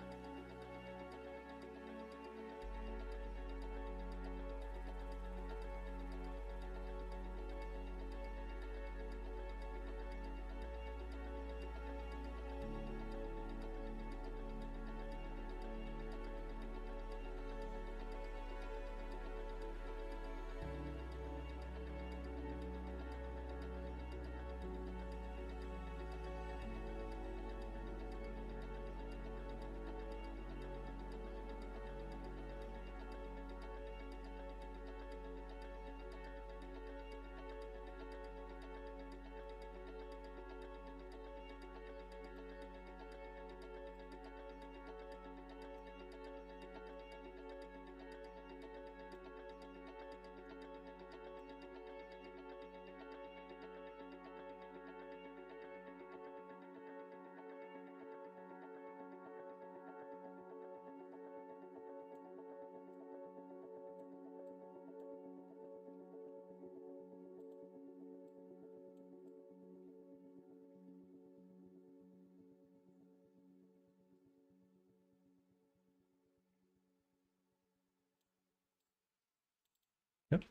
Yep.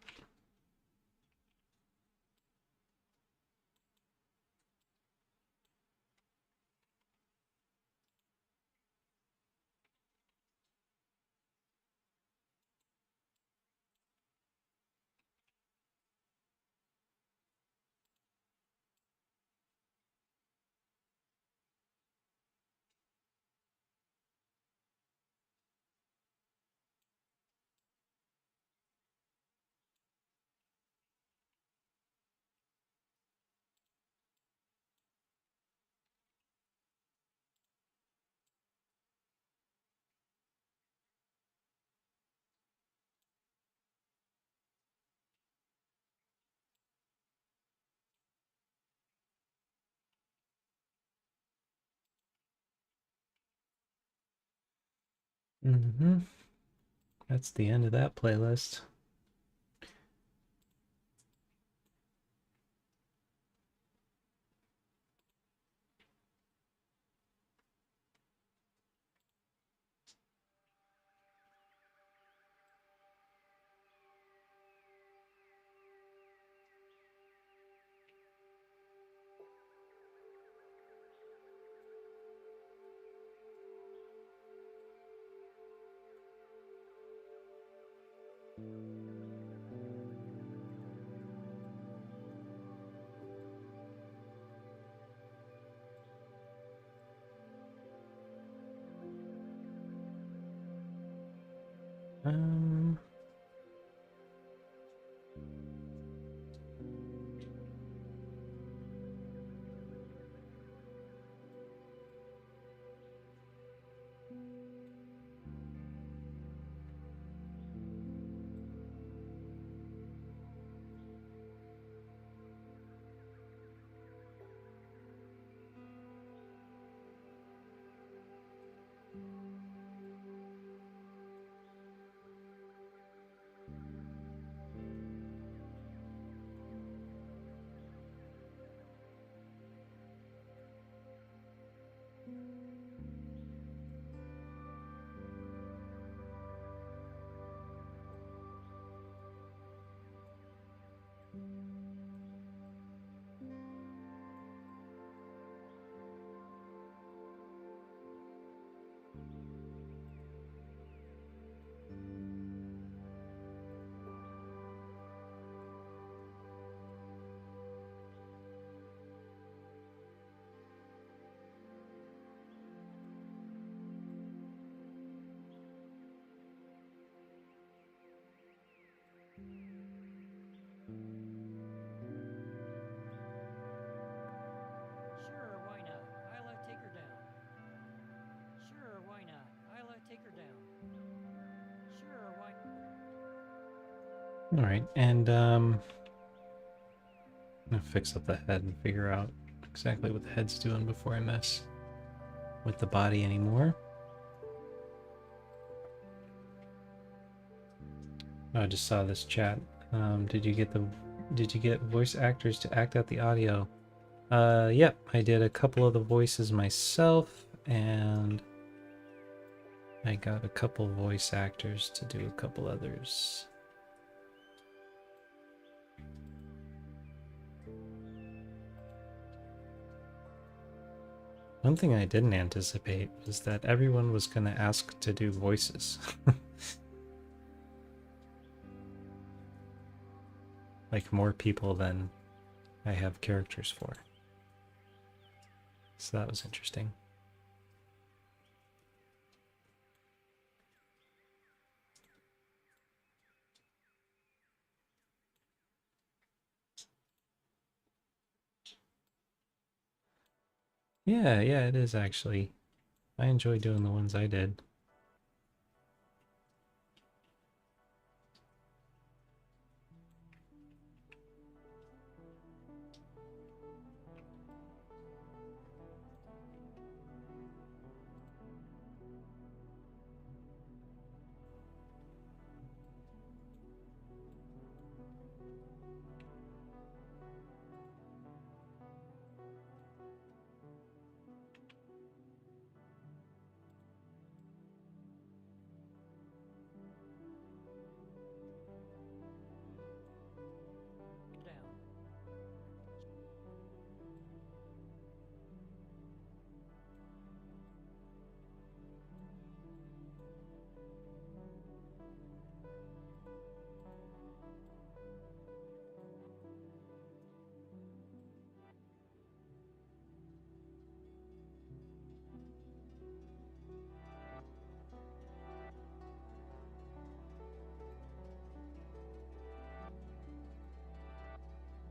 Mm-hmm. That's the end of that playlist. Um, Sure, why not? Isla, take her down. Sure, why not? Isla, take her down. Sure, why? all right, and I'm gonna fix up the head and figure out exactly what the head's doing before I mess with the body anymore. Oh, I just saw this chat. Did you get voice actors to act out the audio? Yep, I did a couple of the voices myself, and I got a couple voice actors to do a couple others. One thing I didn't anticipate was that everyone was going to ask to do voices. Like more people than I have characters for. So that was interesting. Yeah, it is actually. I enjoy doing the ones I did.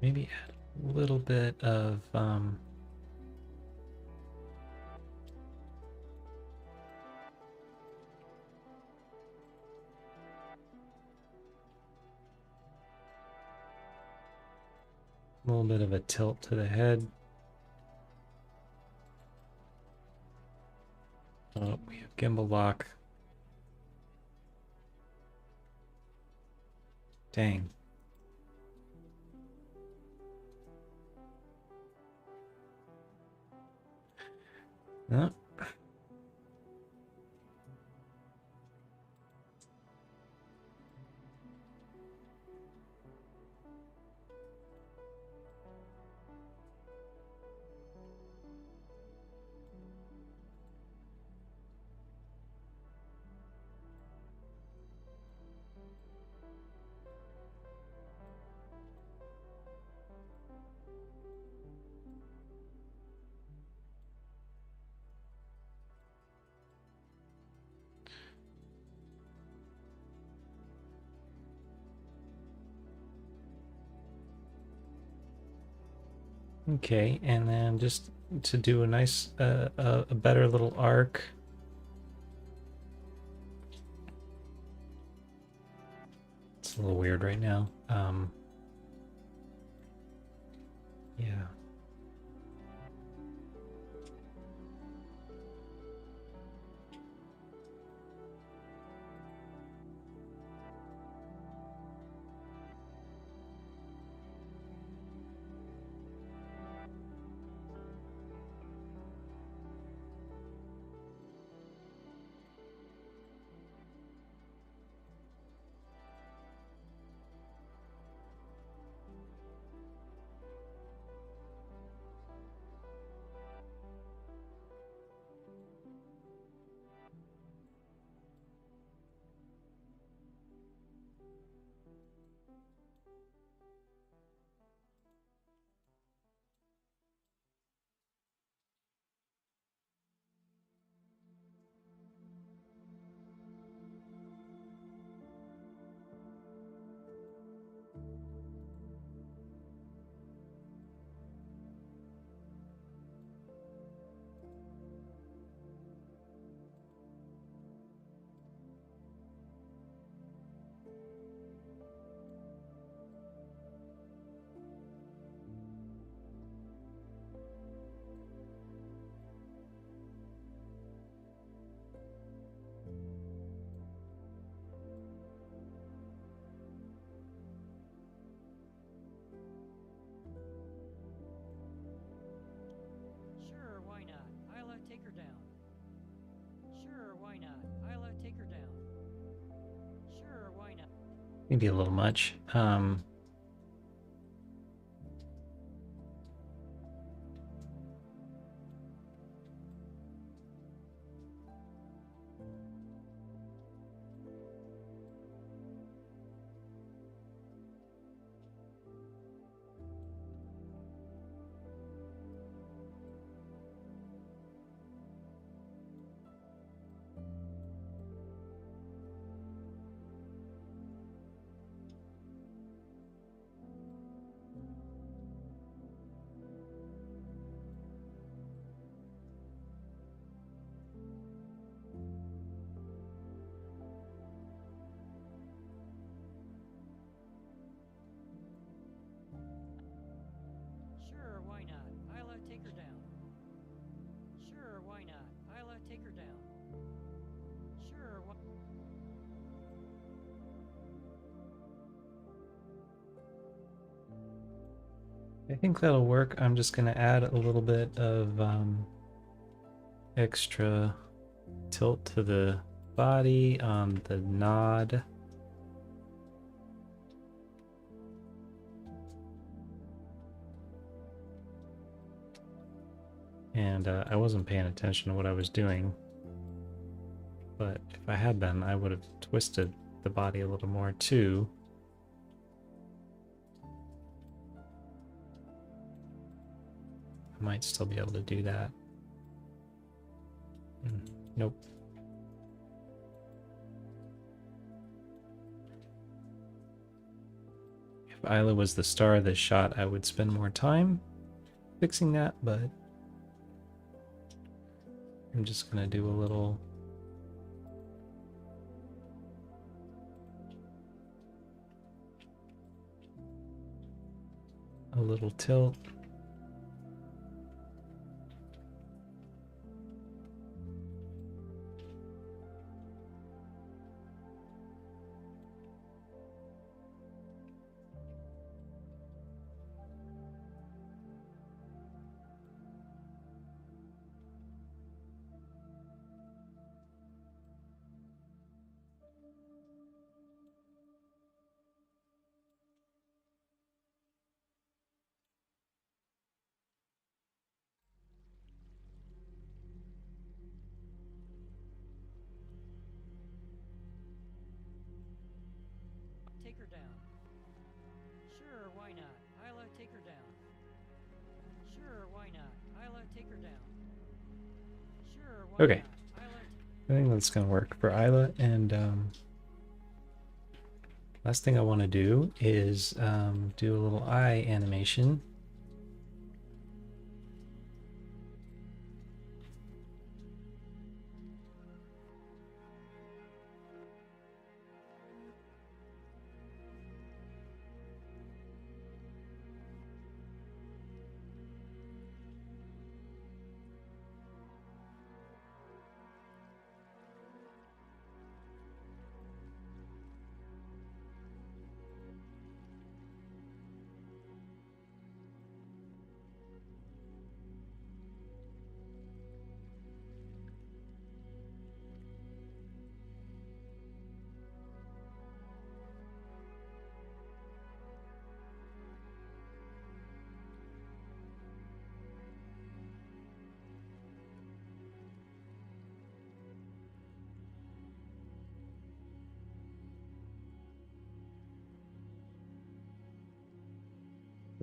Maybe add a little bit of a tilt to the head. Oh, we have gimbal lock. Dang. Oh. Okay, and then just to do a nice, a better little arc. It's a little weird right now. Yeah. Sure, why not? Isla, take her down. Sure, why not? Isla, take her down. Sure, why not? Maybe a little much. Sure, why not? Isla, take her down. Sure, why not? Isla, take her down. Sure, why... I think that'll work. I'm just gonna add a little bit of extra tilt to the body on the nod. And I wasn't paying attention to what I was doing, but if I had been, I would have twisted the body a little more too. I might still be able to do that. Nope. If Isla was the star of this shot, I would spend more time fixing that, but I'm just gonna do a little tilt. Take her down. Sure, why not? Isla, take her down. Sure, why not? Isla, take her down. Sure, why Okay. not? Isla, I think that's gonna work for Isla. And last thing I want to do is do a little eye animation.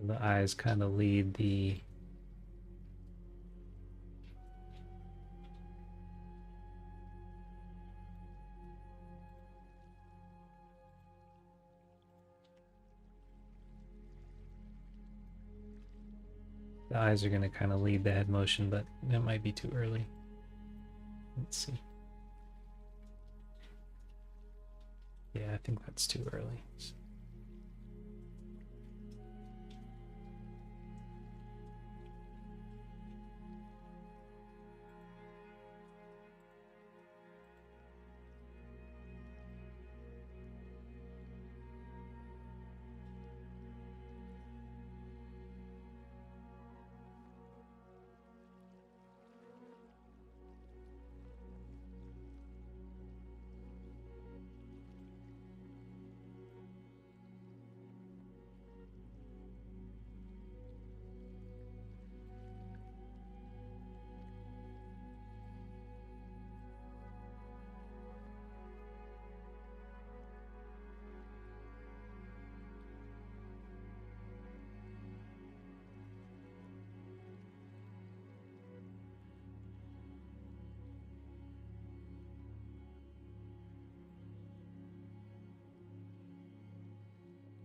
The eyes kind of lead the eyes are going to kind of lead the head motion, but that might be too early. Let's see. Yeah, I think that's too early.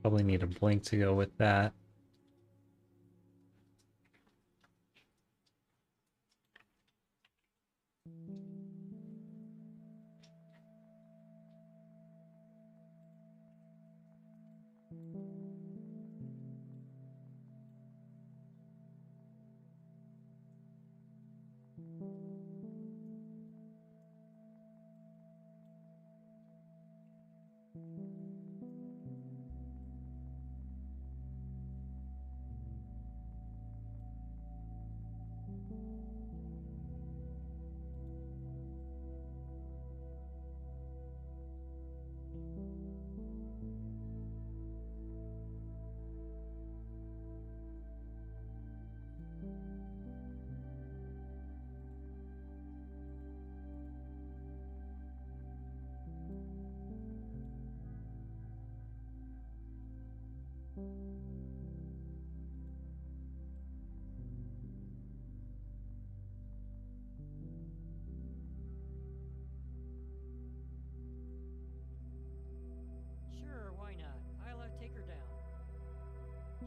Probably need a blink to go with that.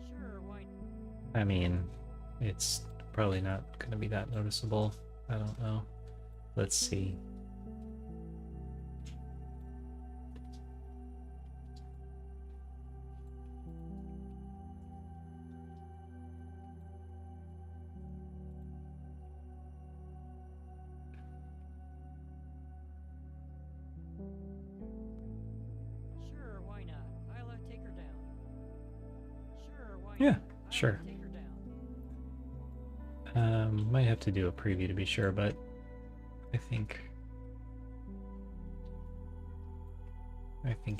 Sure, why not? I mean, it's probably not going to be that noticeable. I don't know. Let's see. Sure, why not? I'll take her down. Sure, why Yeah, not? sure. I'll take her down. Might have to do a preview to be sure, but I think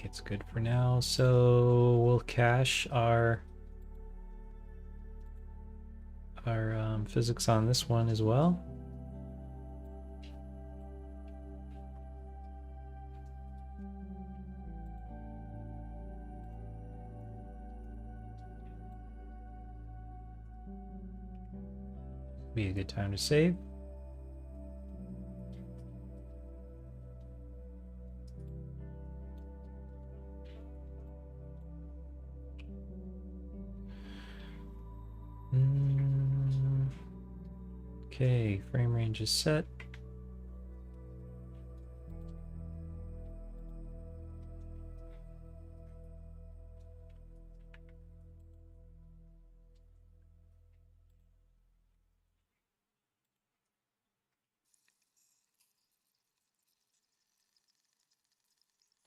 it's good for now. So we'll cache our physics on this one as well. Be a good time to save. Okay, frame range is set.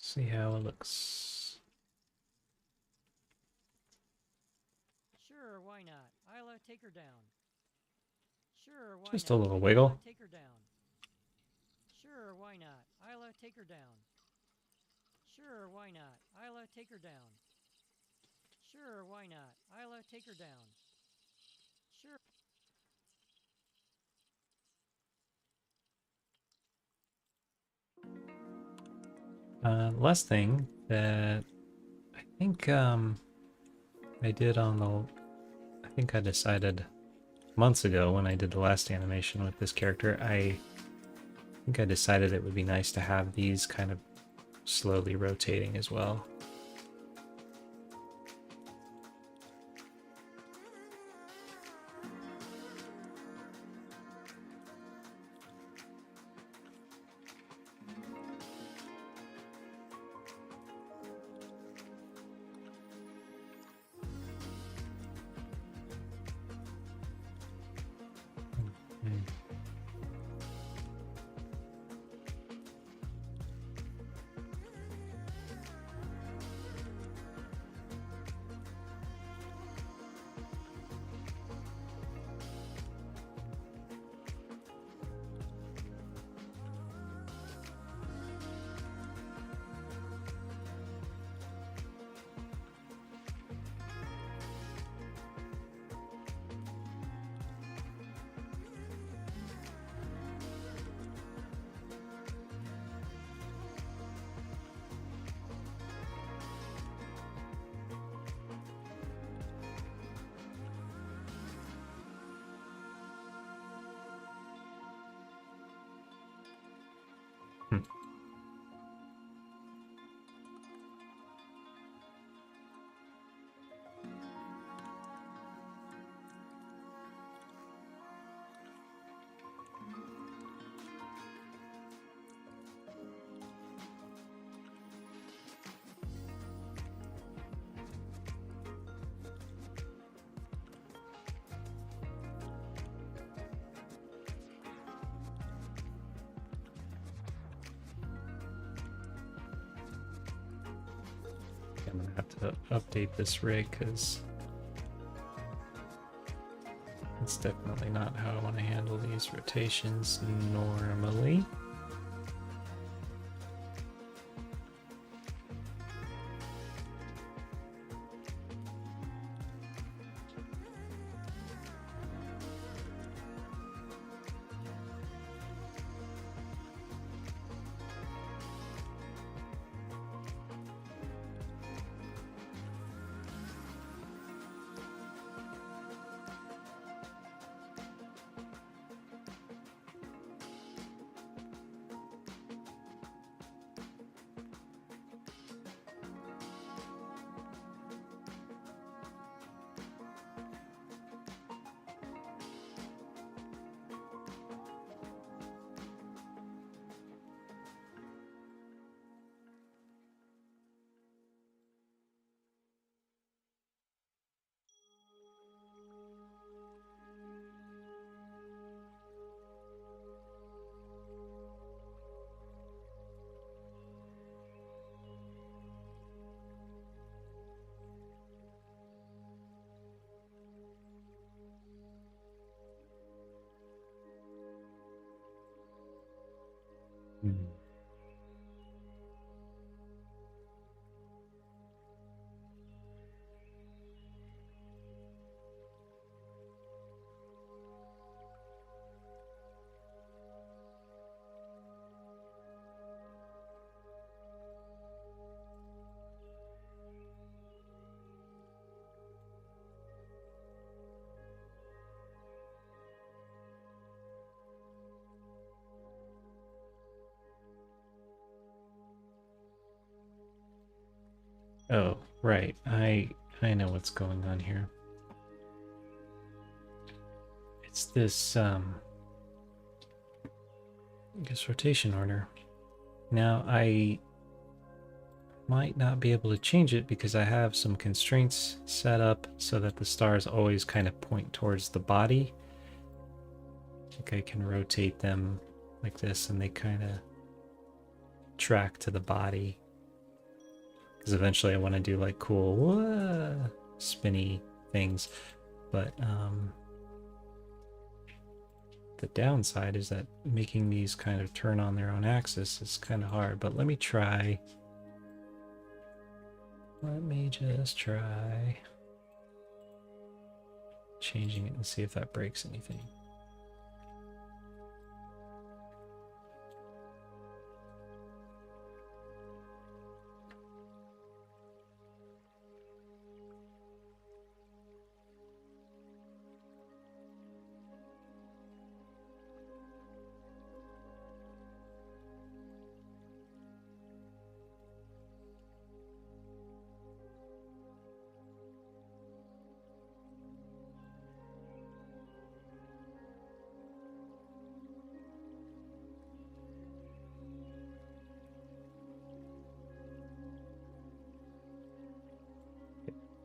See how it looks. Sure, why not? I'll take her down. Sure, why Just not? a little wiggle. I'll take her down. Sure, why not? I'll take her down. Sure, why not? I'll take her down. Sure, why not? I'll take her down. Sure. Last thing that I think I did on the, I think I decided months ago when I did the last animation with this character, I think I decided it would be nice to have these kind of slowly rotating as well. I'm gonna have to update this rig because it's definitely not how I want to handle these rotations normally. Hmm. Oh, right. I know what's going on here. It's this I guess rotation order. Now I might not be able to change it because I have some constraints set up so that the stars always kind of point towards the body. I think I can rotate them like this and they kind of track to the body. Because eventually I want to do like cool spinny things. But the downside is that making these kind of turn on their own axis is kind of hard. But let me try. Let me just try changing it and see if that breaks anything.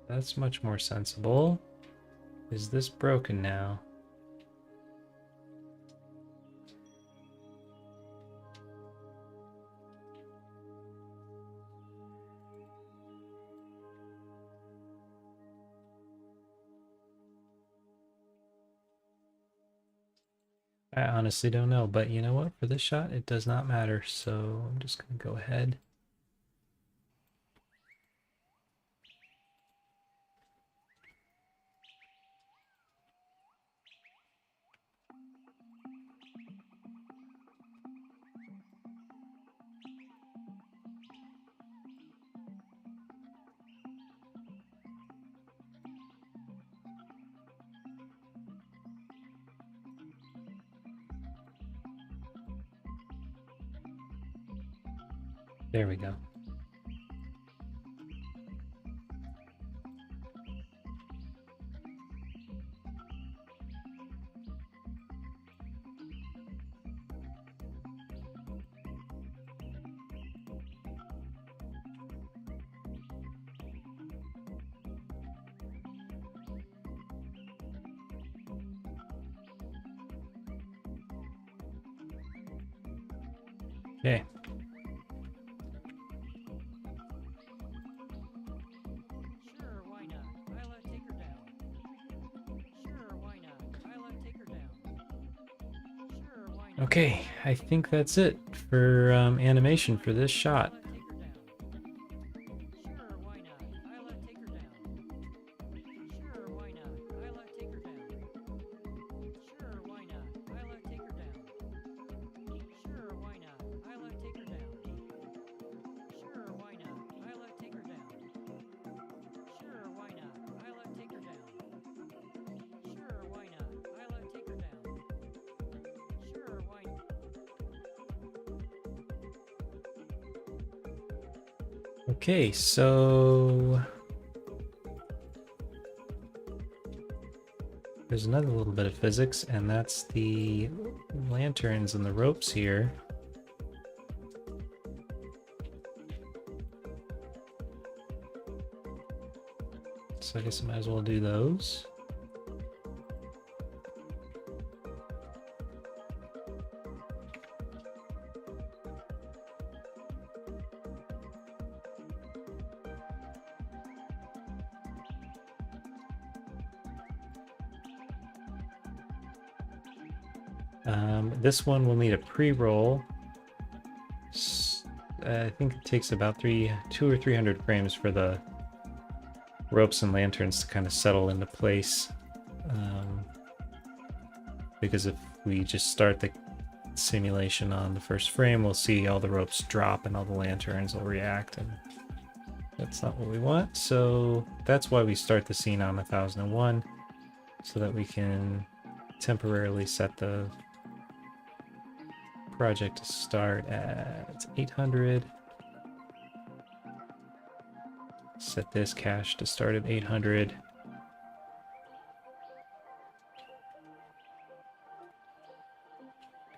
That's much more sensible. Is this broken now? I honestly don't know, but you know what? For this shot, it does not matter. So I'm just going to go ahead. There we go. Okay. Sure, why not? Isla, take her down. Sure, why not? Isla, take her down. Sure, why not? Okay, I think that's it for animation for this shot. Isla, take her down. Sure, why not? Isla, take her down. Sure, why not? Isla, take her down. Sure, why not? Isla, take her down. Sure, why not? Isla, take her down. Sure, why not? Isla, take her down. Sure, why not? Isla, take her down. Sure, why not? Isla, take her down. Sure, why not? Okay, so there's another little bit of physics, and that's the lanterns and the ropes here. So I guess I might as well do those. This one will need a pre-roll I think it takes about 200 or 300 frames for the ropes and lanterns to kind of settle into place. Because if we just start the simulation on the first frame, we'll see all the ropes drop and all the lanterns will react, and that's not what we want. So that's why we start the scene on 1001, so that we can temporarily set the project to start at 800. Set this cache to start at 800.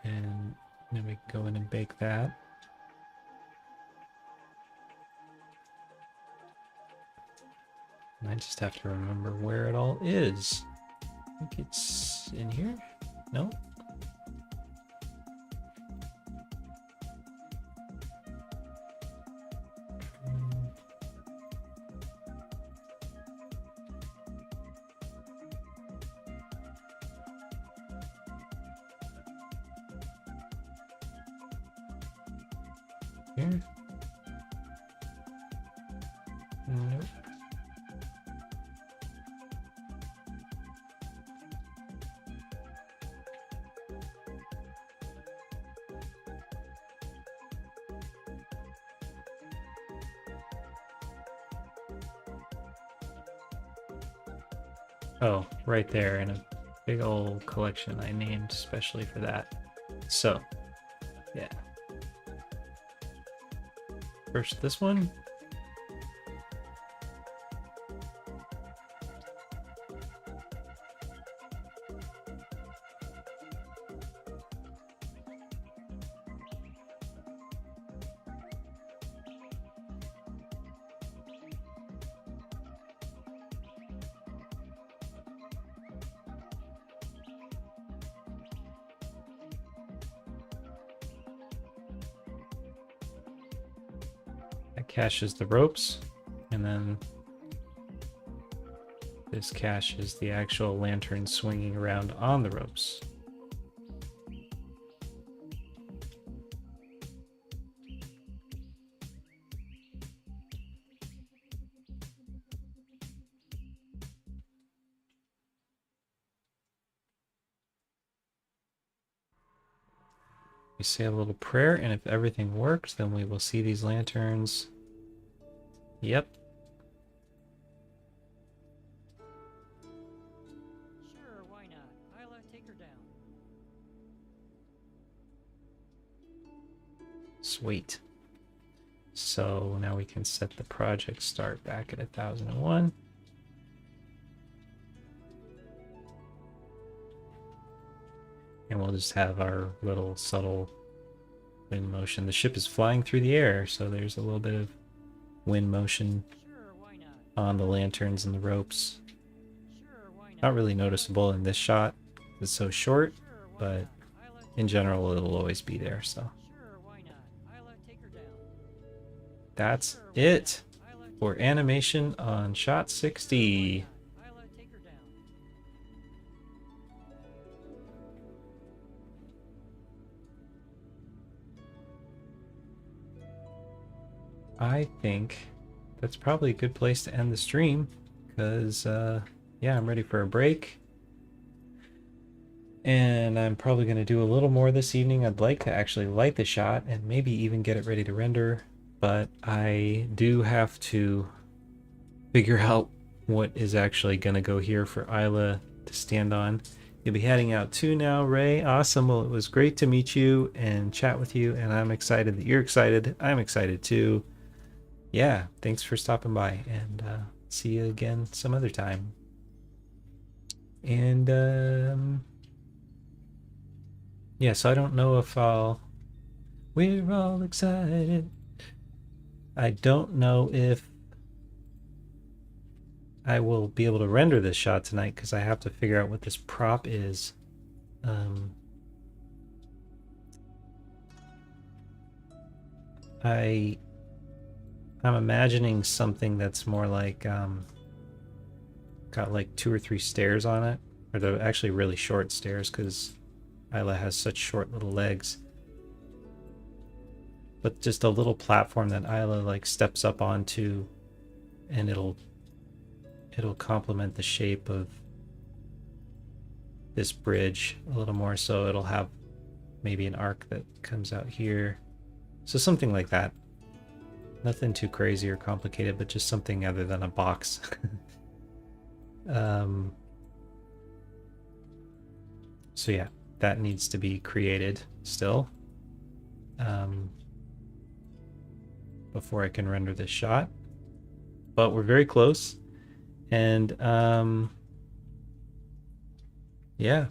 And then we can go in and bake that. And I just have to remember where it all is. I think it's in here? No? Here? Nope. Oh, right there in a big old collection I named especially for that. So, yeah. First this one. That caches the ropes, and then this caches the actual lantern swinging around on the ropes. We say a little prayer, and if everything works, then we will see these lanterns. Yep. Sure, why not? Isla, take her down. Sweet. So now we can set the project start back at 1001. And we'll just have our little subtle wind motion. The ship is flying through the air, so there's a little bit of wind motion Sure, why not? on the lanterns and the ropes. Sure, why not? Not really noticeable in this shot. It's so short, Sure, why but not? Isla, in general it'll always be there, so. Sure, why not? Isla, take her down. That's Sure, why it not? Isla, take for her down. animation on shot 60. Isla, take her down. I think that's probably a good place to end the stream, because yeah, I'm ready for a break. And I'm probably going to do a little more this evening. I'd like to actually light the shot and maybe even get it ready to render, but I do have to figure out what is actually going to go here for Isla to stand on. You'll be heading out too now, Ray. Awesome. Well, it was great to meet you and chat with you, and I'm excited that you're excited. I'm excited too. Yeah, thanks for stopping by, and see you again some other time. And yeah, so I don't know if we're all excited. I don't know if I will be able to render this shot tonight, because I have to figure out what this prop is. I'm imagining something that's more like got like 2 or 3 stairs on it, or they're actually really short stairs because Isla has such short little legs. but just a little platform that Isla like steps up onto, and it'll complement the shape of this bridge a little more. So it'll have maybe an arc that comes out here. So something like that. Nothing too crazy or complicated, but just something other than a box. So yeah, that needs to be created still before I can render this shot. But we're very close. And yeah,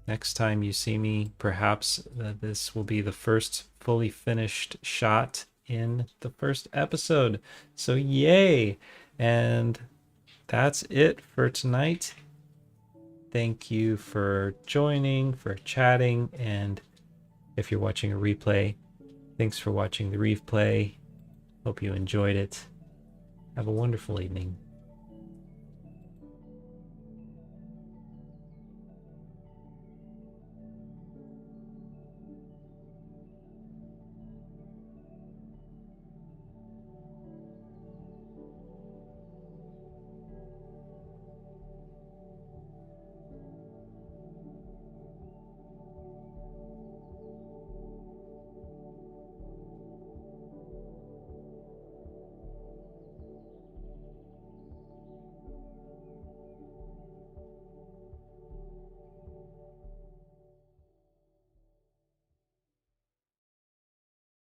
next time you see me, perhaps this will be the first fully finished shot in the first episode. So yay! And that's it for tonight. Thank you for joining, for chatting, and if you're watching a replay, thanks for watching the replay. Hope you enjoyed it. Have a wonderful evening.